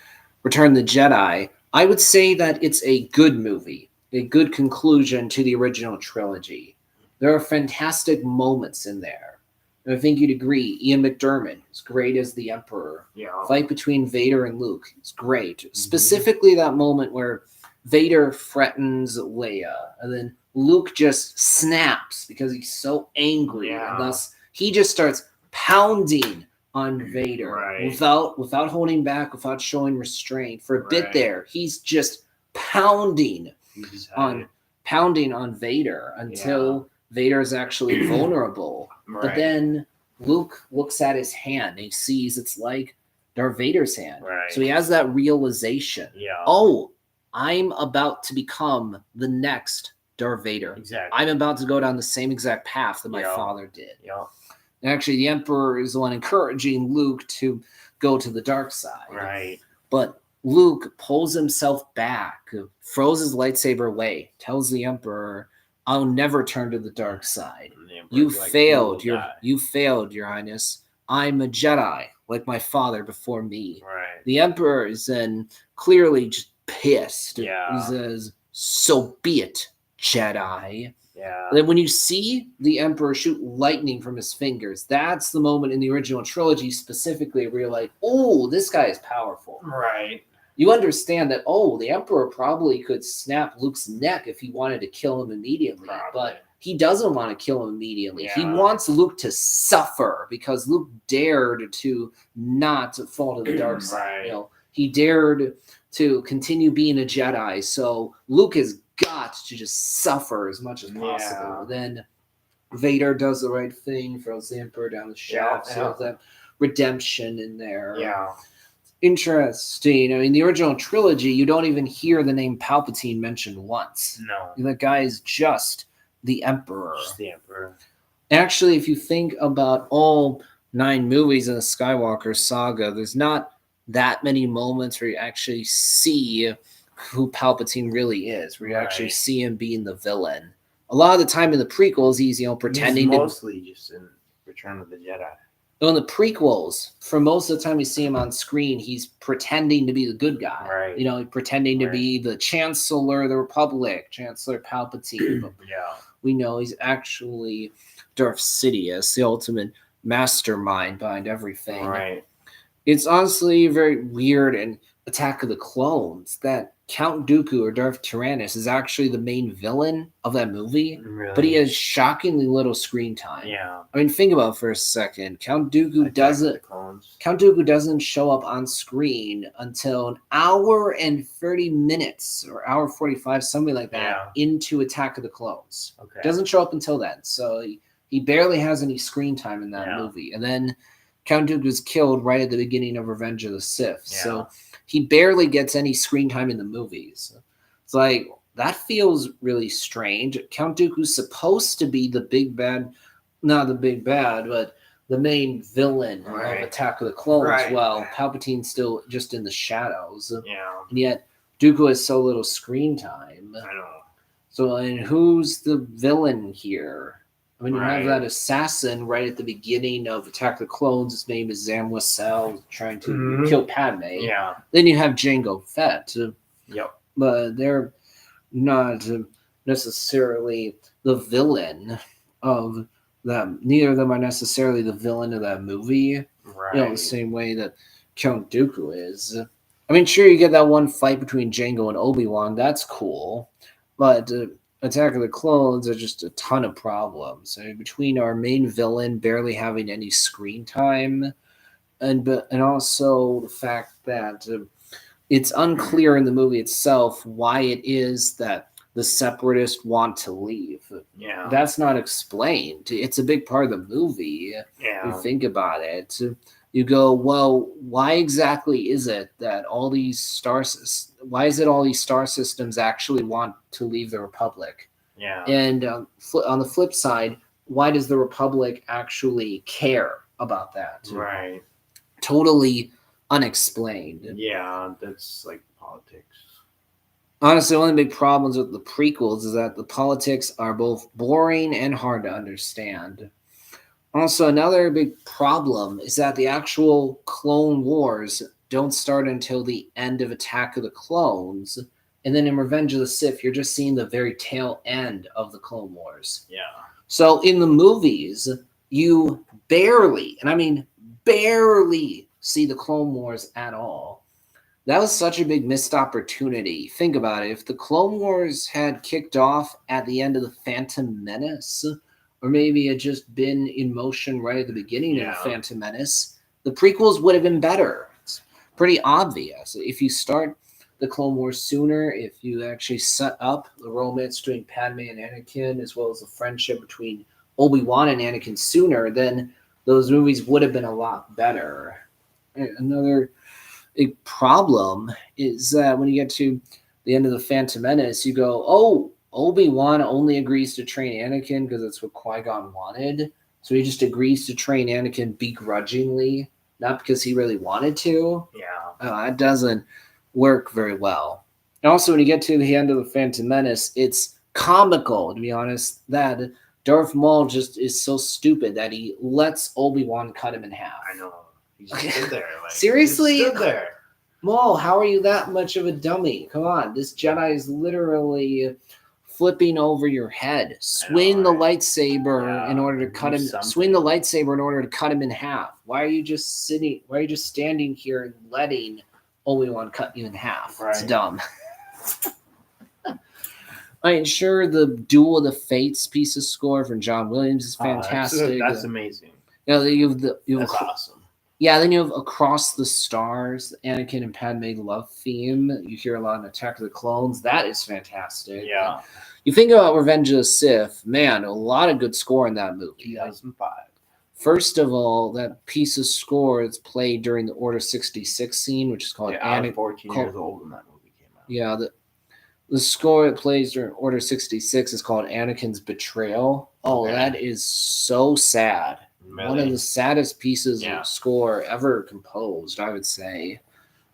Return of the Jedi, I would say that it's a good movie, a good conclusion to the original trilogy. There are fantastic moments in there. And I think you'd agree. Ian McDiarmid is great as the Emperor. Yeah. Fight between Vader and Luke is great. Specifically, that moment where Vader threatens Leia, and then Luke just snaps because he's so angry, and thus he just starts pounding on Vader without holding back, without showing restraint. For a bit there, he's just pounding on Vader until Vader is actually vulnerable. But then Luke looks at his hand and he sees it's like Darth Vader's hand. So he has that realization. Oh, I'm about to become the next Darth Vader. Exactly. I'm about to go down the same exact path that my father did. And actually, the Emperor is the one encouraging Luke to go to the dark side. But Luke pulls himself back, throws his lightsaber away, tells the Emperor, I'll never turn to the dark side. You failed. You failed, Your Highness. I'm a Jedi, like my father before me. The Emperor is then clearly just pissed. He says, so be it, Jedi. Then when you see the Emperor shoot lightning from his fingers, that's the moment in the original trilogy specifically where you're like, oh, this guy is powerful. You understand that, oh, the Emperor probably could snap Luke's neck if he wanted to kill him immediately. But he doesn't want to kill him immediately. He wants Luke to suffer because Luke dared to not fall to the dark side. You know, he dared to continue being a Jedi. So Luke has got to just suffer as much as possible. Then Vader does the right thing, throws the Emperor down the shaft. So that redemption in there. Interesting. I mean, the original trilogy, you don't even hear the name Palpatine mentioned once. The guy is just the Emperor. Actually, if you think about all 9 movies in the Skywalker saga, there's not that many moments where you actually see who Palpatine really is, where you actually see him being the villain. A lot of the time in the prequels, he's pretending he's mostly just in Return of the Jedi. In the prequels, for most of the time we see him on screen, he's pretending to be the good guy. Pretending to be the Chancellor of the Republic, Chancellor Palpatine. But we know he's actually Darth Sidious, the ultimate mastermind behind everything. It's honestly very weird in Attack of the Clones that Count Dooku or Darth Tyrannus is actually the main villain of that movie, but he has shockingly little screen time. I mean, think about it for a second. Count Dooku doesn't show up on screen until an hour and 30 minutes or hour 45, something like that, into Attack of the Clones. Doesn't show up until then, so he barely has any screen time in that movie. And then Count Dooku is killed right at the beginning of Revenge of the Sith, so he barely gets any screen time in the movies. It's like, that feels really strange. Count Dooku's supposed to be the big bad, not the big bad, but the main villain of Attack of the Clones. Well, Palpatine's still just in the shadows. And yet, Dooku has so little screen time. So, and who's the villain here? I mean, you have that assassin right at the beginning of Attack of the Clones. His name is Zam Wesell, trying to kill Padme. Then you have Jango Fett. But they're not necessarily the villain of them. Neither of them are necessarily the villain of that movie. The same way that Count Dooku is. I mean, sure, you get that one fight between Jango and Obi-Wan. That's cool. But Attack of the Clones are just a ton of problems. I mean, between our main villain barely having any screen time, and also the fact that it's unclear in the movie itself why it is that the Separatists want to leave. That's not explained. It's a big part of the movie. You think about it. You go, well, why exactly is it that all these star systems actually want to leave the Republic? And on the flip side, why does the Republic actually care about that? Totally unexplained. That's like politics. Honestly, one of the big problems with the prequels is that the politics are both boring and hard to understand. Also, another big problem is that the actual Clone Wars don't start until the end of Attack of the Clones. And then in Revenge of the Sith, you're just seeing the very tail end of the Clone Wars. Yeah. So in the movies, you barely, and I mean barely, see the Clone Wars at all. That was such a big missed opportunity. Think about it. If the Clone Wars had kicked off at the end of the Phantom Menace, or maybe had just been in motion right at the beginning of the Phantom Menace, the prequels would have been better. It's pretty obvious. If you start the Clone Wars sooner, if you actually set up the romance between Padme and Anakin, as well as the friendship between Obi-Wan and Anakin sooner, then those movies would have been a lot better. Another big problem is that when you get to the end of the Phantom Menace, you go, oh, Obi-Wan only agrees to train Anakin because that's what Qui-Gon wanted. So he just agrees to train Anakin begrudgingly, not because he really wanted to. Yeah. It doesn't work very well. And also, when you get to the end of the Phantom Menace, it's comical, to be honest, that Darth Maul just is so stupid that he lets Obi-Wan cut him in half. I know. He just stood there. Like, Seriously? He stood there. Maul, how are you that much of a dummy? Come on, this Jedi is literally flipping over your head. Swing the lightsaber in order to cut him. Swing the lightsaber in order to cut him in half. Why are you just sitting? Why are you just standing here and letting Obi-Wan cut you in half? Right. It's dumb. I mean, sure, the Duel of the Fates piece of score from John Williams is fantastic. That's amazing. You know, you have that's awesome. Yeah, then you have Across the Stars, Anakin and Padme love theme. You hear a lot in Attack of the Clones. That is fantastic. Yeah. You think about Revenge of the Sith, man, a lot of good score in that movie. 2005. First of all, that piece of score is played during the Order 66 scene, which is called I was 14 years old when that movie came out. Yeah, the score it plays during Order 66 is called Anakin's Betrayal. Oh, that is so sad. Really? One of the saddest pieces of score ever composed, I would say.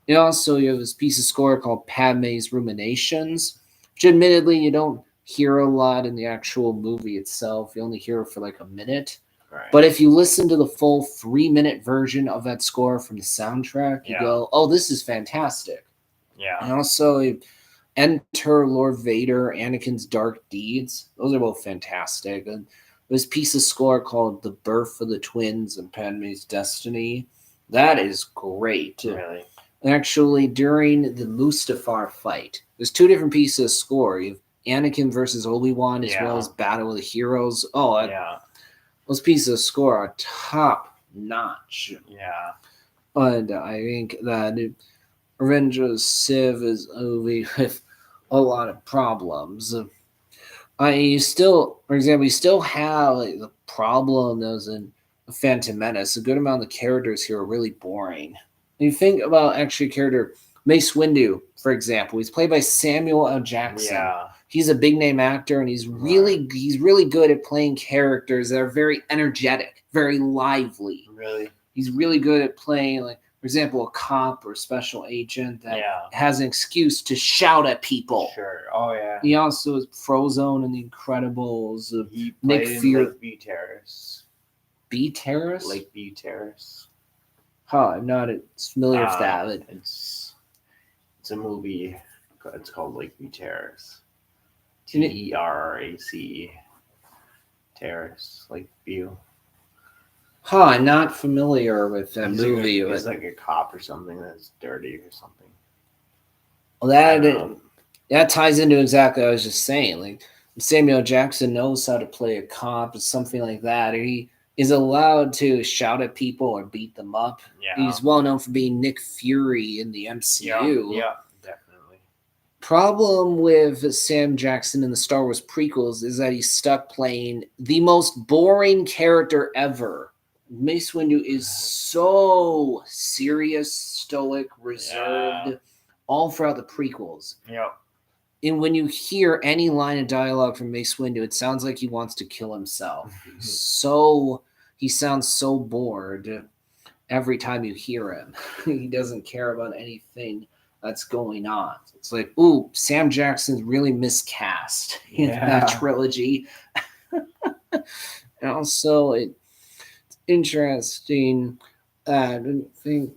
And also, you have this piece of score called Padme's Ruminations, which admittedly you don't hear a lot in the actual movie itself. You only hear it for like a minute. Right. But if you listen to the full 3-minute version of that score from the soundtrack, you go, oh, this is fantastic. Yeah. And also, Enter Lord Vader, Anakin's Dark Deeds. Those are both fantastic. And this piece of score called The Birth of the Twins and Padme's Destiny. That is great. Really? Actually, during the Mustafar fight, there's 2 different pieces of score. You have Anakin versus Obi-Wan as well as Battle of the Heroes. Oh, those pieces of score are top notch. Yeah. And I think that Revenge of the Sith is a movie with a lot of problems. You still, for example, you still have like, the problem that was in Phantom Menace. A good amount of the characters here are really boring. When you think about actually character Mace Windu, for example, he's played by Samuel L. Jackson. Yeah. He's a big name actor, and he's really good at playing characters that are very energetic, very lively. Really? He's really good at playing, like, for example, a cop or a special agent that has an excuse to shout at people. Sure. Oh, yeah. He also is Frozone in The Incredibles. He Nick played Fury. in Lake View Terrace. B Terrace? Lake View Terrace. Huh, I'm not familiar with that. But it's a movie. It's called Lake View Terrace. TERAC. Terrace. Lake View. Huh, I'm not familiar with that movie. He's like a cop or something that's dirty or something. Well, that ties into exactly what I was just saying. Like, Samuel Jackson knows how to play a cop or something like that. He is allowed to shout at people or beat them up. Yeah. He's well known for being Nick Fury in the MCU. Yeah, definitely. Problem with Sam Jackson in the Star Wars prequels is that he's stuck playing the most boring character ever. Mace Windu is so serious, stoic, reserved, all throughout the prequels. Yeah. And when you hear any line of dialogue from Mace Windu, it sounds like he wants to kill himself. He sounds so bored every time you hear him. He doesn't care about anything that's going on. It's like, ooh, Sam Jackson's really miscast in that trilogy. And also, it's interesting that I think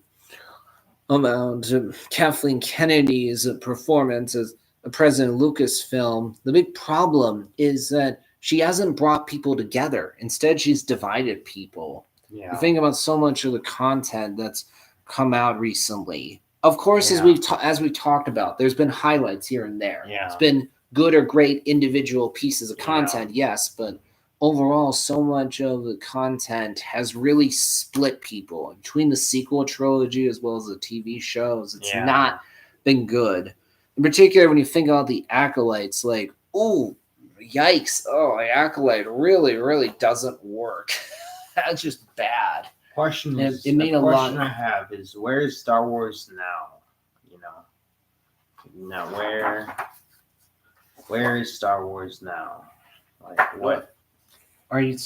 about Kathleen Kennedy's performance as a President Lucasfilm. The big problem is that she hasn't brought people together. Instead, she's divided people. Yeah. You think about so much of the content that's come out recently. Of course, Yeah. as we talked about, there's been highlights here and there. Yeah. It's been good or great individual pieces of content, yes, but overall, so much of the content has really split people between the sequel trilogy as well as the TV shows. It's not been good. In particular, when you think about the Acolytes, like, ooh, yikes, oh, Acolyte really, really doesn't work. That's just bad. Question is, it made the a question lot. I have is, where is Star Wars now? Now where is Star Wars now? Like what? Are you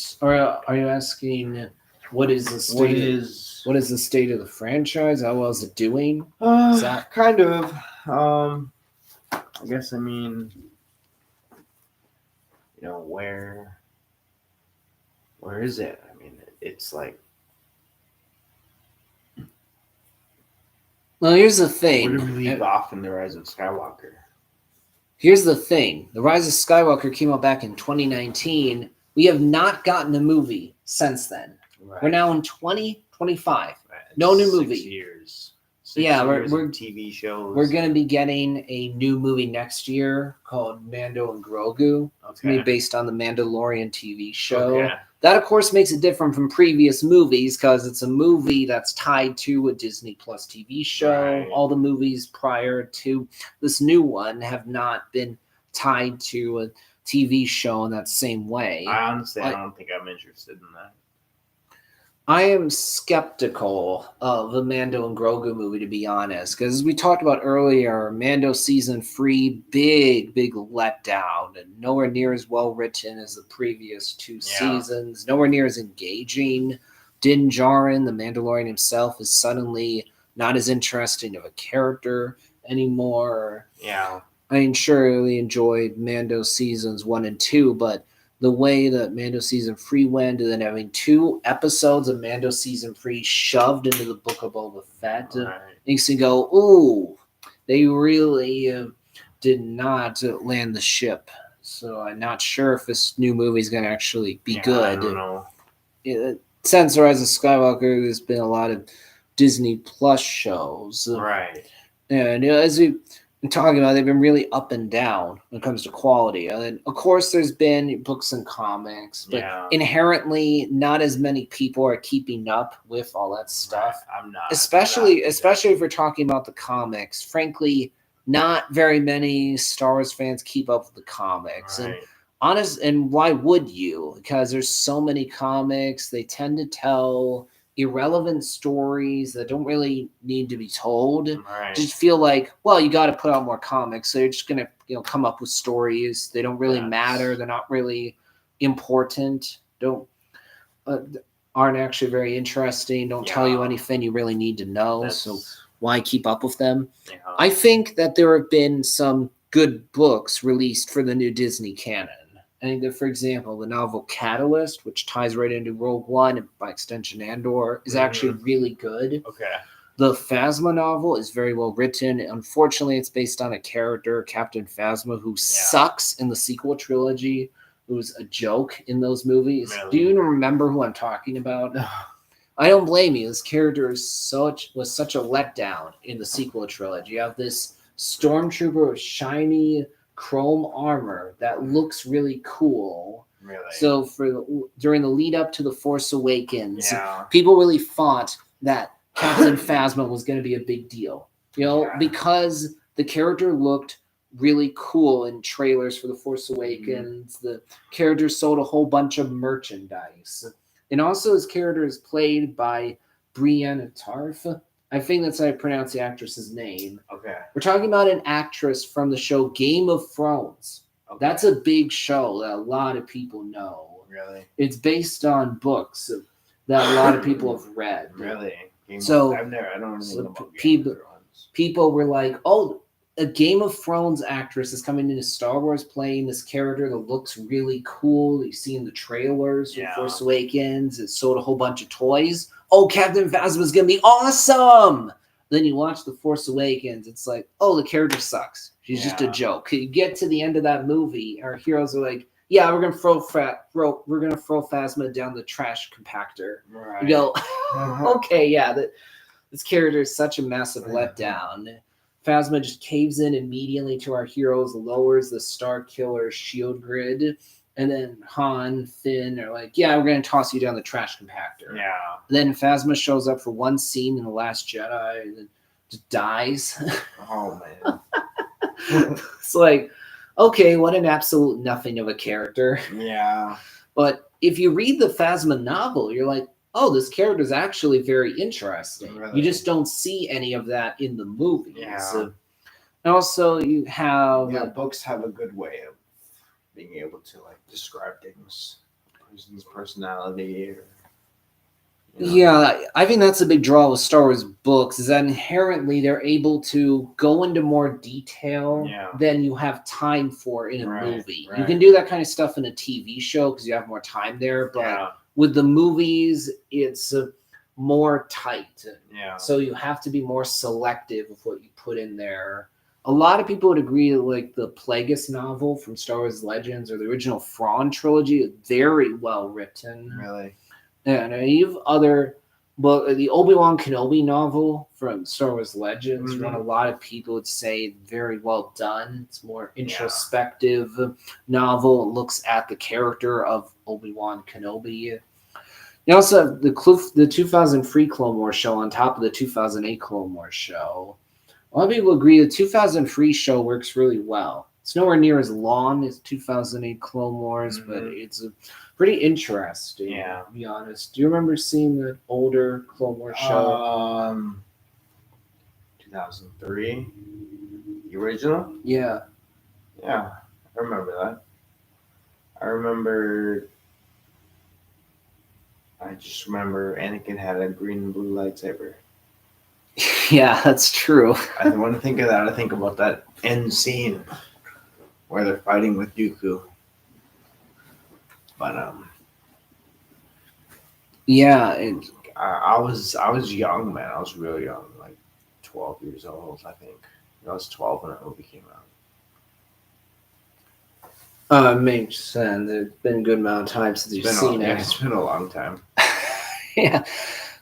asking what is the state? What is the state of the franchise? How well is it doing? Kind of. I guess I mean, where is it? I mean, it's like. Well, here's the thing. Where did we leave off in The Rise of Skywalker? Here's the thing. The Rise of Skywalker came out back in 2019. We have not gotten a movie since then. Right. We're now in 2025. Right. No new movie. 6 years. We're TV shows. We're gonna be getting a new movie next year called Mando and Grogu. It's gonna be based on the Mandalorian TV show. Okay. That, of course, makes it different from previous movies because it's a movie that's tied to a Disney Plus TV show. Right. All the movies prior to this new one have not been tied to a TV show in that same way. I don't think I'm interested in that. I am skeptical of the Mando and Grogu movie, to be honest, because as we talked about earlier, Mando season 3, big letdown, and nowhere near as well written as the previous 2 seasons, nowhere near as engaging. Din Djarin, the Mandalorian himself, is suddenly not as interesting of a character anymore. Yeah. I surely enjoyed Mando seasons 1 and 2, but the way that Mando season 3 went, and then having 2 episodes of Mando season 3 shoved into the Book of Boba Fett, makes you go, ooh, they really did not land the ship. So I'm not sure if this new movie is going to actually be good. I don't know. Since The Rise of Skywalker, there's been a lot of Disney Plus shows. Right. And as we've been talking about, they've been really up and down when it comes to quality. And of course, there's been books and comics, but inherently, not as many people are keeping up with all that stuff. I'm not. Especially if we're talking about the comics. Frankly, not very many Star Wars fans keep up with the comics. Right. And why would you? Because there's so many comics. They tend to tell irrelevant stories that don't really need to be told. Right. Just feel like, well, you got to put out more comics. So you're just gonna, come up with stories. They don't really matter. They're not really important. Aren't actually very interesting. Don't tell you anything you really need to know. So why keep up with them? Yeah. I think that there have been some good books released for the new Disney canon. I think that, for example, the novel Catalyst, which ties right into Rogue One and by extension Andor, is actually really good. Okay. The Phasma novel is very well written. Unfortunately, it's based on a character, Captain Phasma, who sucks in the sequel trilogy, who's a joke in those movies. Really? Do you even remember who I'm talking about? No. I don't blame you. This character was such a letdown in the sequel trilogy. You have this stormtrooper with shiny chrome armor that looks really cool. Really? So during the lead up to The Force Awakens, people really thought that Captain Phasma was going to be a big deal, because the character looked really cool in trailers for The Force Awakens. The character sold a whole bunch of merchandise. And also his character is played by Brienne Tarf. I think that's how I pronounce the actress's name. Okay. We're talking about an actress from the show Game of Thrones. Okay. That's a big show that a lot of people know. Really? It's based on books that a lot of people have read. Really? I don't know about Game of Thrones. people were like, "Oh, a Game of Thrones actress is coming into Star Wars playing this character that looks really cool. You see in the trailers for Force Awakens. It sold a whole bunch of toys. Oh, Captain Phasma's gonna be awesome." Then you watch The Force Awakens. It's like, oh, the character sucks. She's just a joke. You get to the end of that movie, our heroes are like, "Yeah, we're gonna throw Phasma down the trash compactor." Right. You go, okay, yeah, this character is such a massive letdown. Phasma just caves in immediately to our heroes, lowers the Star Killer shield grid, and then Han, Finn are like, "Yeah, we're gonna toss you down the trash compactor." Yeah. Then Phasma shows up for one scene in The Last Jedi and then just dies. Oh man. It's like, okay, what an absolute nothing of a character. Yeah. But if you read the Phasma novel, you're like, oh, this character is actually very interesting. Really? You just don't see any of that in the movies. Yeah. And also, you have books have a good way of being able to like describe things, person's personality, or yeah, I think that's a big draw with Star Wars books is that inherently they're able to go into more detail than you have time for in a movie. Right. You can do that kind of stuff in a TV show because you have more time there, but with the movies, it's more tight. Yeah. So you have to be more selective of what you put in there. A lot of people would agree that like the Plagueis novel from Star Wars Legends or the original Thrawn trilogy is very well written. Really? Yeah, and you have other, well, the Obi-Wan Kenobi novel from Star Wars Legends, one a lot of people would say very well done. It's more introspective novel. It looks at the character of Obi-Wan Kenobi. You also have the 2003 Clone Wars show on top of the 2008 Clone Wars show. A lot of people agree the 2003 show works really well. It's nowhere near as long as 2008 Clone Wars, but it's pretty interesting, to be honest. Do you remember seeing the older Clone Wars show? 2003? The original? Yeah. Yeah, I remember that. I just remember Anakin had a green and blue lightsaber. Yeah, that's true. When I think of that, I think about that end scene where they're fighting with Dooku. But yeah, I was young, man. I was really young, like 12 years old, I think. I was 12 when that movie came out. Makes sense. It's been a good amount of time since you've seen it. It's been a long time. Yeah.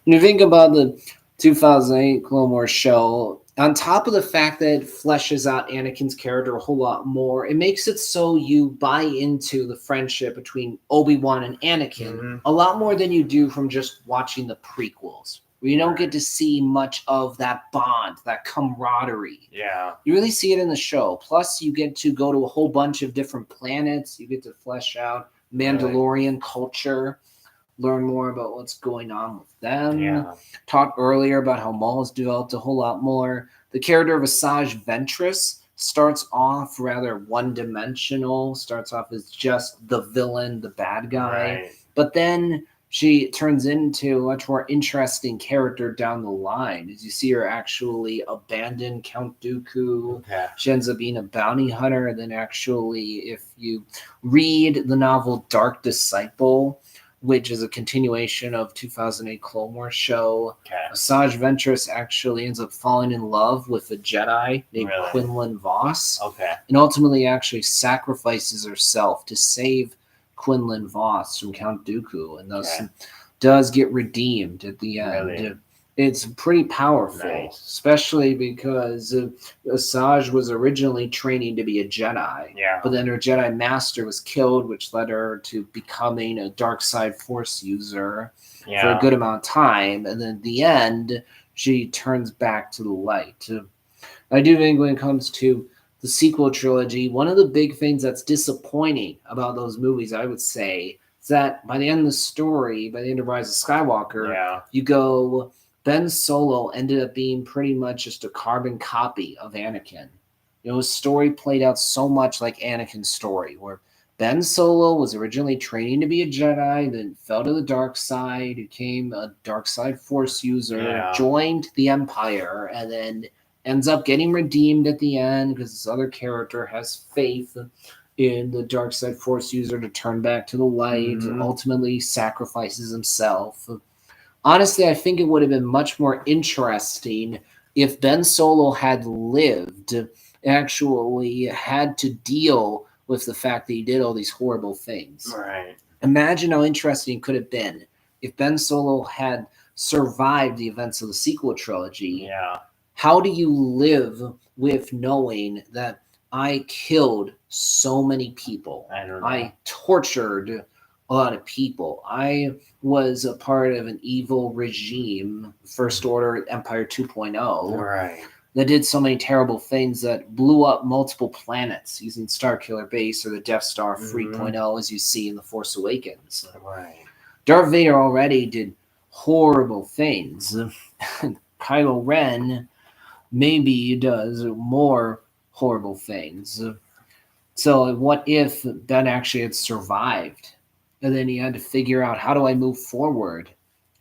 When you think about the 2008 Clone Wars show, on top of the fact that it fleshes out Anakin's character a whole lot more, it makes it so you buy into the friendship between Obi-Wan and Anakin a lot more than you do from just watching the prequels, where you don't get to see much of that bond, that camaraderie. Yeah. You really see it in the show. Plus, you get to go to a whole bunch of different planets. You get to flesh out Mandalorian culture, learn more about what's going on with them. Yeah. Talked earlier about how Maul's developed a whole lot more. The character of Asajj Ventress starts off rather one-dimensional, starts off as just the villain, the bad guy. Right. But then she turns into a much more interesting character down the line as you see her actually abandon Count Dooku. Okay. She ends up being a bounty hunter. And then actually, if you read the novel Dark Disciple, which is a continuation of 2008 Clone Wars show, Asajj Ventress actually ends up falling in love with a Jedi named Quinlan Vos. Okay. And ultimately actually sacrifices herself to save Quinlan Vos from Count Dooku, and thus does get redeemed at the end. Really? It's pretty powerful, especially because Asajj was originally training to be a Jedi, but then her Jedi master was killed, which led her to becoming a dark side Force user for a good amount of time, and then at the end, she turns back to the light. I do think when it comes to the sequel trilogy, one of the big things that's disappointing about those movies, I would say, is that by the end of the story, by the end of Rise of Skywalker, you go, Ben Solo ended up being pretty much just a carbon copy of Anakin. You know, his story played out so much like Anakin's story, where Ben Solo was originally training to be a Jedi, then fell to the dark side, became a dark side Force user, joined the Empire, and then ends up getting redeemed at the end because this other character has faith in the dark side force user to turn back to the light, ultimately sacrifices himself. Honestly, I think it would have been much more interesting if Ben Solo had lived, actually had to deal with the fact that he did all these horrible things. Right. Imagine how interesting it could have been if Ben Solo had survived the events of the sequel trilogy. Yeah. How do you live with knowing that I killed so many people? I don't know. I tortured a lot of people. I was a part of an evil regime, First Order Empire 2.0, Right. that did so many terrible things that blew up multiple planets using Starkiller Base or the Death Star 3.0, as you see in The Force Awakens. Right. Darth Vader already did horrible things. Kylo Ren maybe does more horrible things. So what if Ben actually had survived? And then he had to figure out, how do I move forward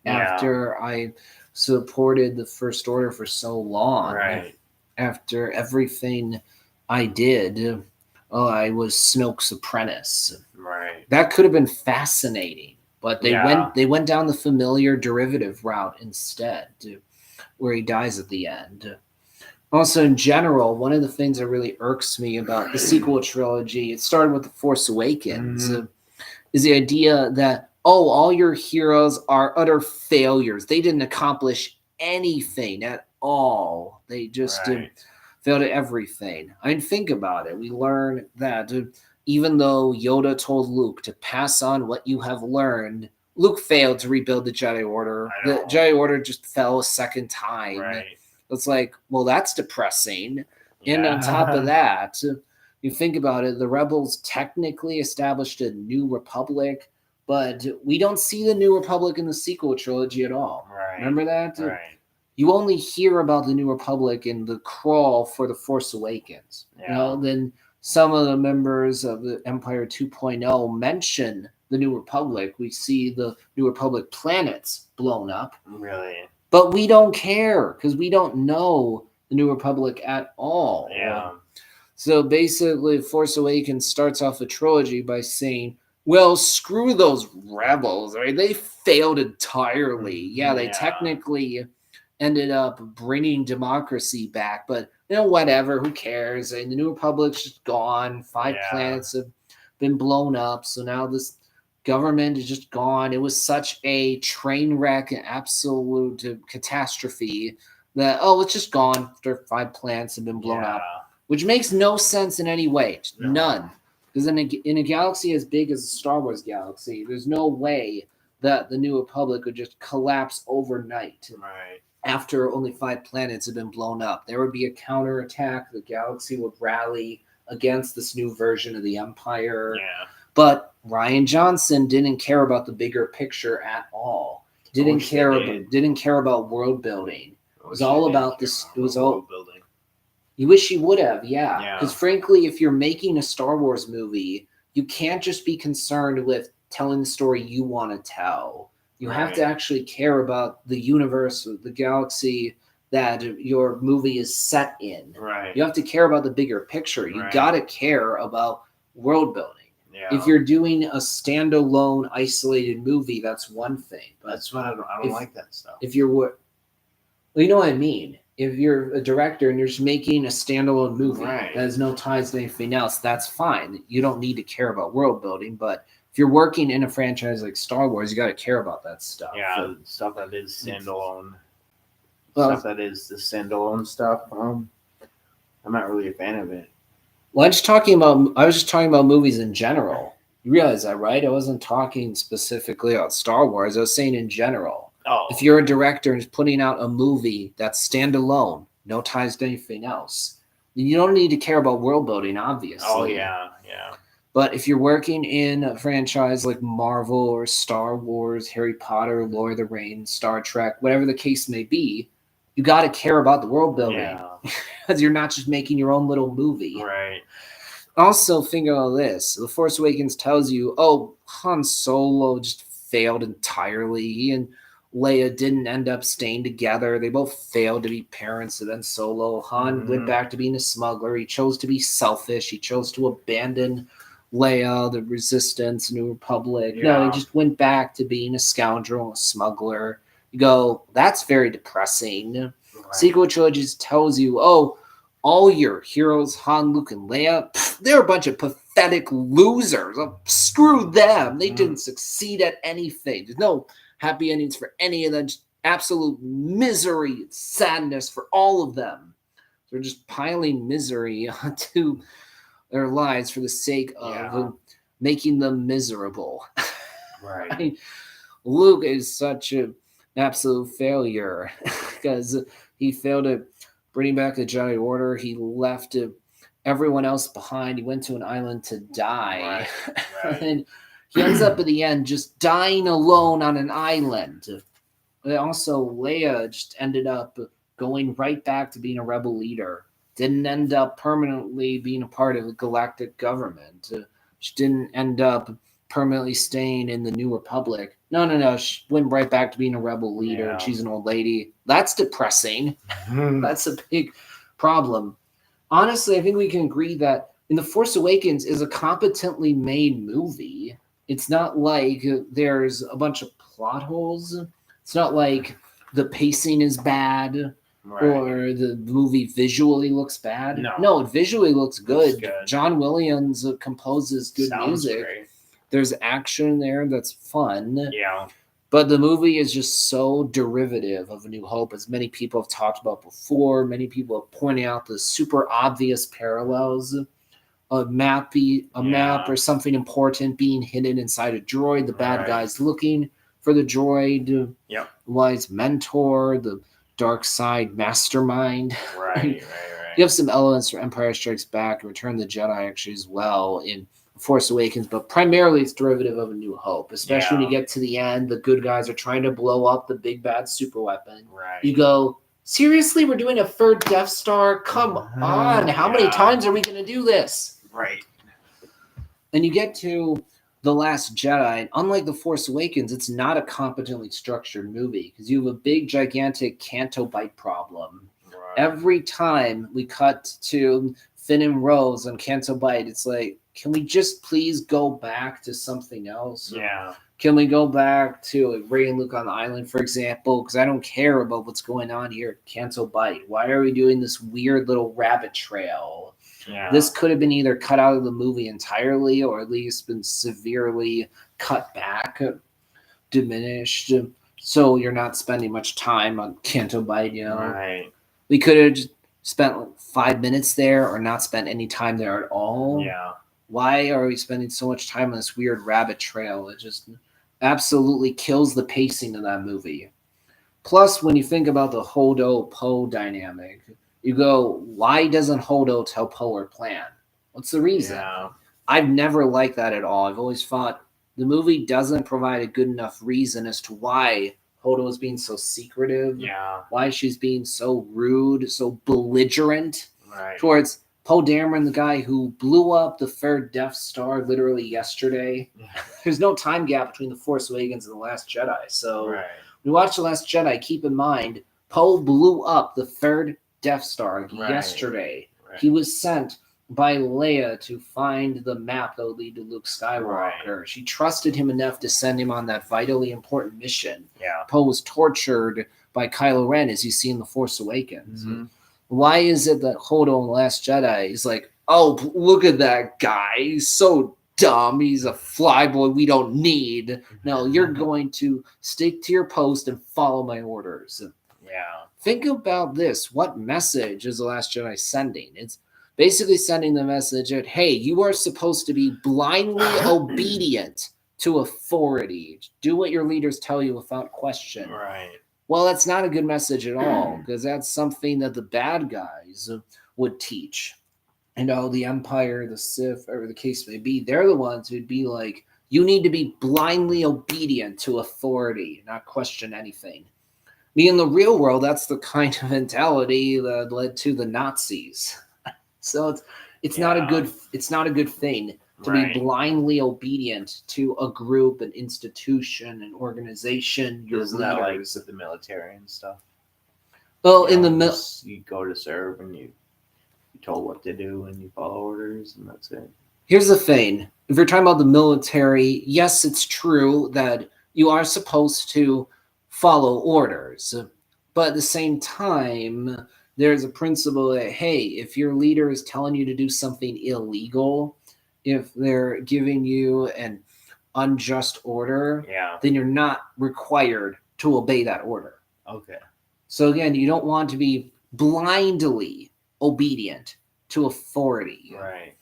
after I supported the First Order for so long? Right. After everything I did, I was Snoke's apprentice. Right. That could have been fascinating, but they went down the familiar derivative route instead, where he dies at the end. Also, in general, one of the things that really irks me about the sequel trilogy, it started with The Force Awakens, is the idea that, all your heroes are utter failures. They didn't accomplish anything at all. They just failed at everything. I mean, think about it. We learn that even though Yoda told Luke to pass on what you have learned, Luke failed to rebuild the Jedi Order. The Jedi Order just fell a second time. Right. It's like, well, that's depressing. And on top of that, you think about it, the Rebels technically established a new republic, but we don't see the new republic in the sequel trilogy at all. Right. Remember that? Right. You only hear about the new republic in the crawl for The Force Awakens. Yeah. Then some of the members of the Empire 2.0 mention the New Republic. We see the New Republic planets blown up. Really? But we don't care because we don't know the New Republic at all. Yeah. So basically, Force Awakens starts off the trilogy by saying, well, screw those rebels. Right? They failed entirely. Yeah, they technically ended up bringing democracy back, but whatever, who cares? And the New Republic's just gone. 5 planets have been blown up, so now this government is just gone. It was such a train wreck, an absolute catastrophe that, it's just gone after 5 planets have been blown up, which makes no sense in any way. None. Because in a galaxy as big as the Star Wars galaxy, there's no way that the New Republic would just collapse overnight. Right. After only 5 planets have been blown up. There would be a counterattack. The galaxy would rally against this new version of the Empire. Yeah. But Rian Johnson didn't care about the bigger picture at all. Didn't care about world building. It was all about this. It was all world building. You wish he would have, yeah. Because frankly, if you're making a Star Wars movie, you can't just be concerned with telling the story you want to tell. You have to actually care about the universe, the galaxy that your movie is set in. Right. You have to care about the bigger picture. You got to care about world building. Yeah. If you're doing a standalone, isolated movie, that's one thing. But that's what I don't like that stuff. If you're you know what I mean. If you're a director and you're just making a standalone movie that has no ties to anything else, that's fine. You don't need to care about world building, but if you're working in a franchise like Star Wars, you got to care about that stuff. Yeah, stuff that is standalone. Stuff that is the standalone stuff. I'm not really a fan of it. Well, I was just talking about movies in general. You realize that, right? I wasn't talking specifically about Star Wars. I was saying in general. Oh. If you're a director and putting out a movie that's standalone, no ties to anything else, then you don't need to care about world building, obviously. Oh, yeah. But if you're working in a franchise like Marvel or Star Wars, Harry Potter, Lord of the Rings, Star Trek, whatever the case may be, you got to care about the world building. Because you're not just making your own little movie. Right. Also, think about this. The Force Awakens tells you, Han Solo just failed entirely. And Leia didn't end up staying together. They both failed to be parents. And then Solo, Han went back to being a smuggler. He chose to be selfish. He chose to abandon Leia, the Resistance, New Republic. No, he just went back to being a scoundrel, a smuggler. You go, that's very depressing. Right. Sequel trilogy just tells you, oh, all your heroes, Han, Luke, and Leia, they're a bunch of pathetic losers. Oh, screw them. They didn't succeed at anything. There's no happy endings for any of them. Just absolute misery and sadness for all of them. They're just piling misery onto their lives for the sake of making them miserable. Right. I mean, Luke is such an absolute failure because he failed to bring back the Jedi Order. He left everyone else behind. He went to an island to die. Right. And he ends up at the end just dying alone on an island. But also, Leia just ended up going right back to being a rebel leader. Didn't end up permanently being a part of the galactic government. She didn't end up permanently staying in the New Republic. No. She went right back to being a rebel leader. Yeah. She's an old lady. That's depressing. That's a big problem. Honestly, I think we can agree that in The Force Awakens is a competently made movie. It's not like there's a bunch of plot holes. It's not like the pacing is bad. Right. Or the movie visually looks bad. No, it visually looks good. John Williams composes good music. Great. There's action there that's fun. Yeah. But the movie is just so derivative of A New Hope, as many people have talked about before. Many people have pointed out the super obvious parallels. A map or something important being hidden inside a droid. The bad guy's looking for the droid. Yep. Wise mentor, the dark side mastermind. Right. You have some elements from Empire Strikes Back and Return of the Jedi actually as well in Force Awakens, but primarily it's derivative of A New Hope, especially when you get to the end. The good guys are trying to blow up the big bad super weapon. Right. You go, seriously, we're doing a third Death Star? Come on. How many times are we going to do this? Right. And you get to The Last Jedi, and unlike The Force Awakens, it's not a competently structured movie because you have a big, gigantic Canto Bight problem. Right. Every time we cut to Finn and Rose on Canto Bight, it's like, can we just please go back to something else? Yeah. Can we go back to Rey and Luke on the island, for example? Because I don't care about what's going on here at Canto Bight. Why are we doing this weird little rabbit trail? Yeah. This could have been either cut out of the movie entirely or at least been severely cut back, diminished, so you're not spending much time on Canto Bight, you know? Right. We could have just spent like 5 minutes there or not spent any time there at all. Yeah. Why are we spending so much time on this weird rabbit trail? It just absolutely kills the pacing of that movie. Plus, when you think about the Holdo-Poe dynamic, you go, why doesn't Holdo tell Poe her plan? What's the reason? Yeah. I've never liked that at all. I've always thought the movie doesn't provide a good enough reason as to why Holdo is being so secretive. Yeah. Why she's being so rude, so belligerent towards Poe Dameron, the guy who blew up the third Death Star literally yesterday. Yeah. There's no time gap between The Force Awakens and The Last Jedi. So when you watch The Last Jedi, keep in mind, Poe blew up the third Death Star yesterday. Right. He was sent by Leia to find the map that would lead to Luke Skywalker. Right. She trusted him enough to send him on that vitally important mission. Yeah. Poe was tortured by Kylo Ren, as you see in The Force Awakens. Mm-hmm. Why is it that Holdo in The Last Jedi is like, oh, look at that guy. He's so dumb. He's a flyboy we don't need. No, you're going to stick to your post and follow my orders. Yeah. Think about this. What message is The Last Jedi sending? It's basically sending the message that, hey, you are supposed to be blindly obedient to authority. Do what your leaders tell you without question. Right. Well, that's not a good message at all, because that's something that the bad guys would teach. You know, the Empire, the Sith, or the case may be, they're the ones who'd be like, you need to be blindly obedient to authority, not question anything. I mean, in the real world, that's the kind of mentality that led to the Nazis. So it's not a good thing. to be blindly obedient to a group, an institution, an organization, your Isn't that like leaders. with the military and stuff? Well, You in know, the you go to serve and you told what to do and you follow orders and that's it. here's the thing. If you're talking about the military, yes, it's true that you are supposed to follow orders. But at the same time, there's a principle that, hey, if your leader is telling you to do something illegal, if they're giving you an unjust order, Yeah. then you're not required to obey that order. Okay. So again, you don't want to be blindly obedient to authority. Right.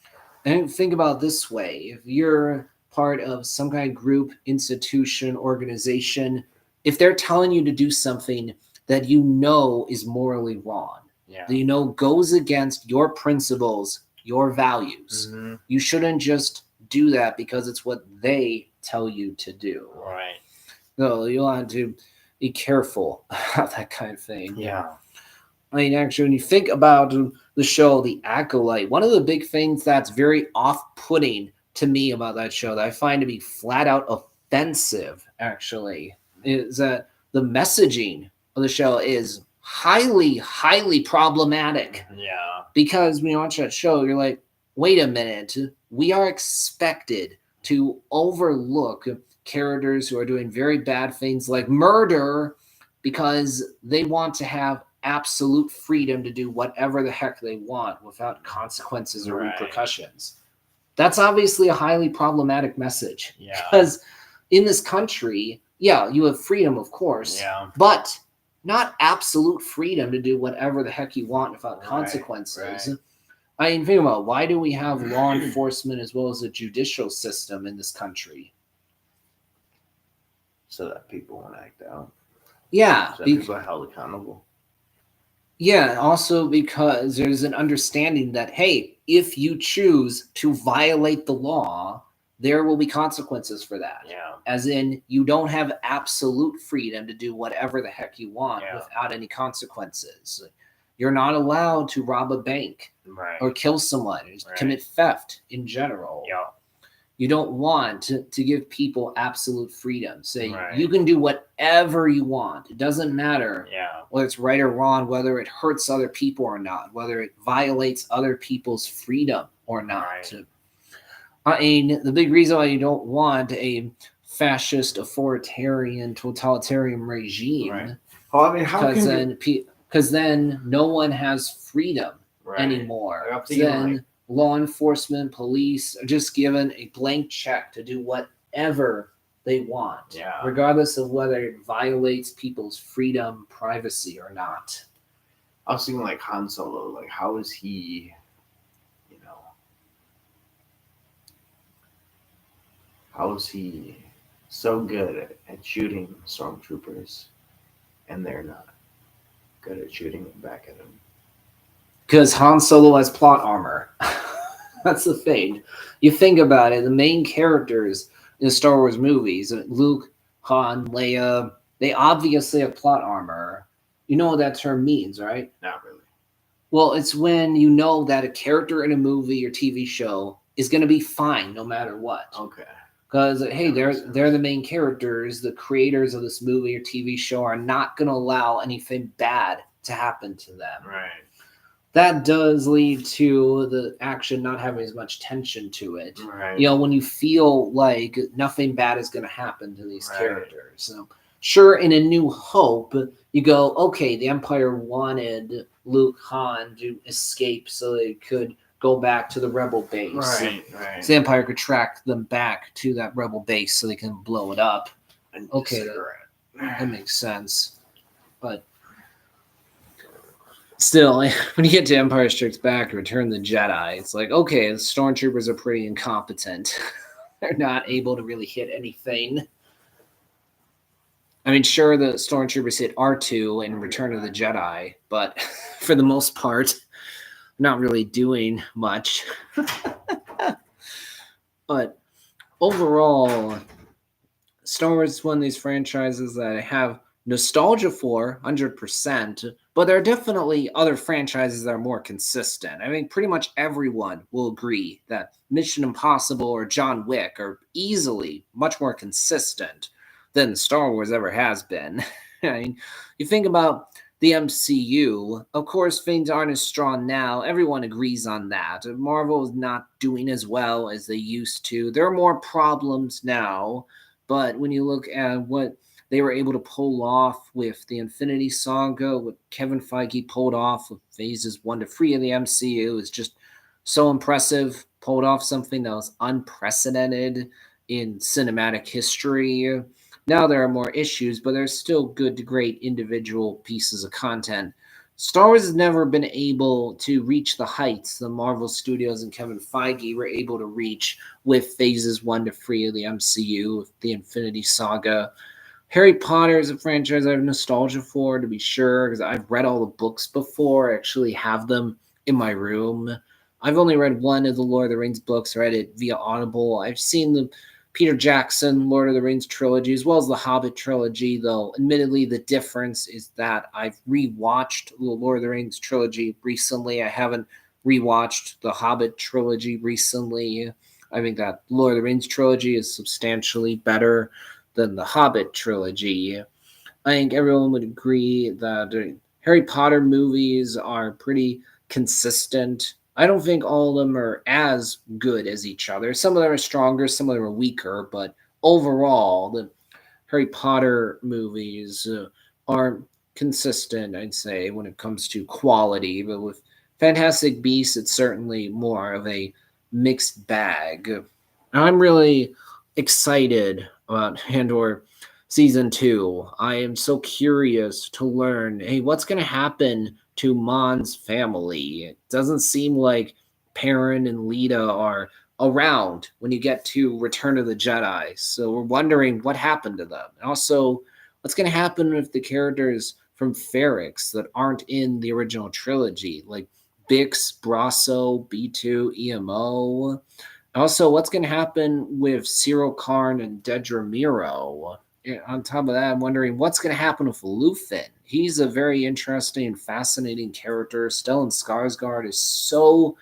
And think about it this way. If you're part of some kind of group, institution, organization, if they're telling you to do something that you know is morally wrong, Yeah. that you know goes against your principles, your values, Mm-hmm. you shouldn't just do that because it's what they tell you to do. Right. No, you want to be careful about that kind of thing. Yeah. I mean, actually, when you think about the show, The Acolyte, one of the big things that's very off-putting to me about that show that I find to be flat out offensive, actually, is that the messaging of the show is highly, highly problematic. Yeah. Because when you watch that show, you're like, wait a minute, we are expected to overlook characters who are doing very bad things like murder because they want to have absolute freedom to do whatever the heck they want without consequences or repercussions. That's obviously a highly problematic message. Yeah. Because in this country, yeah, you have freedom, of course, Yeah. but not absolute freedom to do whatever the heck you want without consequences. I mean, think about, why do we have law enforcement as well as a judicial system in this country? So that people won't act out. Yeah. So that people are held accountable. Yeah, also because there's an understanding that, hey, if you choose to violate the law, there will be consequences for that. Yeah. As in, you don't have absolute freedom to do whatever the heck you want Yeah. without any consequences. You're not allowed to rob a bank or kill someone or commit theft in general. Yeah. You don't want to give people absolute freedom. Say, you can do whatever you want. It doesn't matter whether it's right or wrong, whether it hurts other people or not, whether it violates other people's freedom or not. Right. I mean, the big reason why you don't want a fascist, authoritarian, totalitarian regime, Right. Well, I mean, how can because then no one has freedom anymore. Then law enforcement, police are just given a blank check to do whatever they want, regardless of whether it violates people's freedom, privacy, or not. I was thinking like Han Solo, like how is he, how is he so good at shooting stormtroopers and they're not good at shooting back at him? Because Han Solo has plot armor. That's the thing. You think about it, the main characters in the Star Wars movies, Luke, Han, Leia, they obviously have plot armor. You know what that term means, right? Not really. Well, it's when you know that a character in a movie or TV show is going to be fine no matter what. Okay. Because, hey, they're the main characters. The creators of this movie or TV show are not going to allow anything bad to happen to them. Right. That does lead to the action not having as much tension to it. Right. You know, when you feel like nothing bad is going to happen to these characters. So, sure, in A New Hope, you go, okay, the Empire wanted Luke, Han to escape so they could go back to the Rebel base. Right. So the Empire could track them back to that Rebel base so they can blow it up. Okay, that makes sense. But still, when you get to Empire Strikes Back, Return of the Jedi, it's like, okay, the stormtroopers are pretty incompetent. They're not able to really hit anything. I mean, sure, the stormtroopers hit R2 in Return of the Jedi, but for the most part, not really doing much. But overall, Star Wars is one of these franchises that I have nostalgia for, 100%, but But there are definitely other franchises that are more consistent. I think pretty much everyone will agree that Mission Impossible or John Wick are easily much more consistent than Star Wars ever has been. I mean, you think about the MCU, of course, things aren't as strong now. Everyone agrees on that. Marvel is not doing as well as they used to. There are more problems now, but when you look at what they were able to pull off with the Infinity Saga, what Kevin Feige pulled off with phases 1 to 3 of the MCU is just so impressive. Pulled off something that was unprecedented in cinematic history. Now there are more issues, but there's still good to great individual pieces of content. Star Wars has never been able to reach the heights the Marvel Studios and Kevin Feige were able to reach with phases 1 to 3 of the MCU, the Infinity Saga. Harry Potter is a franchise I have nostalgia for, to be sure, because I've read all the books before. I actually have them in my room. I've only read one of the Lord of the Rings books, read it via Audible. I've seen the Peter Jackson Lord of the Rings trilogy, as well as the Hobbit trilogy, though admittedly the difference is that I've rewatched the Lord of the Rings trilogy recently. I haven't rewatched the Hobbit trilogy recently. I think that Lord of the Rings trilogy is substantially better than the Hobbit trilogy. I think everyone would agree that Harry Potter movies are pretty consistent. I don't think all of them are as good as each other. Some of them are stronger, some of them are weaker, but overall, the Harry Potter movies are consistent, I'd say, when it comes to quality. But with Fantastic Beasts, it's certainly more of a mixed bag. I'm really excited about Andor season 2. I am so curious to learn, hey, what's going to happen to Mon's family? It doesn't seem like Perrin and Lita are around when you get to Return of the Jedi. So we're wondering what happened to them. And also, what's going to happen with the characters from Ferrix that aren't in the original trilogy, like Bix, Brasso, B2, EMO. Also, what's going to happen with Cyril Karn and Dedra Miro? On top of that, I'm wondering what's going to happen with Luthen. He's a very interesting and fascinating character. Stellan Skarsgård is so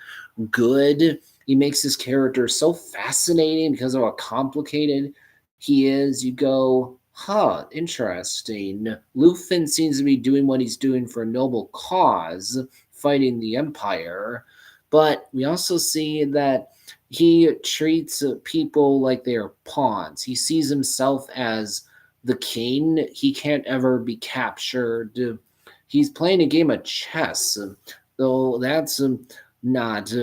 good. He makes his character so fascinating because of how complicated he is. You go, huh, interesting. Luthen seems to be doing what he's doing for a noble cause, fighting the Empire. But we also see that he treats people like they are pawns. He sees himself as the king. He can't ever be captured. He's playing a game of chess, though that's not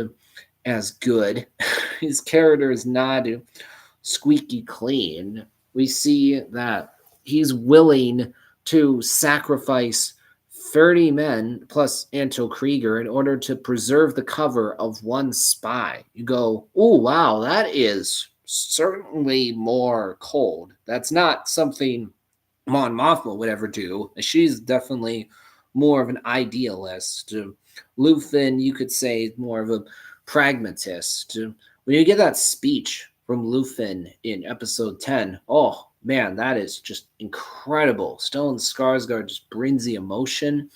as good. His character is not squeaky clean. We see that he's willing to sacrifice 30 men plus Anto Krieger in order to preserve the cover of one spy. You go, oh, wow, that is certainly more cold. That's not something Mon Mothma would ever do. She's definitely more of an idealist. Luthen, you could say, is more of a pragmatist. When you get that speech from Luthen in episode 10, oh man, that is just incredible. Stellan Skarsgård just brings the emotion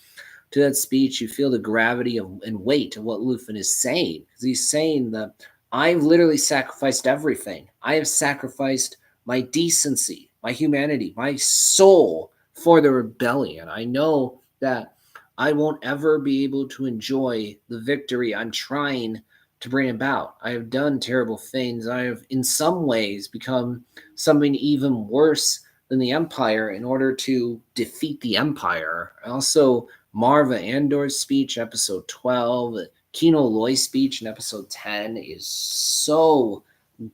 to that speech. You feel the gravity and weight of what Luthen is saying. Because he's saying that I've literally sacrificed everything. I have sacrificed my decency, my humanity, my soul for the rebellion. I know that I won't ever be able to enjoy the victory I'm trying to bring about. I have done terrible things. I have, in some ways, become something even worse than the Empire in order to defeat the Empire. Also, Marva Andor's speech, episode 12, Kino Loy's speech in episode 10 is so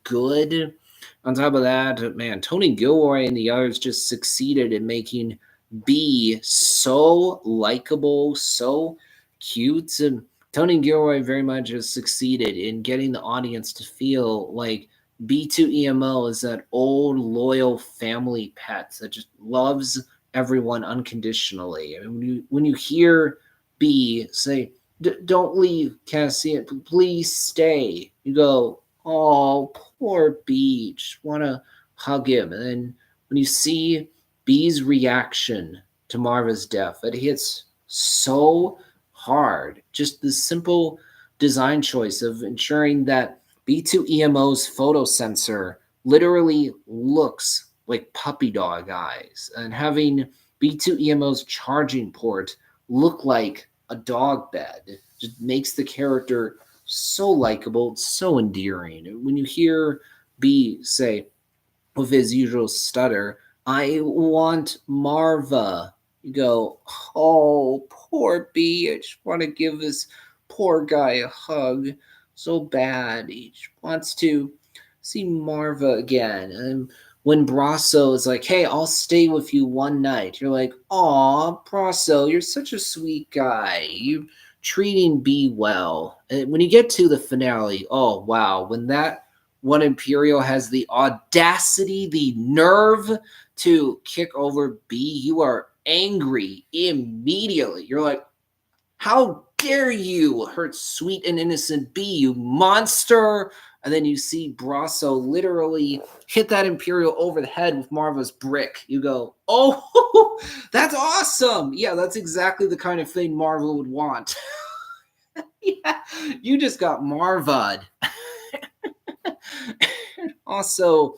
good. On top of that, man, Tony Gilroy and the others just succeeded in making B so likable, so cute. And Tony Gilroy very much has succeeded in getting the audience to feel like B2EMO is that old, loyal family pet that just loves everyone unconditionally. I mean, when you hear B say, don't leave, Cassian, please stay, you go, oh, poor B, just want to hug him. And then when you see B's reaction to Marva's death, it hits so hard. Just the simple design choice of ensuring that B2EMO's photo sensor literally looks like puppy dog eyes, and having B2EMO's charging port look like a dog bed just makes the character so likable, so endearing. When you hear B say, with his usual stutter, "I want Marva." You go, "Oh, poor B. I just want to give this poor guy a hug so bad. He just wants to see Marva again." And when Brasso is like, "Hey, I'll stay with you one night," you're like, "Aw, Brasso, you're such a sweet guy. You treating B well." And when you get to the finale, oh wow, when that one Imperial has the audacity, the nerve to kick over B, you are angry immediately. You're like, "How dare you hurt sweet and innocent B, you monster!" And then you see Brasso literally hit that Imperial over the head with Marva's brick. You go, "Oh, that's awesome." Yeah, that's exactly the kind of thing Marva would want. Yeah, you just got Marvad. Also,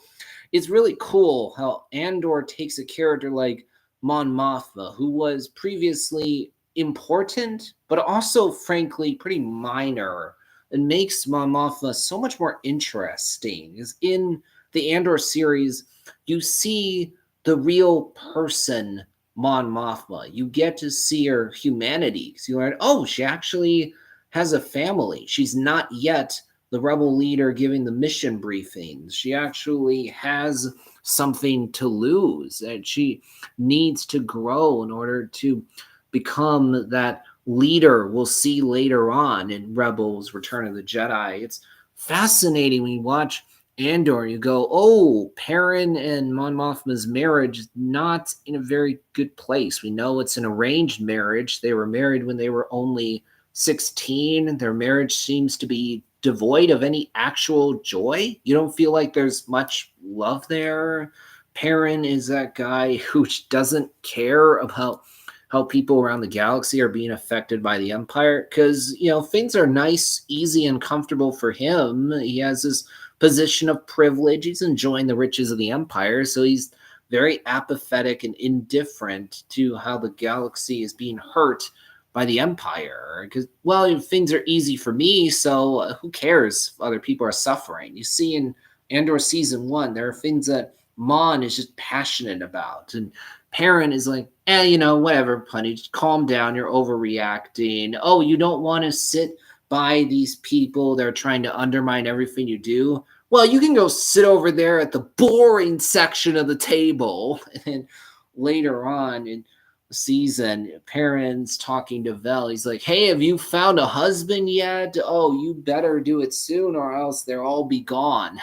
it's really cool how Andor takes a character like Mon Mothma, who was previously important, but also, frankly, pretty minor, and makes Mon Mothma so much more interesting. Is in the Andor series, you see the real person, Mon Mothma. You get to see her humanity. So you learn, oh, she actually has a family. She's not yet the rebel leader giving the mission briefings. She actually has something to lose, and she needs to grow in order to become that leader we'll see later on in Rebels Return of the Jedi. It's fascinating when you watch Andor, you go, "Oh, Perrin and Mon Mothma's marriage is not in a very good place." We know it's an arranged marriage. They were married when they were only 16. Their marriage seems to be devoid of any actual joy. You don't feel like there's much love there. Perrin is that guy who doesn't care about how people around the galaxy are being affected by the Empire, because, things are nice, easy, and comfortable for him. He has this position of privilege. He's enjoying the riches of the Empire, so he's very apathetic and indifferent to how the galaxy is being hurt by the Empire, because, well, things are easy for me, so who cares if other people are suffering? You see in Andor season 1, there are things that Mon is just passionate about, and Perrin is like, whatever, Punny, just calm down, you're overreacting. Oh, you don't want to sit by these people that are trying to undermine everything you do? Well, you can go sit over there at the boring section of the table. And then later on in season, Perrin's talking to Vel. He's like, "Hey, have you found a husband yet? Oh, you better do it soon or else they'll all be gone."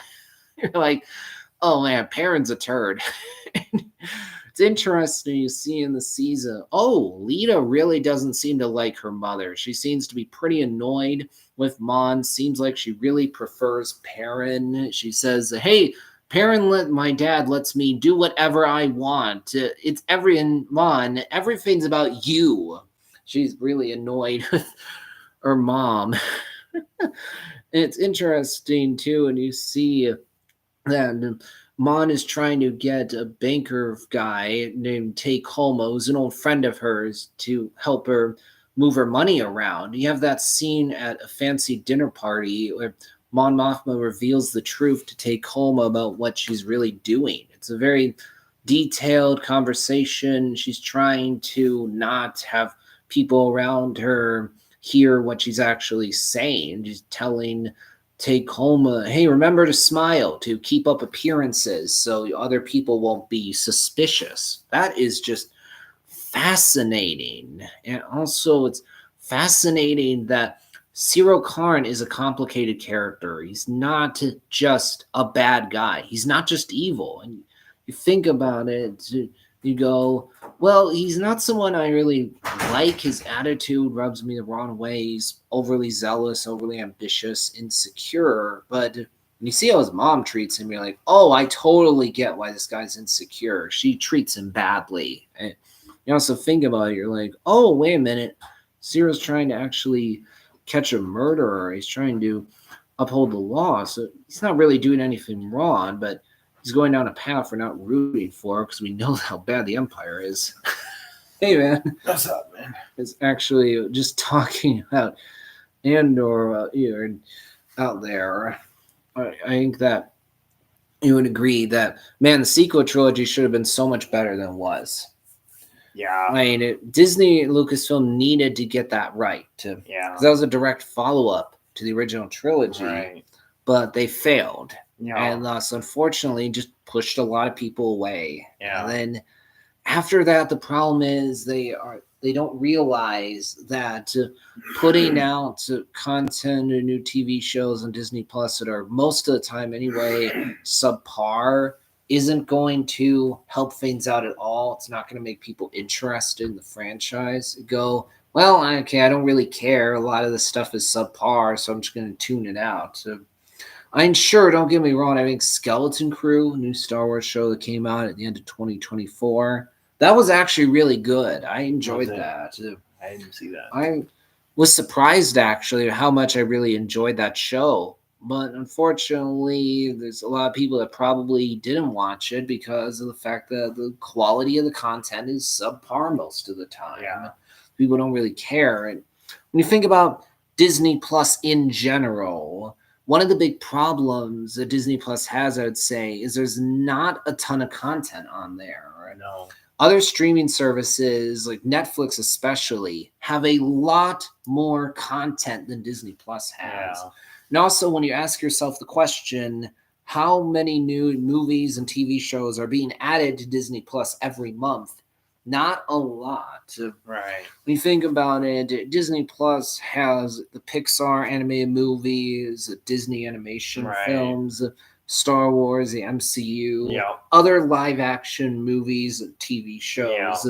You're like, oh man, Perrin's a turd. It's interesting you see in the season, oh, Lita really doesn't seem to like her mother. She seems to be pretty annoyed with Mon. Seems like she really prefers Perrin. She says, "Hey, Perrin, my dad lets me do whatever I want. It's Mon, everything's about you." She's really annoyed with her mom. It's interesting too, and you see that Mon is trying to get a banker guy named Take Homo, who's an old friend of hers, to help her move her money around. You have that scene at a fancy dinner party where Mon Mothma reveals the truth to Take Homo about what she's really doing. It's a very detailed conversation. She's trying to not have people around her hear what she's actually saying. She's telling Take Home, hey, remember to smile, to keep up appearances so other people won't be suspicious. That is just fascinating. And also, it's fascinating that Cyril Karn is a complicated character. He's not just a bad guy, he's not just evil. And you think about it, you go, well, he's not someone I really like. His attitude rubs me the wrong way. He's overly zealous, overly ambitious, insecure. But when you see how his mom treats him, you're like, oh, I totally get why this guy's insecure. She treats him badly. You also think about it, you're like, oh, wait a minute. Zero's trying to actually catch a murderer. He's trying to uphold the law. So he's not really doing anything wrong, but he's going down a path we're not rooting for because we know how bad the Empire is. Hey, man. What's up, man? It's actually just talking about Andor here out there. I think that you would agree that, man, the sequel trilogy should have been so much better than it was. Yeah. I mean, Disney and Lucasfilm needed to get that right. Yeah. 'Cause that was a direct follow-up to the original trilogy, Right. but they failed. Yeah. And thus, unfortunately, just pushed a lot of people away. Yeah. And then after that, the problem is they don't realize that putting out content and new TV shows on Disney Plus that are most of the time anyway subpar isn't going to help things out at all. It's not going to make people interested in the franchise. Go, well, okay, I don't really care. A lot of this stuff is subpar, so I'm just going to tune it out. I'm sure, don't get me wrong, I think Skeleton Crew, a new Star Wars show that came out at the end of 2024, that was actually really good. I enjoyed that. I didn't see that. I was surprised, actually, how much I really enjoyed that show. But unfortunately, there's a lot of people that probably didn't watch it because of the fact that the quality of the content is subpar most of the time. Yeah. People don't really care. And when you think about Disney Plus in general, one of the big problems that Disney Plus has, I would say, is there's not a ton of content on there. No. Other streaming services, like Netflix especially, have a lot more content than Disney Plus has. Yeah. And also, when you ask yourself the question, how many new movies and TV shows are being added to Disney Plus every month? Not a lot. Right. When you think about it, Disney Plus has the Pixar animated movies, Disney animation films, Star Wars, the MCU, other live action movies and TV shows.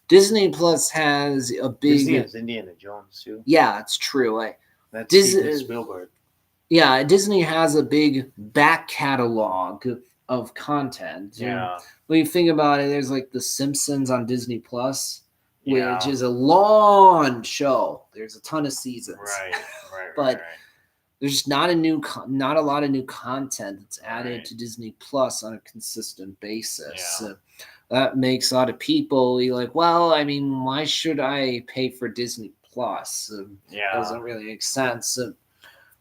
Disney Plus has a big. Disney has Indiana Jones too. Yeah, it's true. That's Disney, Spielberg. Yeah, Disney has a big back catalog of content. Yeah. And when you think about it, there's like The Simpsons on Disney Plus, which is a long show. There's a ton of seasons. Right. But there's not a lot of new content that's added to Disney Plus on a consistent basis. Yeah. That makes a lot of people be like, well, I mean, why should I pay for Disney Plus? Doesn't really make sense.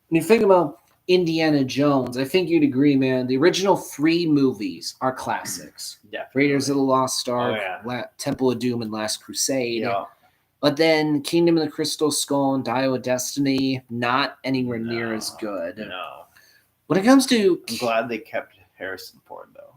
When you think about Indiana Jones, I think you'd agree, man. The original 3 movies are classics. Definitely. Raiders of the Lost Ark, Temple of Doom, and Last Crusade. Yeah. But then Kingdom of the Crystal Skull and Dial of Destiny, not anywhere near as good. No. When it comes to... I'm glad they kept Harrison Ford, though.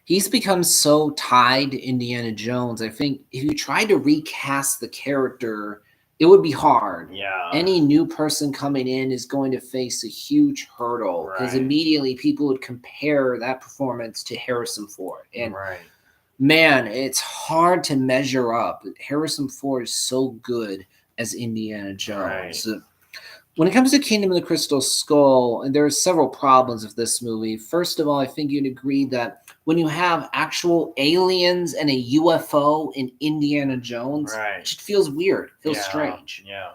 He's become so tied to Indiana Jones. I think if you tried to recast the character, it would be hard. Yeah. Any new person coming in is going to face a huge hurdle because immediately people would compare that performance to Harrison Ford. And man, it's hard to measure up. Harrison Ford is so good as Indiana Jones. When it comes to Kingdom of the Crystal Skull, and there are several problems with this movie. First of all, I think you'd agree that when you have actual aliens and a UFO in Indiana Jones, it just feels weird. It feels strange. Yeah.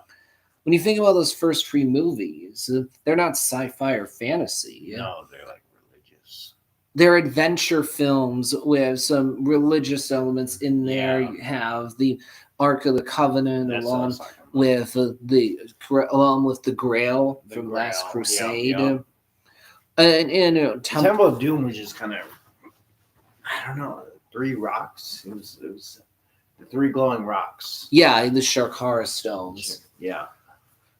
When you think about those first 3 movies, they're not sci-fi or fantasy. No, they're like religious. They're adventure films with some religious elements in there. You have the Ark of the Covenant along with the Grail from Last Crusade. And Temple of Doom was just kind of, I don't know, 3 rocks. It was the 3 glowing rocks. Yeah, the Shakara stones. Yeah.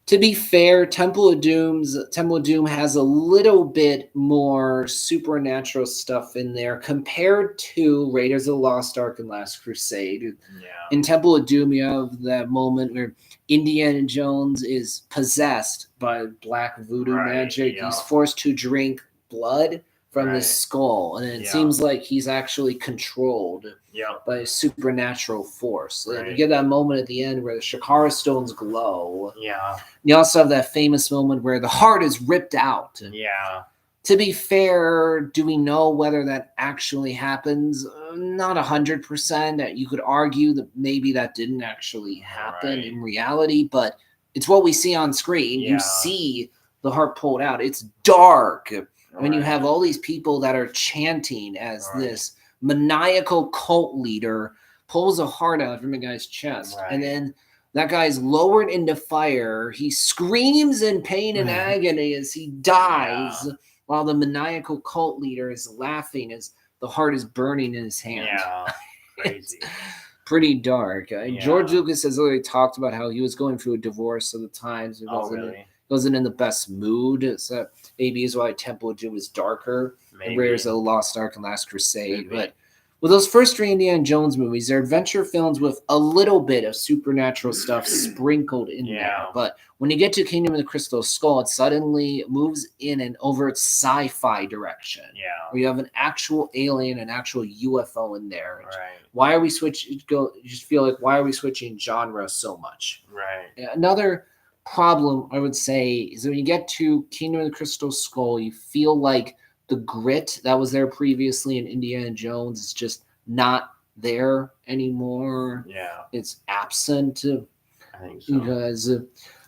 To be fair, Temple of Doom has a little bit more supernatural stuff in there compared to Raiders of the Lost Ark and Last Crusade. Yeah. In Temple of Doom, you have that moment where Indiana Jones is possessed by black voodoo magic. He's forced to drink blood from his skull, and it seems like he's actually controlled by a supernatural force. And you get that moment at the end where the Shakara stones glow. Yeah. You also have that famous moment where the heart is ripped out. To be fair, do we know whether that actually happens? Not 100%. You could argue that maybe that didn't actually happen Right. in reality, but it's what we see on screen. Yeah. You see the heart pulled out. It's dark. I mean, you Right. have all these people that are chanting as Right. this maniacal cult leader pulls a heart out from a guy's chest. Right. And then that guy's lowered into fire. He screams in pain and agony as he dies. Yeah. While the maniacal cult leader is laughing as the heart is burning in his hand. Yeah, crazy. Pretty dark. Yeah. George Lucas has already talked about how he was going through a divorce at the time. So Oh, really? wasn't in the best mood. So maybe is why Temple of Doom is darker. Maybe. And Raiders of the Lost Ark and Last Crusade. Maybe. But with those first three Indiana Jones movies, they're adventure films with a little bit of supernatural stuff sprinkled in there. But when you get to Kingdom of the Crystal Skull, it suddenly moves in an overt sci-fi direction. Yeah. Where you have an actual alien, an actual UFO in there. Right. Why are we switching? You just feel like, why are we switching genre so much? Right. Another problem, I would say, is when you get to Kingdom of the Crystal Skull, you feel like the grit that was there previously in Indiana Jones is just not there anymore. Yeah. It's absent. I think so. Because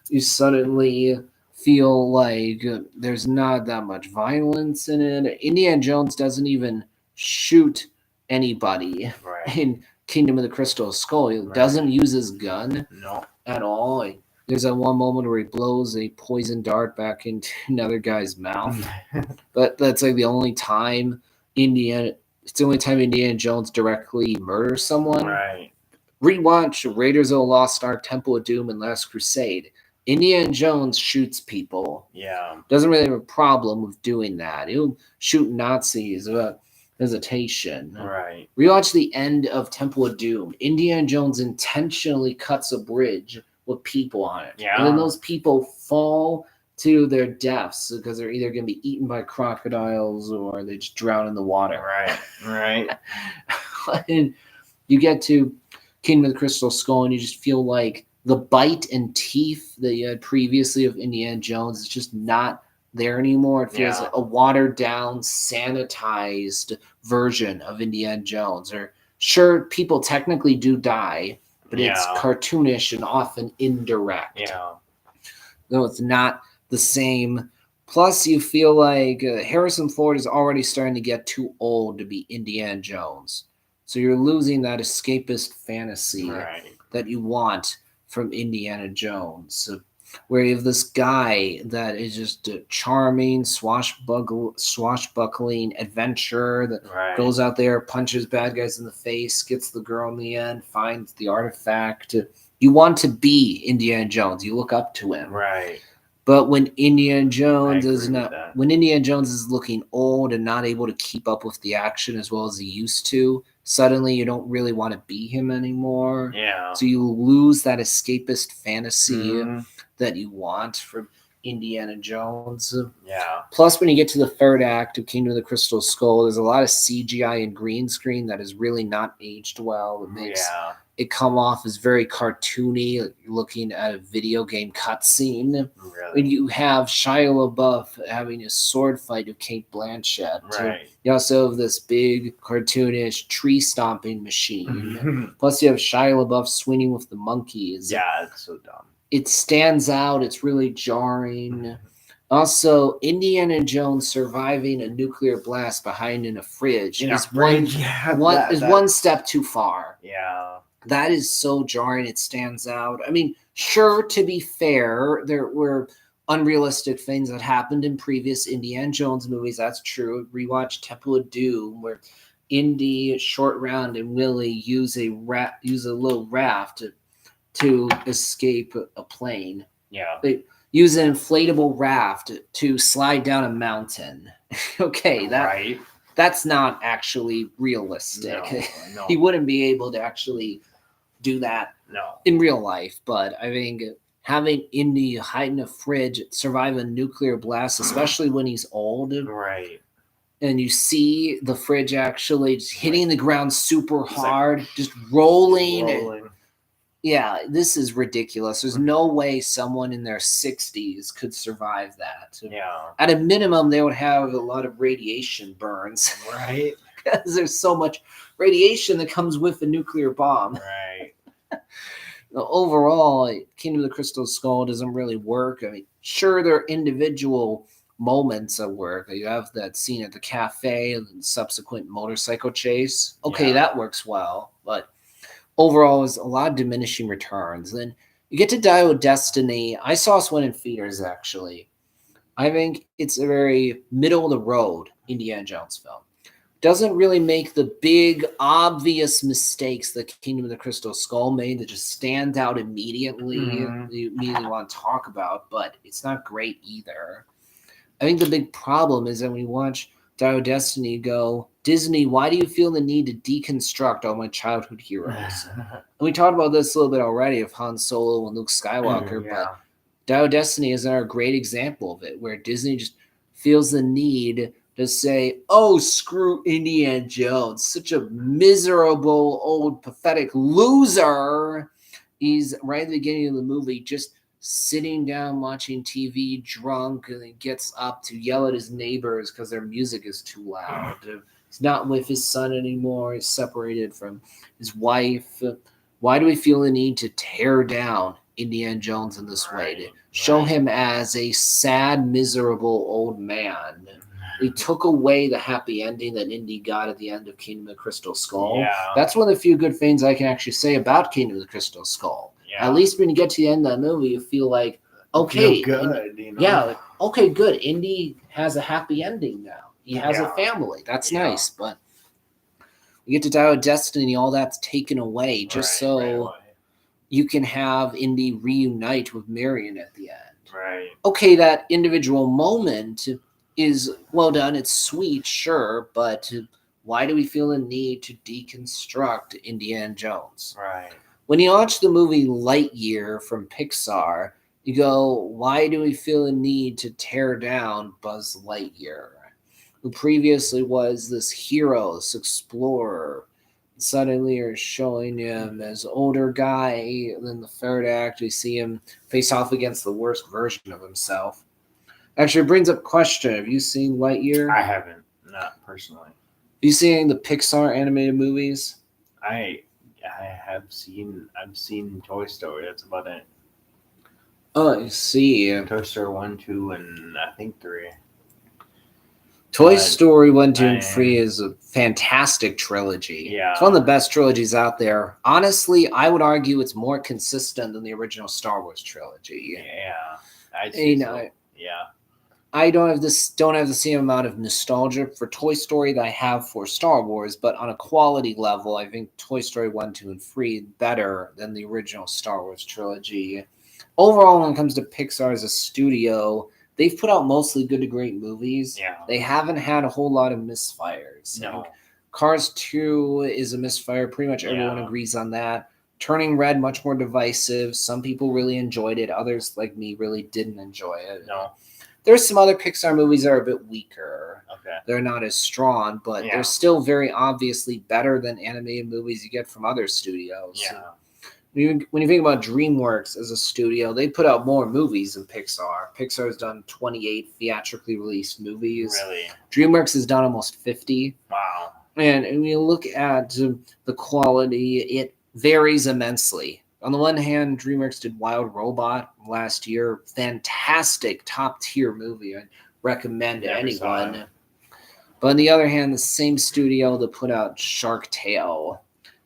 you suddenly feel like there's not that much violence in it. Indiana Jones doesn't even shoot anybody in Kingdom of the Crystal Skull. He doesn't use his gun at all. There's that one moment where he blows a poison dart back into another guy's mouth. But that's like the only time it's the only time Indiana Jones directly murders someone. Right. Rewatch Raiders of the Lost Ark, Temple of Doom, and Last Crusade. Indiana Jones shoots people. Yeah. Doesn't really have a problem with doing that. He'll shoot Nazis without hesitation. Right. Rewatch the end of Temple of Doom. Indiana Jones intentionally cuts a bridge with people on it. Yeah. And then those people fall to their deaths because they're either going to be eaten by crocodiles or they just drown in the water. Right. Right. And you get to Kingdom of the Crystal Skull and you just feel like the bite and teeth that you had previously of Indiana Jones is just not there anymore. It feels like a watered down, sanitized version of Indiana Jones. Or sure, people technically do die, but it's cartoonish and often indirect. Yeah. No, it's not the same. Plus, you feel like Harrison Ford is already starting to get too old to be Indiana Jones. So you're losing that escapist fantasy that you want from Indiana Jones, where you have this guy that is just a charming, swashbuckling adventurer that goes out there, punches bad guys in the face, gets the girl in the end, finds the artifact. You want to be Indiana Jones. You look up to him. Right. But when Indiana Jones is looking old and not able to keep up with the action as well as he used to, suddenly you don't really want to be him anymore. Yeah. So you lose that escapist fantasy that you want from Indiana Jones. Yeah. Plus, when you get to the third act of Kingdom of the Crystal Skull, there's a lot of CGI and green screen that is really not aged well. It makes it come off as very cartoony, like you're looking at a video game cutscene. Really? And you have Shia LaBeouf having a sword fight with Kate Blanchett. Right. You also have this big cartoonish tree stomping machine. Plus, you have Shia LaBeouf swinging with the monkeys. Yeah, it's so dumb. It stands out. It's really jarring. Also, Indiana Jones surviving a nuclear blast behind in a fridge is one step too far. Yeah. That is so jarring. It stands out. I mean, sure, to be fair, there were unrealistic things that happened in previous Indiana Jones movies. That's true. Rewatch Temple of Doom, where Indy, Short Round, and Willie use a little raft to escape a plane. Yeah. They use an inflatable raft to slide down a mountain. Okay, that's not actually realistic. No. He wouldn't be able to actually do that in real life. But I think having Indy hide in a fridge, survive a nuclear blast, especially when he's old. Right. And you see the fridge actually just hitting the ground super hard, just rolling. Yeah, this is ridiculous. There's no way someone in their 60s could survive that. Yeah. At a minimum, they would have a lot of radiation burns Right. because there's so much radiation that comes with a nuclear bomb. Right. Overall, Kingdom of the Crystal Skull doesn't really work. I mean, sure, there are individual moments of work. You have that scene at the cafe and the subsequent motorcycle chase. Okay, Yeah. that works well, but overall, is a lot of diminishing returns. Then you get to Dial of Destiny. I saw this one in theaters, actually. I think it's a very middle of the road Indiana Jones film. Doesn't really make the big, obvious mistakes that Kingdom of the Crystal Skull made that just stand out immediately. Mhm. You immediately want to talk about, but it's not great either. I think the big problem is that when you watch Dial of Destiny, you go, Disney, why do you feel the need to deconstruct all my childhood heroes? And we talked about this a little bit already of Han Solo and Luke Skywalker, Yeah. but Dial of Destiny is a great example of it, where Disney just feels the need to say, oh, screw Indiana Jones, such a miserable, old, pathetic loser. He's right at the beginning of the movie just sitting down watching TV drunk, and then gets up to yell at his neighbors because their music is too loud. He's not with his son anymore. He's separated from his wife. Why do we feel the need to tear down Indiana Jones in this way? To show him as a sad, miserable old man. They took away the happy ending that Indy got at the end of Kingdom of the Crystal Skull. Yeah. That's one of the few good things I can actually say about Kingdom of the Crystal Skull. Yeah. At least when you get to the end of that movie, you feel like, okay, Feel good, you know? yeah, like, okay, good. Indy has a happy ending now. He has a Yeah. family. That's Yeah. nice, but you get to Dial of Destiny, all that's taken away just so you can have Indy reunite with Marion at the end. Right. Okay, that individual moment is well done. It's sweet, sure, but why do we feel the need to deconstruct Indiana Jones? Right. When you watch the movie Lightyear from Pixar, you go, why do we feel the need to tear down Buzz Lightyear, who previously was this hero, this explorer? Suddenly you're showing him as older guy, and then the third act we see him face off against the worst version of himself. Actually, it brings up a question. Have you seen Lightyear? I haven't, not personally. Have you seen any of the Pixar animated movies? I have seen. I've seen Toy Story. That's about it. Oh, I see. Toy Story 1, 2, and I think 3. Toy But Story 1, 2, and I- 3 is a fantastic trilogy. Yeah. It's one of the best trilogies out there. Honestly, I would argue it's more consistent than the original Star Wars trilogy. Yeah. I'd You say know, so. Yeah. I don't have the same amount of nostalgia for Toy Story that I have for Star Wars, but on a quality level, I think Toy Story 1, 2, and 3 better than the original Star Wars trilogy. Overall, when it comes to Pixar as a studio, they've put out mostly good to great movies. Yeah. They haven't had a whole lot of misfires. No. Cars 2 is a misfire. Pretty much everyone Yeah. agrees on that. Turning Red, much more divisive. Some people really enjoyed it. Others, like me, really didn't enjoy it. No. There's some other Pixar movies that are a bit weaker. Okay. They're not as strong, but Yeah. they're still very obviously better than animated movies you get from other studios. Yeah. When you think about DreamWorks as a studio, they put out more movies than Pixar. Pixar's done 28 theatrically released movies. Really. DreamWorks has done almost 50. Wow. And when you look at the quality, it varies immensely. On the one hand, DreamWorks did Wild Robot last year. Fantastic, top-tier movie. I'd recommend to Never saw anyone. it. But on the other hand, the same studio that put out Shark Tale,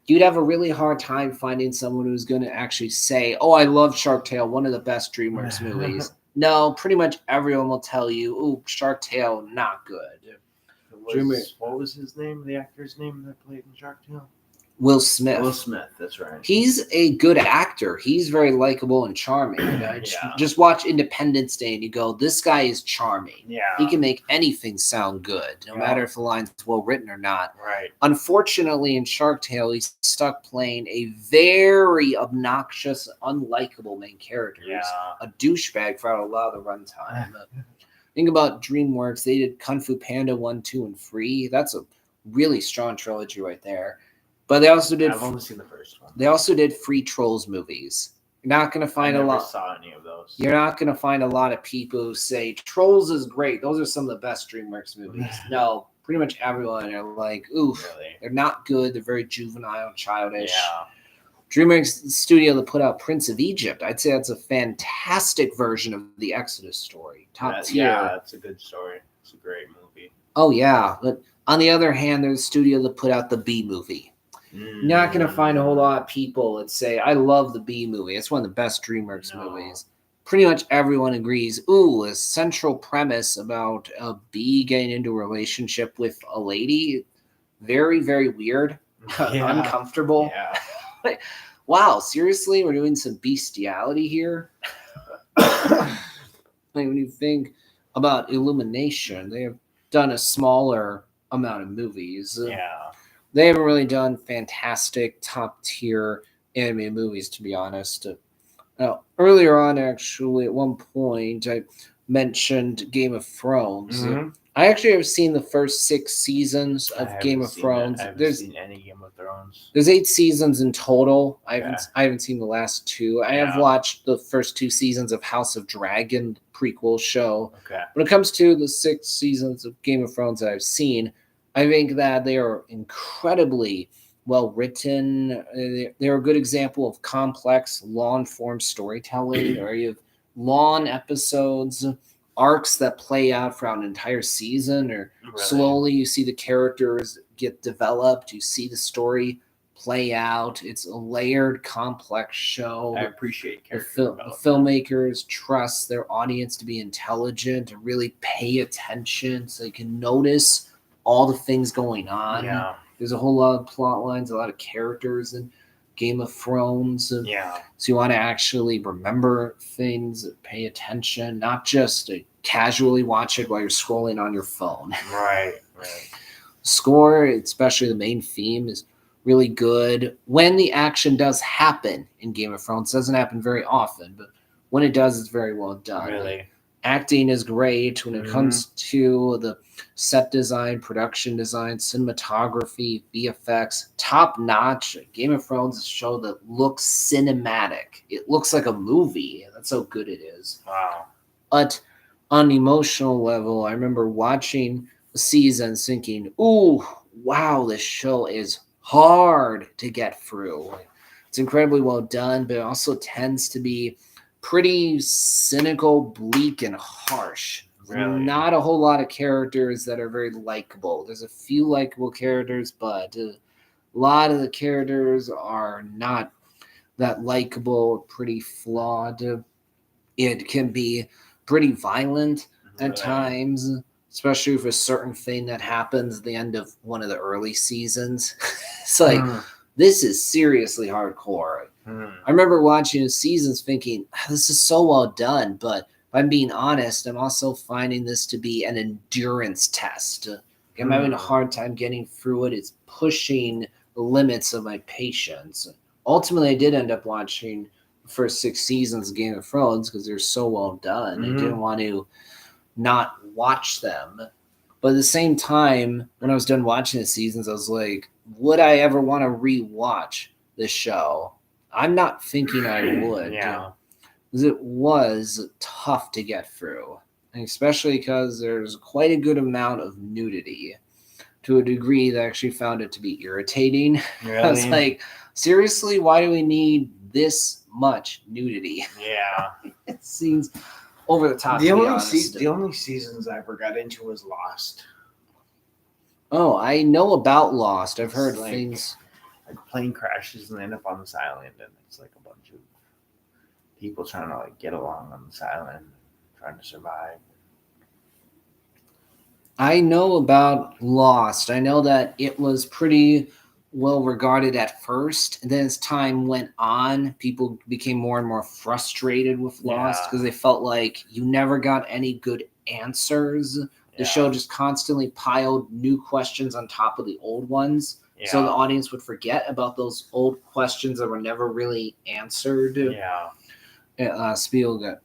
you'd have a really hard time finding someone who's going to actually say, oh, I love Shark Tale, one of the best DreamWorks movies. No, pretty much everyone will tell you, ooh, Shark Tale, not good. What was his name? The actor's name that played in Shark Tale? Will Smith. Will Smith. That's right. He's a good actor. He's very likable and charming. Just watch Independence Day and you go, this guy is charming. Yeah. He can make anything sound good, no Yeah. matter if the line's well written or not. Right. Unfortunately, in Shark Tale, he's stuck playing a very obnoxious, unlikable main character. He's Yeah. a douchebag throughout a lot of the runtime. Think about DreamWorks. They did Kung Fu Panda 1, 2, and 3. That's a really strong trilogy right there. But they also did. I've only seen the first one. They also did free Trolls movies. You're not going to find I a never lot. saw any of those. You're not going to find a lot of people who say Trolls is great. Those are some of the best DreamWorks movies. No, pretty much everyone are like, oof, Really? they're not good. They're very juvenile, childish. Yeah. DreamWorks studio that put out Prince of Egypt. I'd say that's a fantastic version of the Exodus story. Top tier. Yeah, it's a good story. It's a great movie. Oh, yeah. But on the other hand, there's a studio that put out the B movie. You're not going to find a whole lot of people that say, I love the B movie. It's one of the best DreamWorks movies. Pretty much everyone agrees, ooh, a central premise about a bee getting into a relationship with a lady. Very, very weird. Yeah. Uncomfortable. Yeah. Wow, seriously? We're doing some bestiality here? Like when you think about Illumination, they have done a smaller amount of movies. Yeah. They haven't really done fantastic top tier animated movies, to be honest. Now, earlier on, actually, at one point, I mentioned Game of Thrones. Mhm. I actually have seen the first 6 seasons I of haven't Game of seen Thrones. that. I haven't seen any Game of Thrones. There's 8 seasons in total. I Yeah. haven't seen the last 2. I have Yeah. watched the first 2 seasons of House of Dragon prequel show. Okay. When it comes to the 6 seasons of Game of Thrones that I've seen, I think that they are incredibly well written. They're a good example of complex, long-form storytelling, where you have long episodes, arcs that play out throughout an entire season, or Really? slowly you see the characters get developed, you see the story play out. It's a layered, complex show. I appreciate The character development. filmmakers trust their audience to be intelligent and really pay attention so they can notice all the things going on. Yeah. There's a whole lot of plot lines, a lot of characters in Game of Thrones. Yeah. So you want to actually remember things, pay attention, not just casually watch it while you're scrolling on your phone. Right. Score, especially the main theme, is really good. When the action does happen in Game of Thrones, it doesn't happen very often, but when it does, it's very well done. Really. Acting is great when it comes to the set design, production design, cinematography, VFX, top notch. Game of Thrones is a show that looks cinematic. It looks like a movie. That's how good it is. Wow. But on an emotional level, I remember watching the seasons thinking, ooh, wow, this show is hard to get through. It's incredibly well done, but it also tends to be pretty cynical, bleak, and harsh. Really? Not a whole lot of characters that are very likable. There's a few likable characters, but a lot of the characters are not that likable, pretty flawed. It can be pretty violent at times, especially with a certain thing that happens at the end of one of the early seasons. It's like, this is seriously hardcore. I remember watching the seasons thinking, this is so well done, but if I'm being honest, I'm also finding this to be an endurance test. I'm having a hard time getting through it. It's pushing the limits of my patience. Ultimately, I did end up watching the first 6 seasons of Game of Thrones because they're so well done. I didn't want to not watch them. But at the same time, when I was done watching the seasons, I was like, would I ever want to rewatch this show? I'm not thinking I would. Yeah. Because it was tough to get through. And especially because there's quite a good amount of nudity to a degree that I actually found it to be irritating. Really? I was like, seriously, why do we need this much nudity? Yeah. It seems over the top. The only seasons I ever got into was Lost. Oh, I know about Lost. I've heard It's like- things. Like plane crashes and they end up on this island, and it's like a bunch of people trying to like get along on this island, trying to survive. I know about Lost. I know that it was pretty well regarded at first, and then as time went on, people became more and more frustrated with Lost because they felt like you never got any good answers. The show just constantly piled new questions on top of the old ones. So the audience would forget about those old questions that were never really answered. Spiel got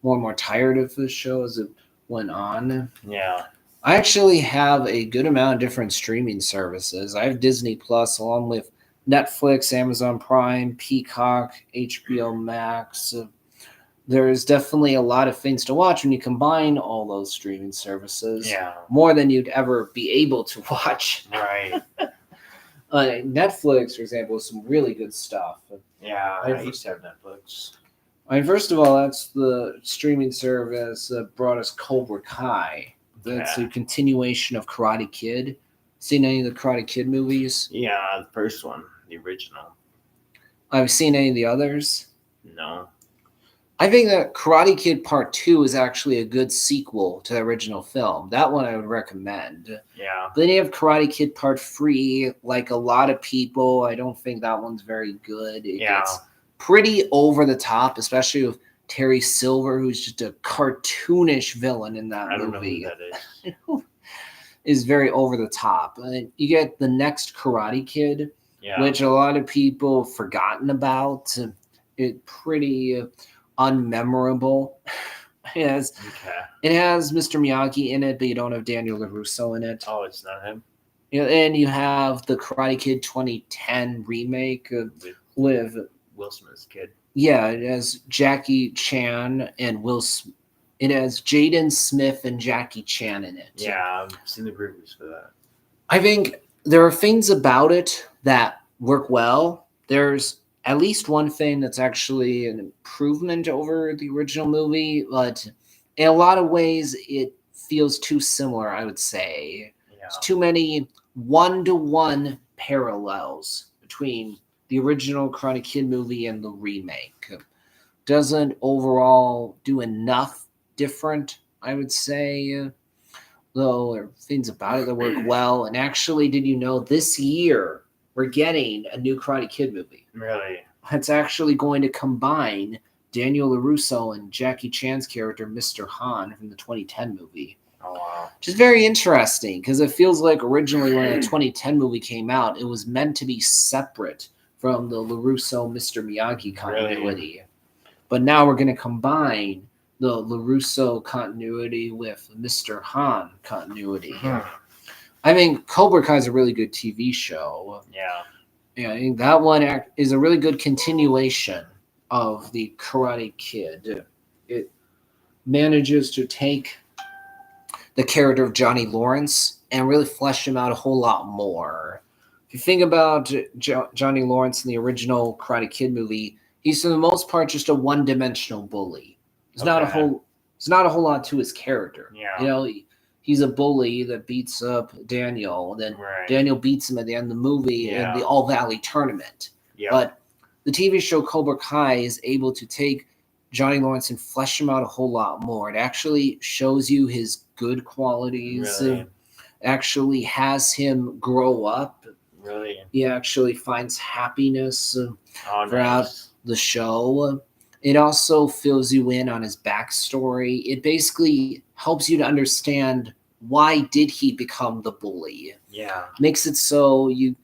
more and more tired of the show as it went on. Yeah. I actually have a good amount of different streaming services. I have Disney Plus along with Netflix, Amazon Prime, Peacock, HBO Max. There's definitely a lot of things to watch when you combine all those streaming services. Yeah. More than you'd ever be able to watch. Right. Netflix, for example, is some really good stuff. Yeah, I used to have Netflix. First of all, that's the streaming service that brought us Cobra Kai. That's a continuation of Karate Kid. Seen any of the Karate Kid movies? Yeah, the first one, the original. I've seen any of the others. No. I think that Karate Kid Part 2 is actually a good sequel to the original film. That one I would recommend. Yeah. But then you have Karate Kid Part 3. Like a lot of people, I don't think that one's very good. It gets pretty over the top, especially with Terry Silver, who's just a cartoonish villain in that movie. I don't know who that is. Is very over the top. You get the next Karate Kid, which a lot of people have forgotten about. It pretty unmemorable. It has Mr. Miyagi in it, but you don't have Daniel LaRusso in it. Oh, it's not him? And you have the Karate Kid 2010 remake with Will Smith's kid. Yeah, it has Jackie Chan and it has Jaden Smith and Jackie Chan in it. Yeah, I've seen the previews for that. I think there are things about it that work well. There's at least one thing that's actually an improvement over the original movie, but in a lot of ways it feels too similar, I would say. Yeah. There's too many one-to-one parallels between the original Karate Kid movie and the remake. Doesn't overall do enough different, I would say. Though there are things about it that work well. And actually, did you know this year we're getting a new Karate Kid movie? Really? It's actually going to combine Daniel LaRusso and Jackie Chan's character, Mr. Han, from the 2010 movie. Oh, wow. Which is very interesting because it feels like originally when the 2010 movie came out, it was meant to be separate from the LaRusso Mr. Miyagi continuity. Really? But now we're going to combine the LaRusso continuity with Mr. Han continuity. I think Cobra Kai is a really good TV show. Yeah, I think that one is a really good continuation of the Karate Kid. It manages to take the character of Johnny Lawrence and really flesh him out a whole lot more. If you think about Johnny Lawrence in the original Karate Kid movie, he's for the most part just a one-dimensional bully. There's not a whole lot to his character. Yeah. You know, he's a bully that beats up Daniel, and then Daniel beats him at the end of the movie in the All Valley tournament. Yeah. But the TV show Cobra Kai is able to take Johnny Lawrence and flesh him out a whole lot more. It actually shows you his good qualities. Really? It actually has him grow up. Really? He actually finds happiness throughout the show. It also fills you in on his backstory. It basically helps you to understand why did he become the bully. Yeah. Makes it so you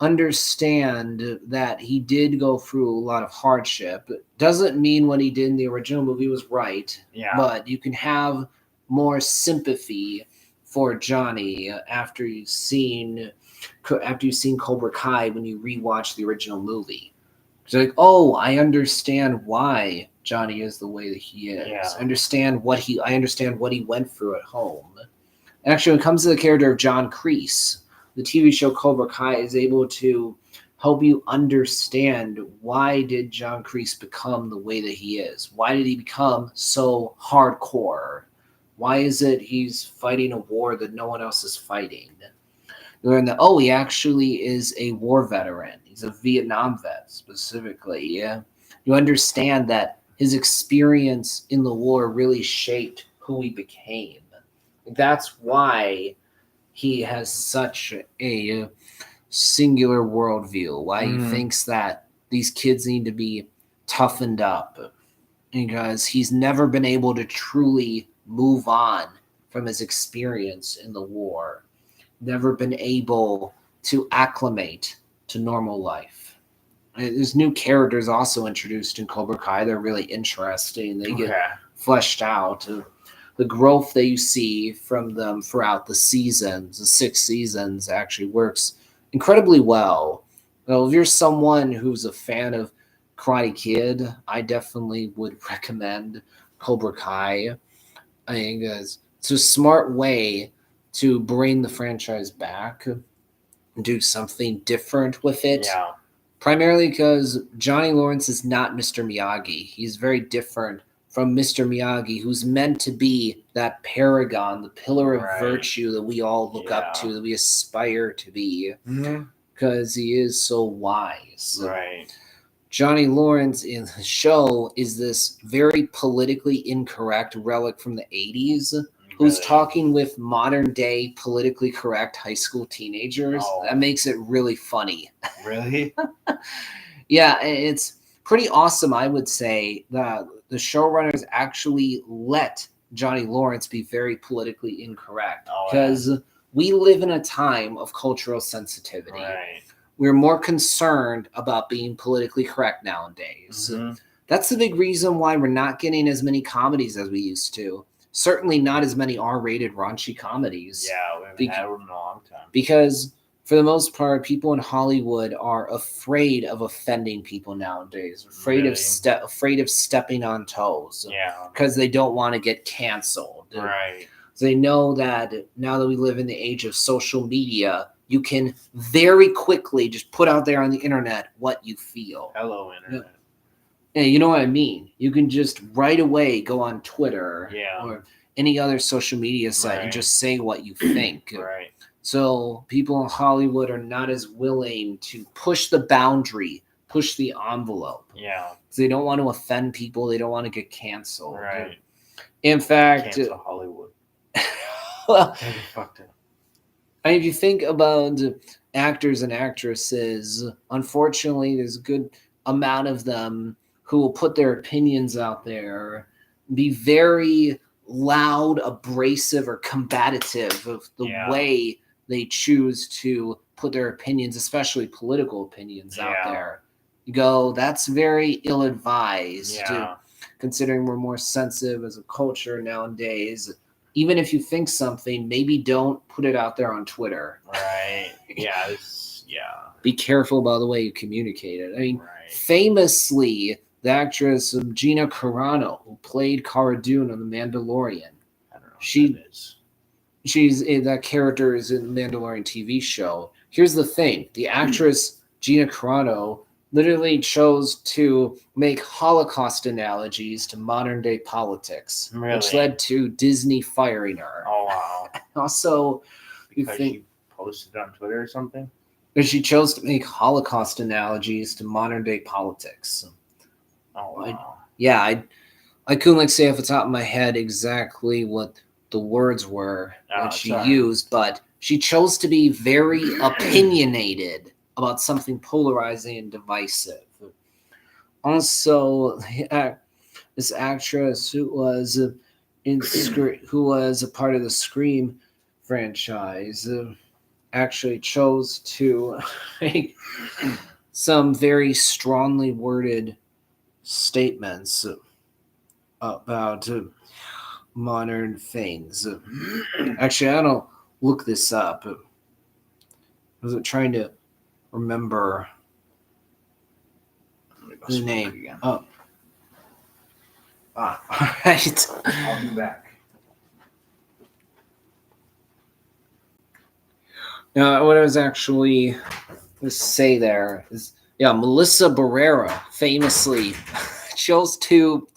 understand that he did go through a lot of hardship. Doesn't mean what he did in the original movie was right. Yeah. But you can have more sympathy for Johnny after you've seen Cobra Kai when you rewatch the original movie. It's like, oh, I understand why Johnny is the way that he is. Yeah. I understand what he went through at home. And actually, when it comes to the character of John Kreese, the TV show Cobra Kai is able to help you understand why did John Kreese become the way that he is? Why did he become so hardcore? Why is it he's fighting a war that no one else is fighting? You learn that, he actually is a war veteran. He's a Vietnam vet, specifically. Yeah, you understand that his experience in the war really shaped who he became. That's why he has such a singular worldview, why he thinks that these kids need to be toughened up, because he's never been able to truly move on from his experience in the war, never been able to acclimate to normal life. There's new characters also introduced in Cobra Kai. They're really interesting. They get fleshed out. The growth that you see from them throughout the seasons, the 6 seasons, actually works incredibly well. Well, if you're someone who's a fan of Karate Kid, I definitely would recommend Cobra Kai. I think it's a smart way to bring the franchise back and do something different with it. Yeah. Primarily because Johnny Lawrence is not Mr. Miyagi. He's very different from Mr. Miyagi, who's meant to be that paragon, the pillar of Right. virtue that we all look up Yeah. to, that we aspire to be, Mm-hmm. because he is so wise. Right. Johnny Lawrence in the show is this very politically incorrect relic from the 80s who's Really. talking with modern day politically correct high school teenagers. Oh. That makes it really funny. Really? Yeah, it's pretty awesome, I would say, that the showrunners actually let Johnny Lawrence be very politically incorrect. Oh, Because we live in a time of cultural sensitivity. Right. We're more concerned about being politically correct nowadays. Mm-hmm. That's the big reason why we're not getting as many comedies as we used to. Certainly not as many R-rated raunchy comedies. Yeah, we haven't had one in a long time. Because for the most part, people in Hollywood are afraid of offending people nowadays. Afraid Really? of stepping on toes. Yeah. Because they don't want to get canceled. Right. They know that now that we live in the age of social media, you can very quickly just put out there on the internet what you feel. Hello, internet. Yeah, you know what I mean? You can just right away go on Twitter or any other social media site and just say what you think. Right. So people in Hollywood are not as willing to push the boundary, push the envelope. Yeah. Because they don't want to offend people. They don't want to get canceled. Right. In fact, Cancel Hollywood. well, Fucked it. if you think about actors and actresses, unfortunately, there's a good amount of them who will put their opinions out there, be very loud, abrasive, or combative of the way they choose to put their opinions, especially political opinions, out there. You go, that's very ill-advised, considering we're more sensitive as a culture nowadays. Even if you think something, maybe don't put it out there on Twitter. Right. Yeah. Be careful about the way you communicate it. I mean, famously, the actress Gina Carano, who played Cara Dune on The Mandalorian. I don't know who that is. She's in that character is in the Mandalorian TV show. Here's the thing. The actress Gina Carano literally chose to make Holocaust analogies to modern day politics, which led to Disney firing her. Oh, wow. Also, because she posted on Twitter or something? She chose to make Holocaust analogies to modern day politics. Oh, wow. I couldn't say off the top of my head exactly what the words were that she used, but she chose to be very opinionated about something polarizing and divisive. Also, this actress who was a part of the Scream franchise actually chose to make some very strongly worded statements about modern things. Actually, I don't look this up. I was trying to remember the name. Again. Oh. All right. I'll be back. Now, what I was actually going to say there is, Melissa Barrera famously chose to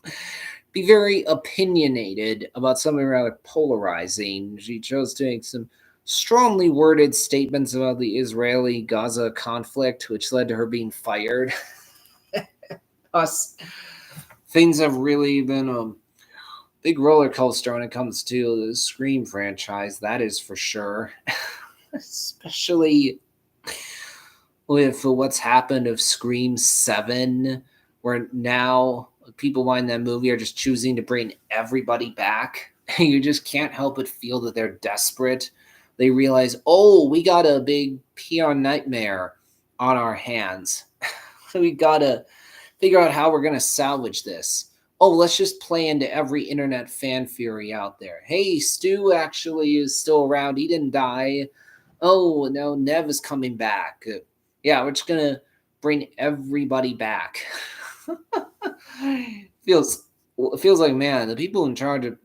be very opinionated about something rather polarizing. She chose to make some strongly worded statements about the Israeli-Gaza conflict, which led to her being fired. Plus, things have really been a big roller coaster when it comes to the Scream franchise, that is for sure. Especially with what's happened of Scream 7, where now people behind that movie are just choosing to bring everybody back. You just can't help but feel that they're desperate. They realize, we got a big PR nightmare on our hands. So we gotta figure out how we're gonna salvage this. Let's just play into every internet fan fury out there. Hey, Stu actually is still around. He didn't die. Oh, no, Nev is coming back. Yeah, we're just gonna bring everybody back. feels it feels like, man, the people in charge of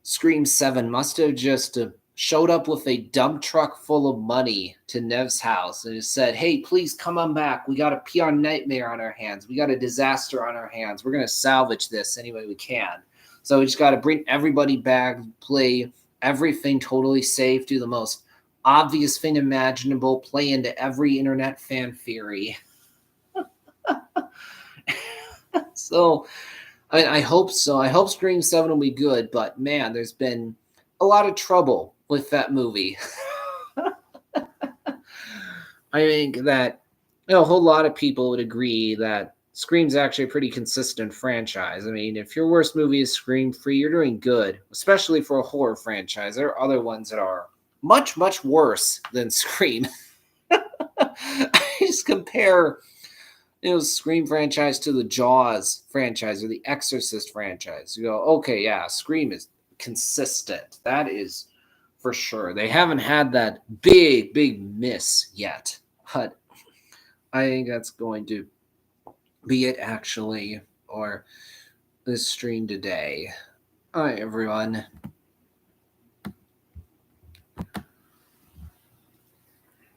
Scream 7 must have just showed up with a dump truck full of money to Nev's house and just said, "Hey, please come on back. We got a PR nightmare on our hands. We got a disaster on our hands. We're gonna salvage this any way we can. So we just got to bring everybody back, play everything totally safe, do the most obvious thing imaginable, play into every internet fan theory." So, I mean, I hope so. I hope Scream 7 will be good, but man, there's been a lot of trouble with that movie. I think that a whole lot of people would agree that Scream's actually a pretty consistent franchise. I mean, if your worst movie is Scream 3, you're doing good, especially for a horror franchise. There are other ones that are much, much worse than Scream. I just compare Scream franchise to the Jaws franchise or the Exorcist franchise. You go, okay, yeah, Scream is consistent. That is for sure. They haven't had that big, big miss yet, but I think that's going to be it actually, or this stream today. All right, everyone.